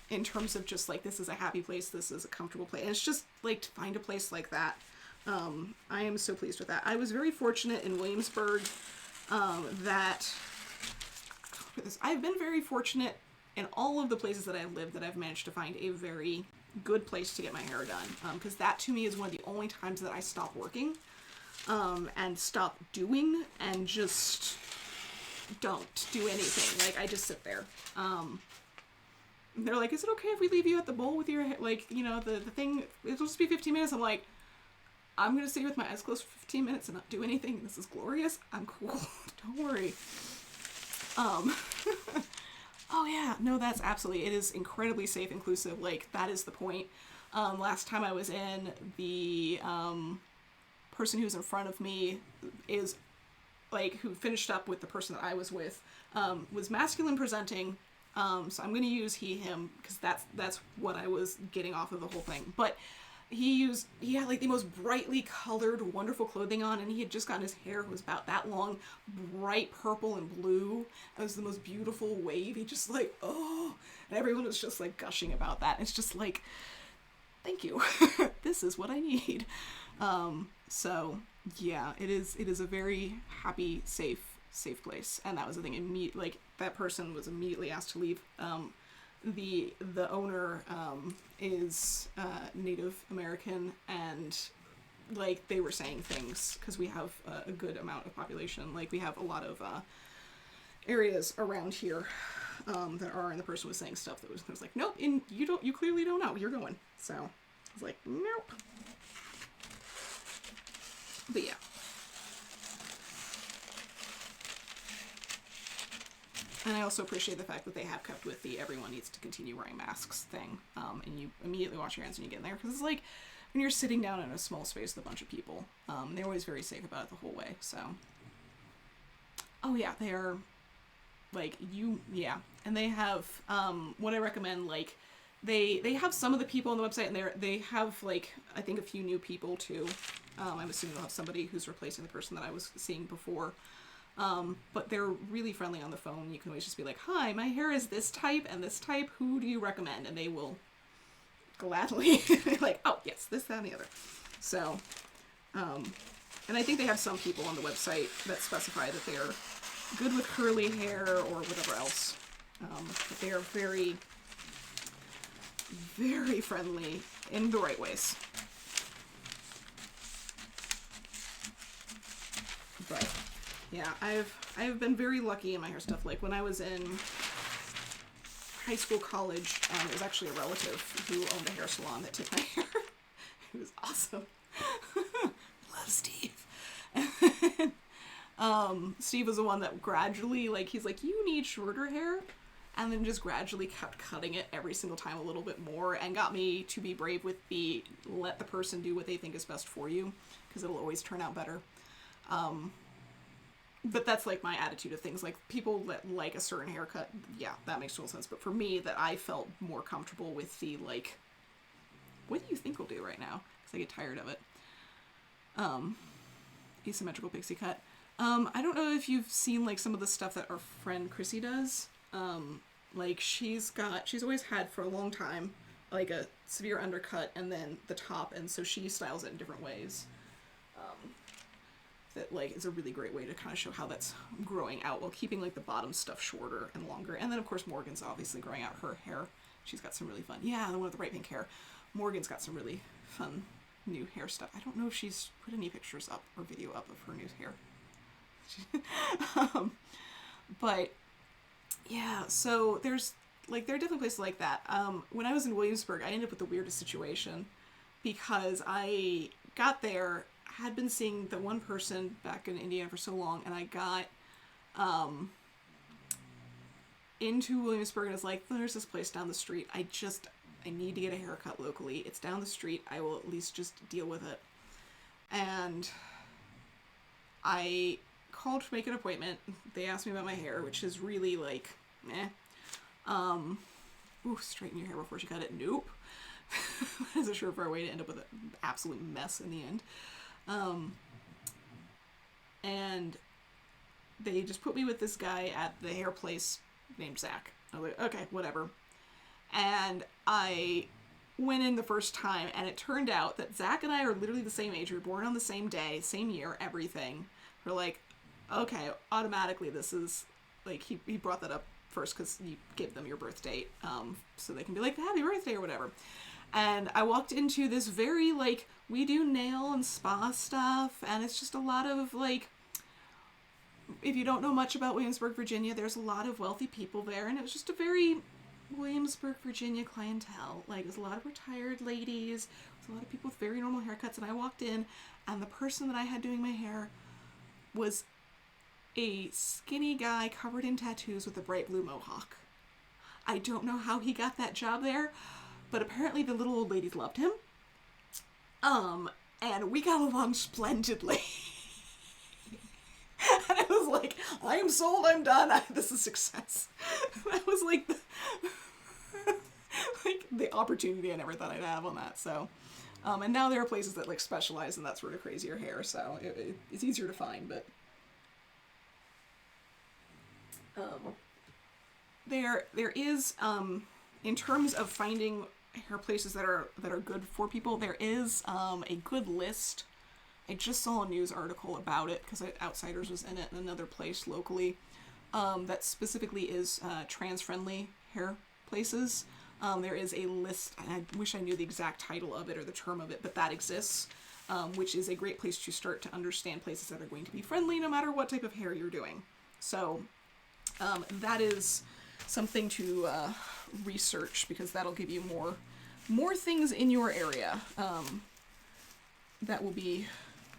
In terms of just, like, this is a happy place, this is a comfortable place. And it's just, like, to find a place like that. I am so pleased with that. I was very fortunate in Williamsburg that... I've been very fortunate in all of the places that I've lived that I've managed to find a very good place to get my hair done. Because that, to me, is one of the only times that I stop working and stop doing and just don't do anything. Like, I just sit there. They're like, is it okay if we leave you at the bowl with your hair? Like, you know, the thing, it'll just be 15 minutes. I'm like, I'm going to sit here with my eyes closed for 15 minutes and not do anything. This is glorious. I'm cool. Don't worry. Oh yeah, no, that's absolutely, it is incredibly safe, inclusive, like, that is the point. Last time I was in, the, person who's in front of me is, like, who finished up with the person that I was with, was masculine presenting, so I'm gonna use he, him, because that's what I was getting off of the whole thing, but he had, like, the most brightly colored, wonderful clothing on, and he had just gotten his hair, it was about that long, bright purple and blue. It was the most beautiful wavy, just like, oh, and everyone was just, like, gushing about that. It's just like, thank you. This is what I need. So, yeah, it is a very happy, safe place, and that was the thing. Like, that person was immediately asked to leave. The owner is Native American, and, like, they were saying things, because we have a good amount of population, like, we have a lot of areas around here that are, and the person was saying stuff that was like, nope, and you clearly don't know, you're going. So I was like, nope. But yeah. And I also appreciate the fact that they have kept with the everyone needs to continue wearing masks thing. And you immediately wash your hands when you get in there. Because it's like when you're sitting down in a small space with a bunch of people. They're always very safe about it the whole way. So, oh yeah, they are, like, yeah. And they have, what I recommend, like, they have some of the people on the website, and they have, like, I think a few new people too. I'm assuming they'll have somebody who's replacing the person that I was seeing before. But they're really friendly on the phone. You can always just be like, hi, my hair is this type and this type. Who do you recommend? And they will gladly, like, oh, yes, this, that, and the other. So, and I think they have some people on the website that specify that they're good with curly hair or whatever else. But they are very, very friendly in the right ways. But yeah, I've been very lucky in my hair stuff. Like, when I was in high school, college, it was actually a relative who owned a hair salon that did my hair. It was awesome. Love Steve. Steve was the one that gradually, like, he's like, you need shorter hair, and then just gradually kept cutting it every single time a little bit more, and got me to be brave with the let the person do what they think is best for you, because it'll always turn out better. But that's, like, my attitude of things. Like, people that like a certain haircut, yeah, that makes total sense. But for me, that I felt more comfortable with the, like, what do you think we'll do right now? Because I get tired of it. Asymmetrical pixie cut. I don't know if you've seen, like, some of the stuff that our friend Chrissy does. Like, she's always had for a long time, like a severe undercut and then the top, and so she styles it in different ways. That like is a really great way to kind of show how that's growing out while keeping like the bottom stuff shorter and longer. And then of course Morgan's obviously growing out her hair. She's got some really fun, the one with the bright pink hair. Morgan's got some really fun new hair stuff. I don't know if she's put any pictures up or video up of her new hair. But yeah, so there are definitely places like that. When I was in Williamsburg, I ended up with the weirdest situation because I got there, had been seeing the one person back in Indiana for so long, and I got into Williamsburg and it's like, there's this place down the street. I need to get a haircut locally. It's down the street. I will at least just deal with it. And I called to make an appointment. They asked me about my hair, which is really like, meh. Straighten your hair before you cut it. Nope. That's a surefire way to end up with an absolute mess in the end. And they just put me with this guy at the hair place named Zach. I was like, okay, whatever. And I went in the first time, and it turned out that Zach and I are literally the same age. We were born on the same day, same year, everything. We're like, okay, automatically this is, like, he brought that up first because you give them your birth date, so they can be like, happy birthday or whatever. And I walked into this very, like, we do nail and spa stuff, and it's just a lot of, like, if you don't know much about Williamsburg, Virginia, there's a lot of wealthy people there, and it was just a very Williamsburg, Virginia clientele. Like, there's a lot of retired ladies, there's a lot of people with very normal haircuts, and I walked in, and the person that I had doing my hair was a skinny guy covered in tattoos with a bright blue mohawk. I don't know how he got that job there, but apparently the little old ladies loved him. And we got along splendidly. And I was like, I am sold, I'm done, this is success. That was like the opportunity I never thought I'd have on that, so. And now there are places that like specialize in that sort of crazier hair, so it's easier to find, but. There is, in terms of finding hair places that are good for people, there is a good list. I just saw a news article about it because Outsiders was in it in another place locally that specifically is trans-friendly hair places. There is a list, and I wish I knew the exact title of it or the term of it, but that exists, which is a great place to start to understand places that are going to be friendly no matter what type of hair you're doing. So that is something to research because that'll give you more things in your area that will be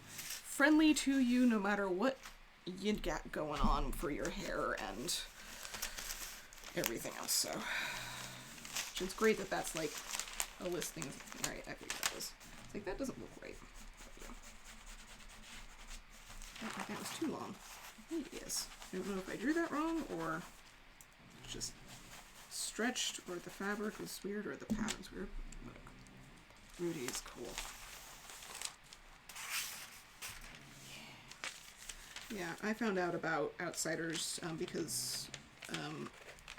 friendly to you no matter what you got going on for your hair and everything else. So it's great that that's like a list of things. All right, I figured that was. It's like, that doesn't look right. That was too long. Maybe it is. I don't know if I drew that wrong or just stretched or the fabric was weird or the pattern's weird. Rudy is cool. Yeah, I found out about Outsiders because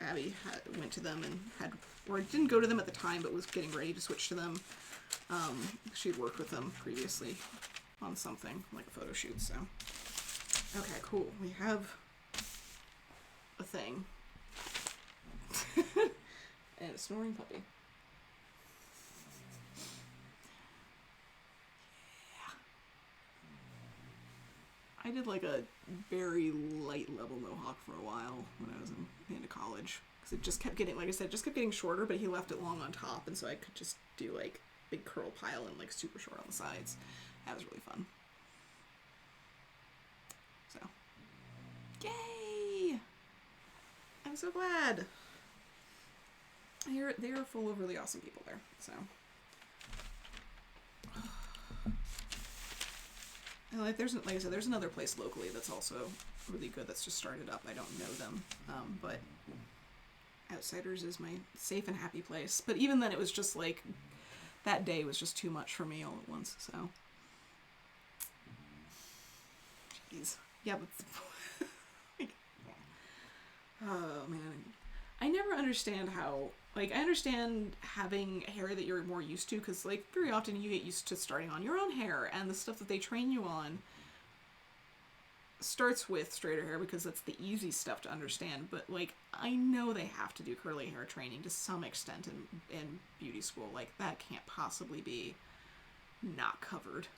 Abby went to them and didn't go to them at the time, but was getting ready to switch to them. She'd worked with them previously on something, like a photo shoot, so. Okay, cool. We have a thing. And a snoring puppy. I did like a very light level mohawk for a while when I was into college. Because it just kept getting, like I said, just kept getting shorter, but he left it long on top, and so I could just do like big curl pile and like super short on the sides. That was really fun. So, yay! I'm so glad. They are full of really awesome people there, so. And like I said, there's another place locally that's also really good that's just started up. I don't know them, but Outsiders is my safe and happy place. But even then, it was just like, that day was just too much for me all at once, so. Jeez. Yeah, but, oh man. I never understand how, like, I understand having hair that you're more used to, because, like, very often you get used to starting on your own hair, and the stuff that they train you on starts with straighter hair because that's the easy stuff to understand. But, like, I know they have to do curly hair training to some extent in beauty school. Like, that can't possibly be not covered.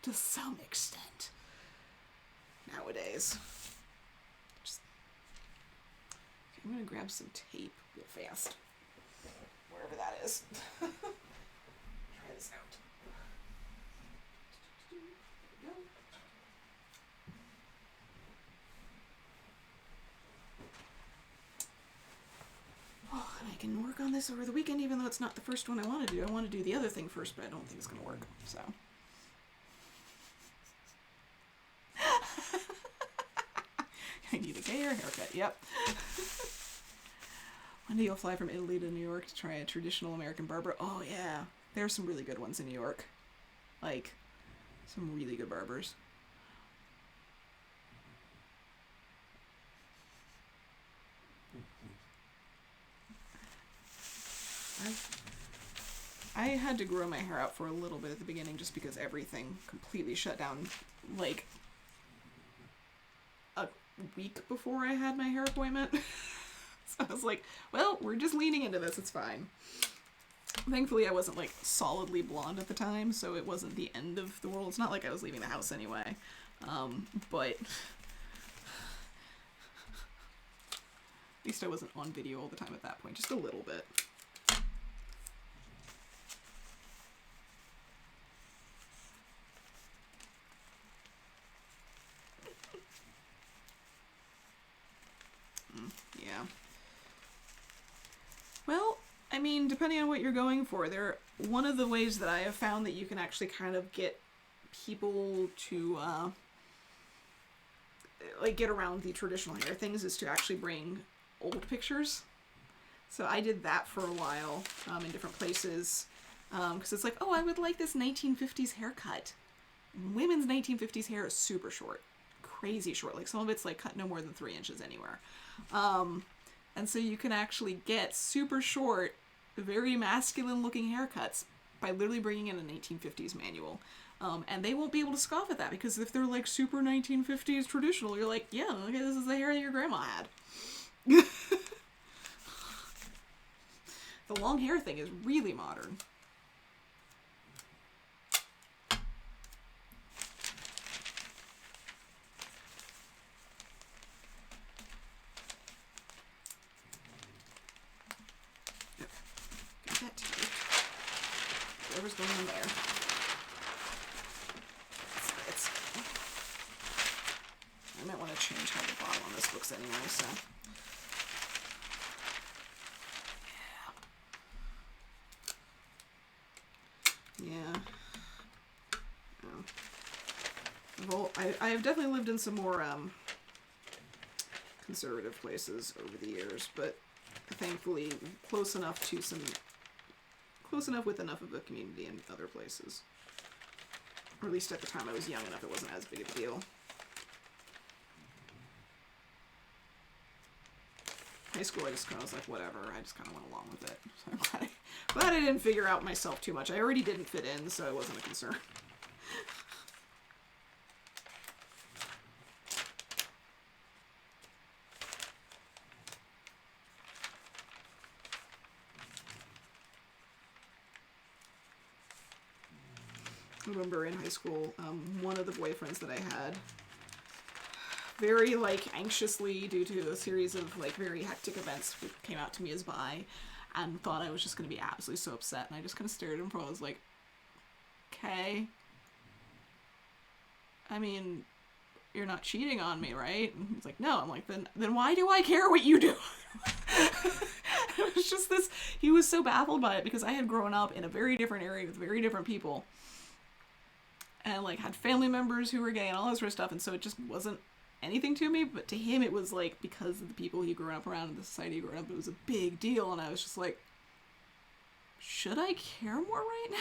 To some extent. Nowadays. I'm gonna grab some tape real fast. Wherever that is. Try this out. There we go. Oh, and I can work on this over the weekend, even though it's not the first one I want to do. I want to do the other thing first, but I don't think it's gonna work, so. I need a gayer haircut, yep. One day you'll fly from Italy to New York to try a traditional American barber. Oh yeah, there are some really good ones in New York. Like, some really good barbers. I had to grow my hair out for a little bit at the beginning just because everything completely shut down, like, a week before I had my hair appointment. So I was like, well, we're just leaning into this, it's fine. Thankfully, I wasn't, like, solidly blonde at the time, so it wasn't the end of the world. It's not like I was leaving the house anyway. But at least I wasn't on video all the time at that point, just a little bit. Yeah. Well, I mean, depending on what you're going for, one of the ways that I have found that you can actually kind of get people to, like, get around the traditional hair things is to actually bring old pictures. So I did that for a while, in different places, because it's like, oh, I would like this 1950s haircut. Women's 1950s hair is super short. Crazy short. Like, some of it's, like, cut no more than 3 inches anywhere. And so you can actually get super short, very masculine looking haircuts by literally bringing in a 1950s manual. And they won't be able to scoff at that, because if they're like super 1950s traditional, you're like, yeah, okay, this is the hair that your grandma had. The long hair thing is really modern. Whatever's going on there. I might want to change how the bottom on this looks anyway, so. Yeah. Oh. I've definitely lived in some more conservative places over the years, but thankfully close enough with enough of a community in other places. Or at least at the time I was young enough, it wasn't as big of a deal. High school, I just kind of was like, whatever, I just kind of went along with it. So I'm glad I didn't figure out myself too much. I already didn't fit in, so it wasn't a concern. I remember in high school, one of the boyfriends that I had, very, like, anxiously, due to a series of, like, very hectic events, came out to me as bi, and thought I was just going to be absolutely so upset, and I just kind of stared at him for a while. I was like, okay. I mean, you're not cheating on me, right? And he's like, no. I'm like, then why do I care what you do? It was just this, he was so baffled by it, because I had grown up in a very different area with very different people. And, like, had family members who were gay and all this sort of stuff, and so it just wasn't anything to me, but to him it was, like, because of the people he grew up around and the society he grew up, it was a big deal, and I was just like, should I care more right now?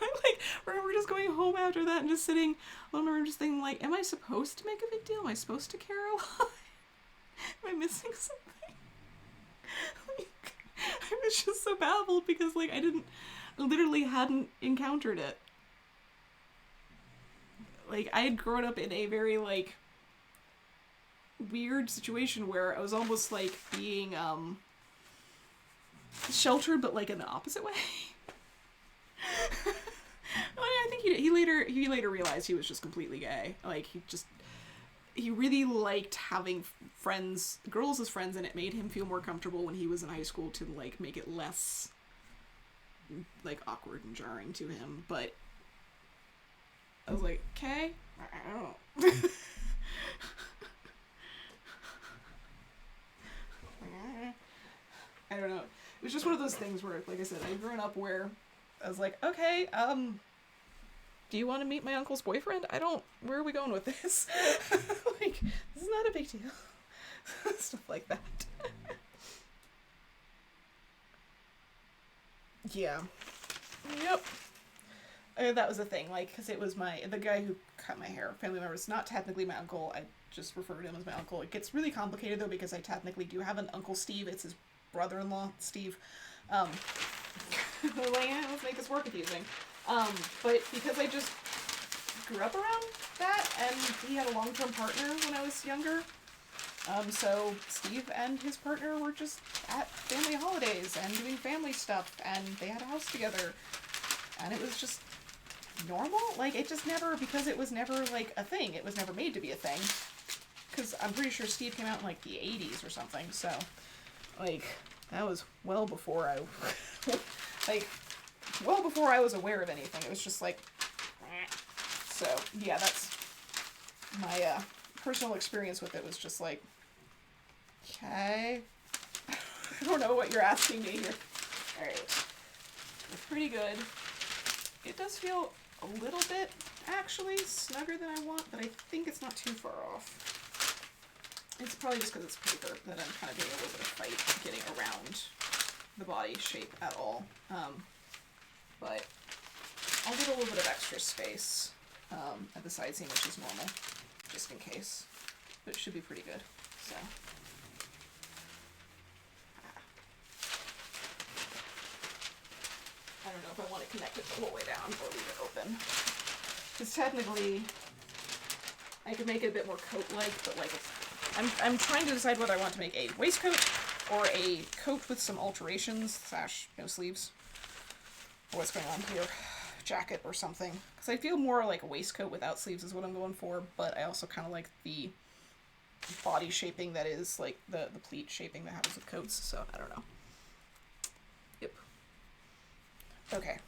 I, like, remember just going home after that and just sitting alone and just thinking, like, am I supposed to make a big deal? Am I supposed to care a lot? Am I missing something? Like, I was just so baffled because, like, I literally hadn't encountered it. Like, I had grown up in a very, like, weird situation where I was almost, like, being, sheltered, but, like, in the opposite way. I think he later realized he was just completely gay. Like, he really liked having girls as friends, and it made him feel more comfortable when he was in high school to, like, make it less, like, awkward and jarring to him. But I was like, okay, I don't know. I don't know. It was just one of those things where, like I said, I'd grown up where I was like, okay, do you want to meet my uncle's boyfriend? Where are we going with this? Like, this is not a big deal. Stuff like that. Yeah. Yep. That was the thing, like, because it was the guy who cut my hair, family member, is not technically my uncle. I just refer to him as my uncle. It gets really complicated, though, because I technically do have an Uncle Steve. It's his brother-in-law, Steve. Like, let's make this more confusing. But because I just grew up around that, and he had a long-term partner when I was younger, so Steve and his partner were just at family holidays and doing family stuff, and they had a house together, and it was just normal. Like, it just never, because it was never, like, a thing. It was never made to be a thing. Because I'm pretty sure Steve came out in, like, the 80s or something, so, like, that was well before I, like, well before I was aware of anything. It was just like, so, yeah, that's my, personal experience with it was just like, okay, I don't know what you're asking me here. Alright, it's pretty good. It does feel a little bit, actually, snugger than I want, but I think it's not too far off. It's probably just because it's paper that I'm kind of doing a little bit of fight getting around the body shape at all. But I'll give a little bit of extra space at the side seam, which is normal, just in case. But it should be pretty good, so. I don't know if I want to connect it the whole way down or leave it open. Because technically, I could make it a bit more coat-like, but like, I'm trying to decide whether I want to make a waistcoat or a coat with some alterations / no sleeves. Or what's going on here? Jacket or something. Because I feel more like a waistcoat without sleeves is what I'm going for, but I also kind of like the body shaping that is like the pleat shaping that happens with coats, so I don't know. Yep. Okay.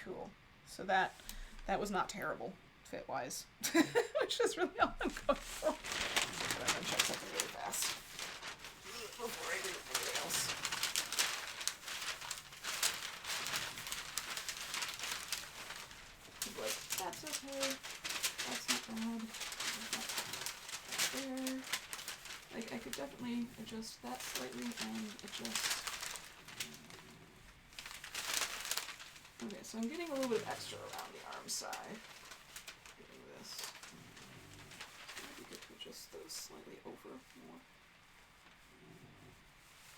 Cool. So that was not terrible fit-wise, which is really all I'm going for. But I'm going to check something really fast before I do anything else. Like, that's okay. That's not bad. That's there. Like, I could definitely adjust that slightly and adjust. Okay, so I'm getting a little bit of extra around the arm side. Getting this. Maybe we could adjust those slightly over more.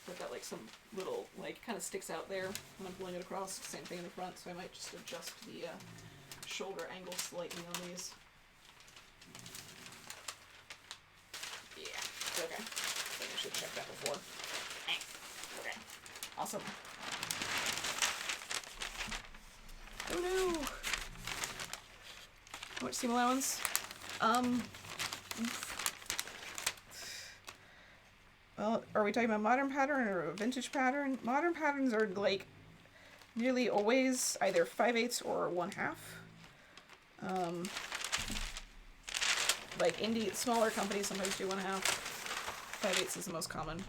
I've got like some little, like, kind of sticks out there when I'm pulling it across. Same thing in the front, so I might just adjust the shoulder angle slightly on these. Yeah, okay. I think I should check that before. Okay, awesome. Oh no! How much seam allowance? Well, are we talking about modern pattern or a vintage pattern? Modern patterns are like nearly always either 5/8 or 1/2. Like smaller companies sometimes do 1/2. 5/8 is the most common.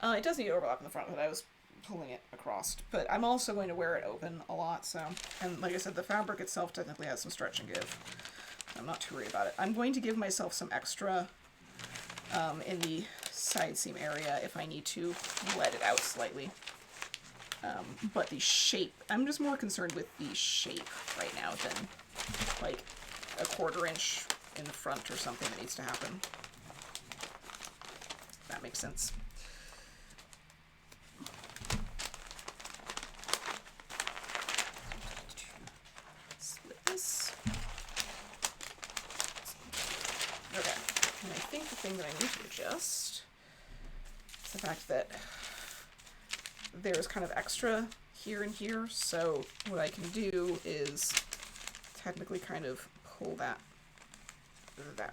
It does need overlap in the front, but I was pulling it across. But I'm also going to wear it open a lot, so. And like I said, the fabric itself technically has some stretch and give. I'm not too worried about it. I'm going to give myself some extra in the side seam area if I need to let it out slightly. But the shape, I'm just more concerned with the shape right now than like a 1/4 inch in the front or something that needs to happen. That makes sense. Split this. Okay, and I think the thing that I need to adjust is the fact that there's kind of extra here and here, so what I can do is technically kind of pull that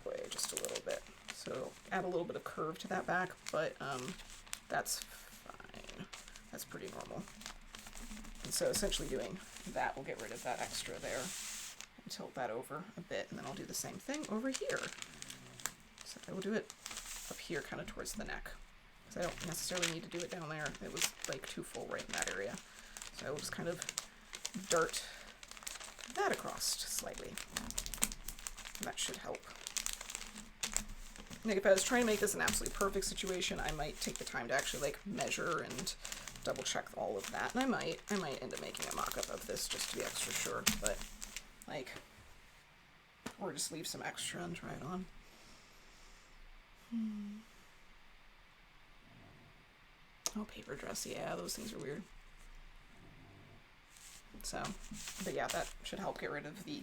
way just a little bit. So add a little bit of curve to that back, but that's fine. That's pretty normal. And so essentially doing that will get rid of that extra there and tilt that over a bit, and then I'll do the same thing over here. So I will do it up here kind of towards the neck, because I don't necessarily need to do it down there. It was like too full right in that area. So I will just kind of dart that across slightly. And that should help. Like if I was trying to make this an absolutely perfect situation, I might take the time to actually like measure and double check all of that. And I might end up making a mock-up of this just to be extra sure, but like, or just leave some extra and try it on. Oh, paper dress, yeah, those things are weird. So, but yeah, that should help get rid of the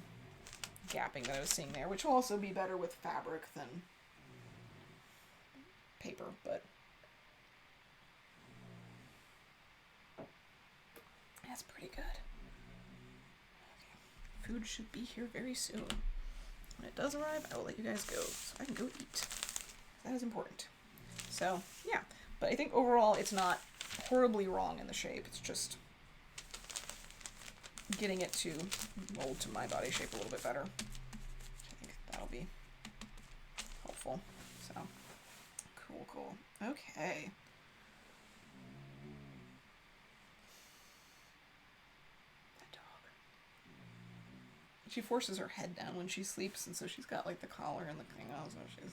gapping that I was seeing there, which will also be better with fabric than paper, but that's pretty good. Okay. Food should be here very soon. When it does arrive, I will let you guys go so I can go eat. That is important. So, yeah. But I think overall it's not horribly wrong in the shape. It's just getting it to mold to my body shape a little bit better. I think that'll be helpful. So, cool. Okay. That dog. She forces her head down when she sleeps, and so she's got like the collar and the thing on, so she's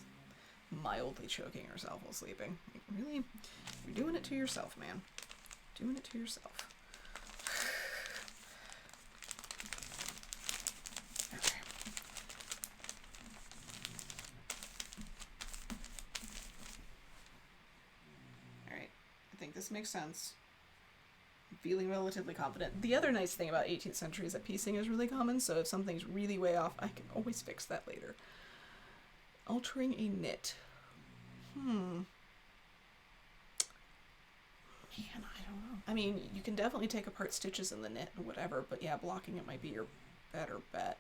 mildly choking herself while sleeping. Like, really? You're doing it to yourself, man. Doing it to yourself. Okay. Alright. I think this makes sense. I'm feeling relatively confident. The other nice thing about 18th century is that piecing is really common, so if something's really way off, I can always fix that later. Altering a knit. Man, I don't know. I mean, you can definitely take apart stitches in the knit and whatever, but yeah, blocking it might be your better bet.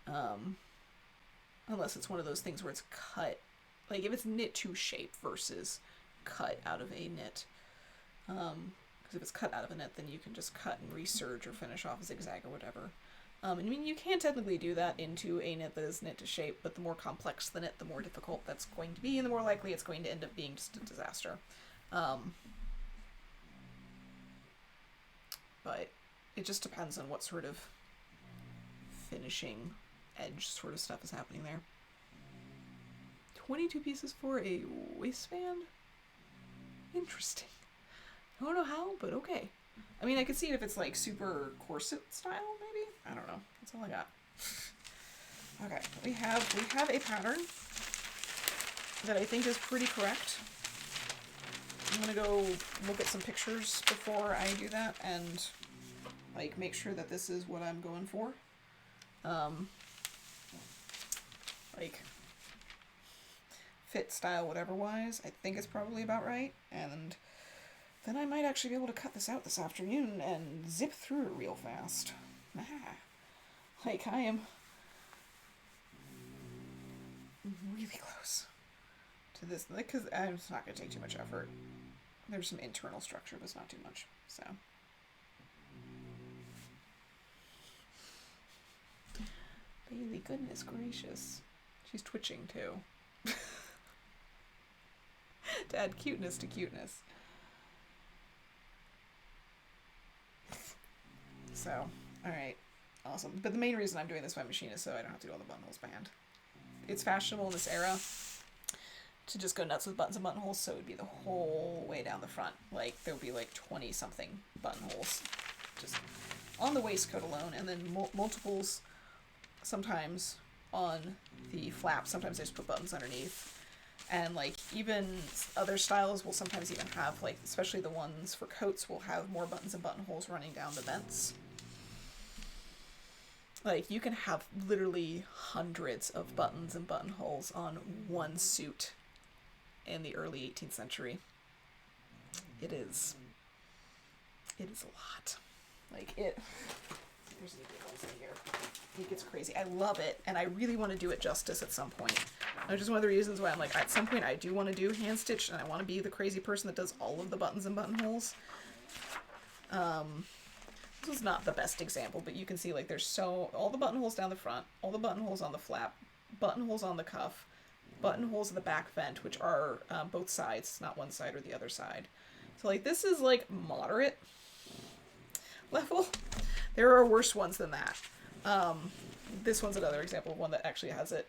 Unless it's one of those things where it's cut. Like, if it's knit to shape versus cut out of a knit. Because if it's cut out of a knit, then you can just cut and reserge or finish off a zigzag or whatever. I mean, you can technically do that into a knit that is knit to shape, but the more complex the knit, the more difficult that's going to be, and the more likely it's going to end up being just a disaster. But it just depends on what sort of finishing edge sort of stuff is happening there. 22 pieces for a waistband? Interesting. I don't know how, but okay. I mean, I could see it if it's like super corset style, maybe? I don't know. That's all I got. Okay, we have a pattern that I think is pretty correct. I'm gonna go look at some pictures before I do that and like make sure that this is what I'm going for. Like fit, style, whatever wise, I think it's probably about right, and then I might actually be able to cut this out this afternoon and zip through it real fast. Like, I am really close to this, because it's not going to take too much effort. There's some internal structure, but it's not too much, so. Bailey, goodness gracious. She's twitching, too. To add cuteness to cuteness. So, alright. Awesome. But the main reason I'm doing this by machine is so I don't have to do all the buttonholes by hand. It's fashionable in this era to just go nuts with buttons and buttonholes, so it would be the whole way down the front. Like, there would be like 20-something buttonholes just on the waistcoat alone, and then multiples sometimes on the flap. Sometimes I just put buttons underneath. And like even other styles will sometimes even have like, especially the ones for coats, will have more buttons and buttonholes running down the vents. Like you can have literally hundreds of buttons and buttonholes on one suit in the early 18th century. It is a lot. Like it, there's any good ones in here. It gets crazy. I love it, and I really want to do it justice at some point. Which is one of the reasons why I'm like, at some point I do want to do hand stitched, and I want to be the crazy person that does all of the buttons and buttonholes. This was not the best example, but you can see like there's all the buttonholes down the front, all the buttonholes on the flap, buttonholes on the cuff, buttonholes in the back vent, which are both sides, not one side or the other side. So like this is like moderate level. There are worse ones than that. This one's another example of one that actually has it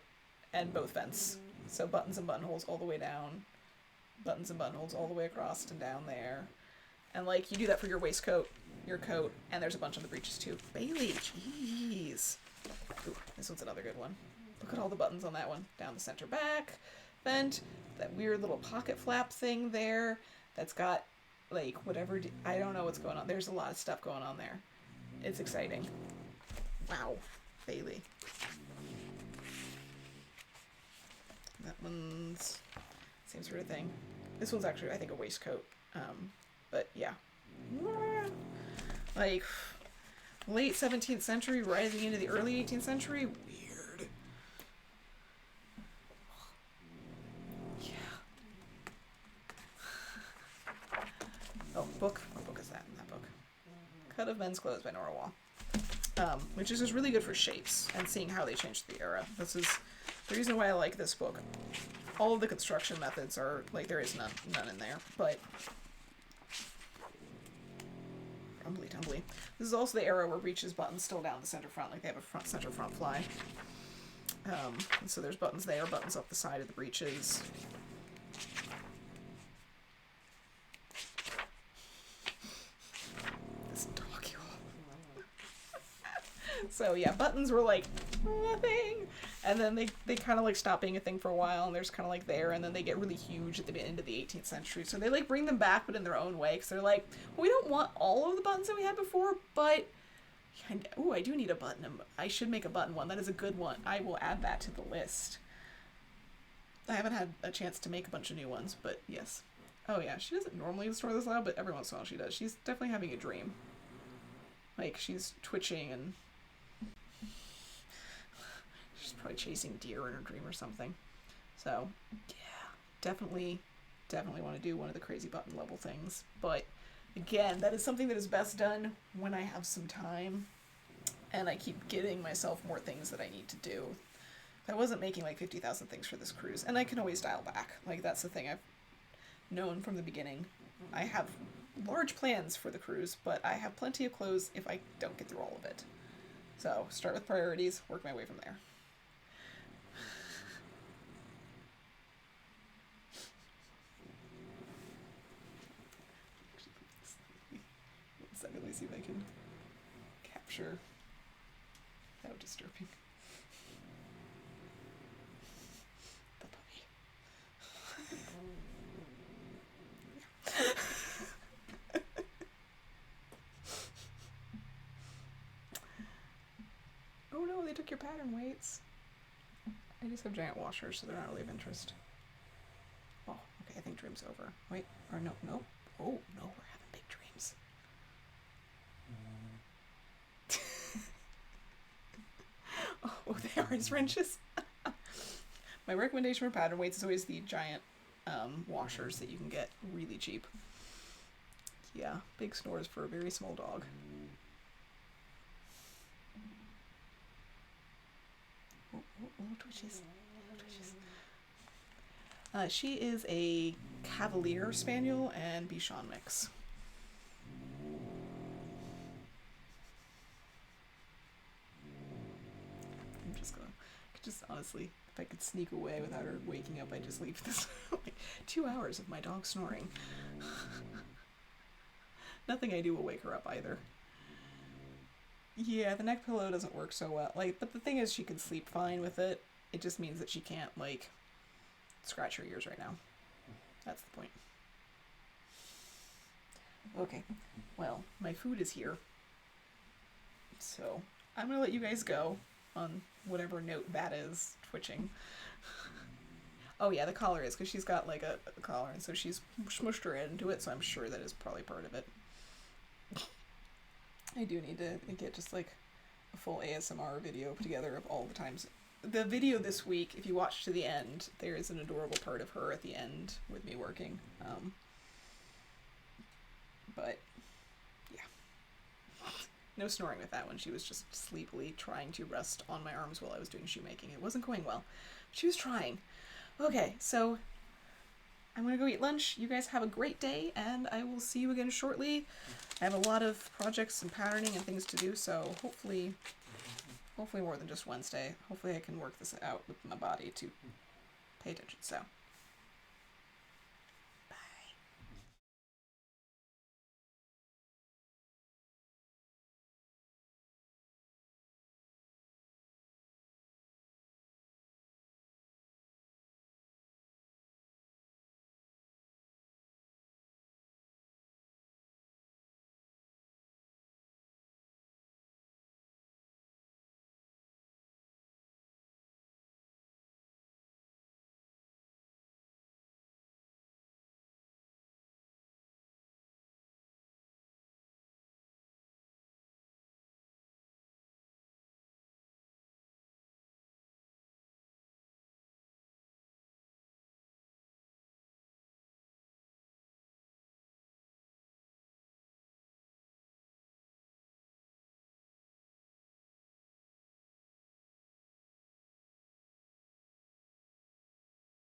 and both vents. So buttons and buttonholes all the way down, buttons and buttonholes all the way across and down there. And like you do that for your waistcoat, your coat, and there's a bunch on the breeches too. Bailey, jeez. Ooh, this one's another good one. Look at all the buttons on that one. Down the center back vent, that weird little pocket flap thing there that's got like whatever, I don't know what's going on. There's a lot of stuff going on there. It's exciting. Wow, Bailey. That one's same sort of thing. This one's actually, I think, a waistcoat. But yeah. Like, late 17th century, rising into the early 18th century. Weird. Yeah. Oh, book. What book is that? That book. Cut of Men's Clothes by Nora Wall. Which is just really good for shapes and seeing how they changed the era. This is the reason why I like this book. All of the construction methods are, like, there is none in there, but rumbly tumbly. This is also the era where breeches buttons still down the center front, like they have a center front fly. And so there's buttons there, buttons up the side of the breeches. This dogule. So yeah, buttons were like a thing, and then they kind of like stop being a thing for a while, and there's kind of like there, and then they get really huge at the end of the 18th century. So they like bring them back, but in their own way, because they're like, well, we don't want all of the buttons that we had before, but oh, I do need a button. I should make a button one. That is a good one. I will add that to the list. I haven't had a chance to make a bunch of new ones, but yes. Oh yeah, she doesn't normally store this loud, but every once in a while she does. She's definitely having a dream. Like, she's twitching and she's probably chasing deer in her dream or something. So, yeah, definitely want to do one of the crazy button level things. But again, that is something that is best done when I have some time and I keep getting myself more things that I need to do. I wasn't making like 50,000 things for this cruise, and I can always dial back. Like, that's the thing I've known from the beginning. I have large plans for the cruise, but I have plenty of clothes if I don't get through all of it. So, start with priorities, work my way from there. Let me see if I can capture how disturbing the puppy. Oh no, they took your pattern weights. I just have giant washers, so they're not really of interest. Oh, okay, I think dream's over. Wait, or no. Oh no, we're having big dreams. Oh, they are his wrenches. My recommendation for pattern weights is always the giant washers that you can get really cheap. Yeah, big snores for a very small dog. Oh, little twitches. She is a Cavalier Spaniel and Bichon mix. Just honestly, if I could sneak away without her waking up, I'd just leave this like 2 hours of my dog snoring. Nothing I do will wake her up either. Yeah, the neck pillow doesn't work so well. Like, but the thing is, she can sleep fine with it. It just means that she can't, like, scratch her ears right now. That's the point. Okay, well, my food is here. So, I'm gonna let you guys go on whatever note that is twitching. Oh yeah, the collar is, because she's got like a collar, and so she's smushed her head into it, so I'm sure that is probably part of it. I do need to get just like a full ASMR video put together of all the times. The video this week, if you watch to the end, there is an adorable part of her at the end with me working. But, yeah. No snoring with that one. She was just sleepily trying to rest on my arms while I was doing shoemaking. It wasn't going well. She was trying. Okay, so I'm going to go eat lunch. You guys have a great day, and I will see you again shortly. I have a lot of projects and patterning and things to do, so hopefully more than just Wednesday. Hopefully I can work this out with my body to pay attention. So,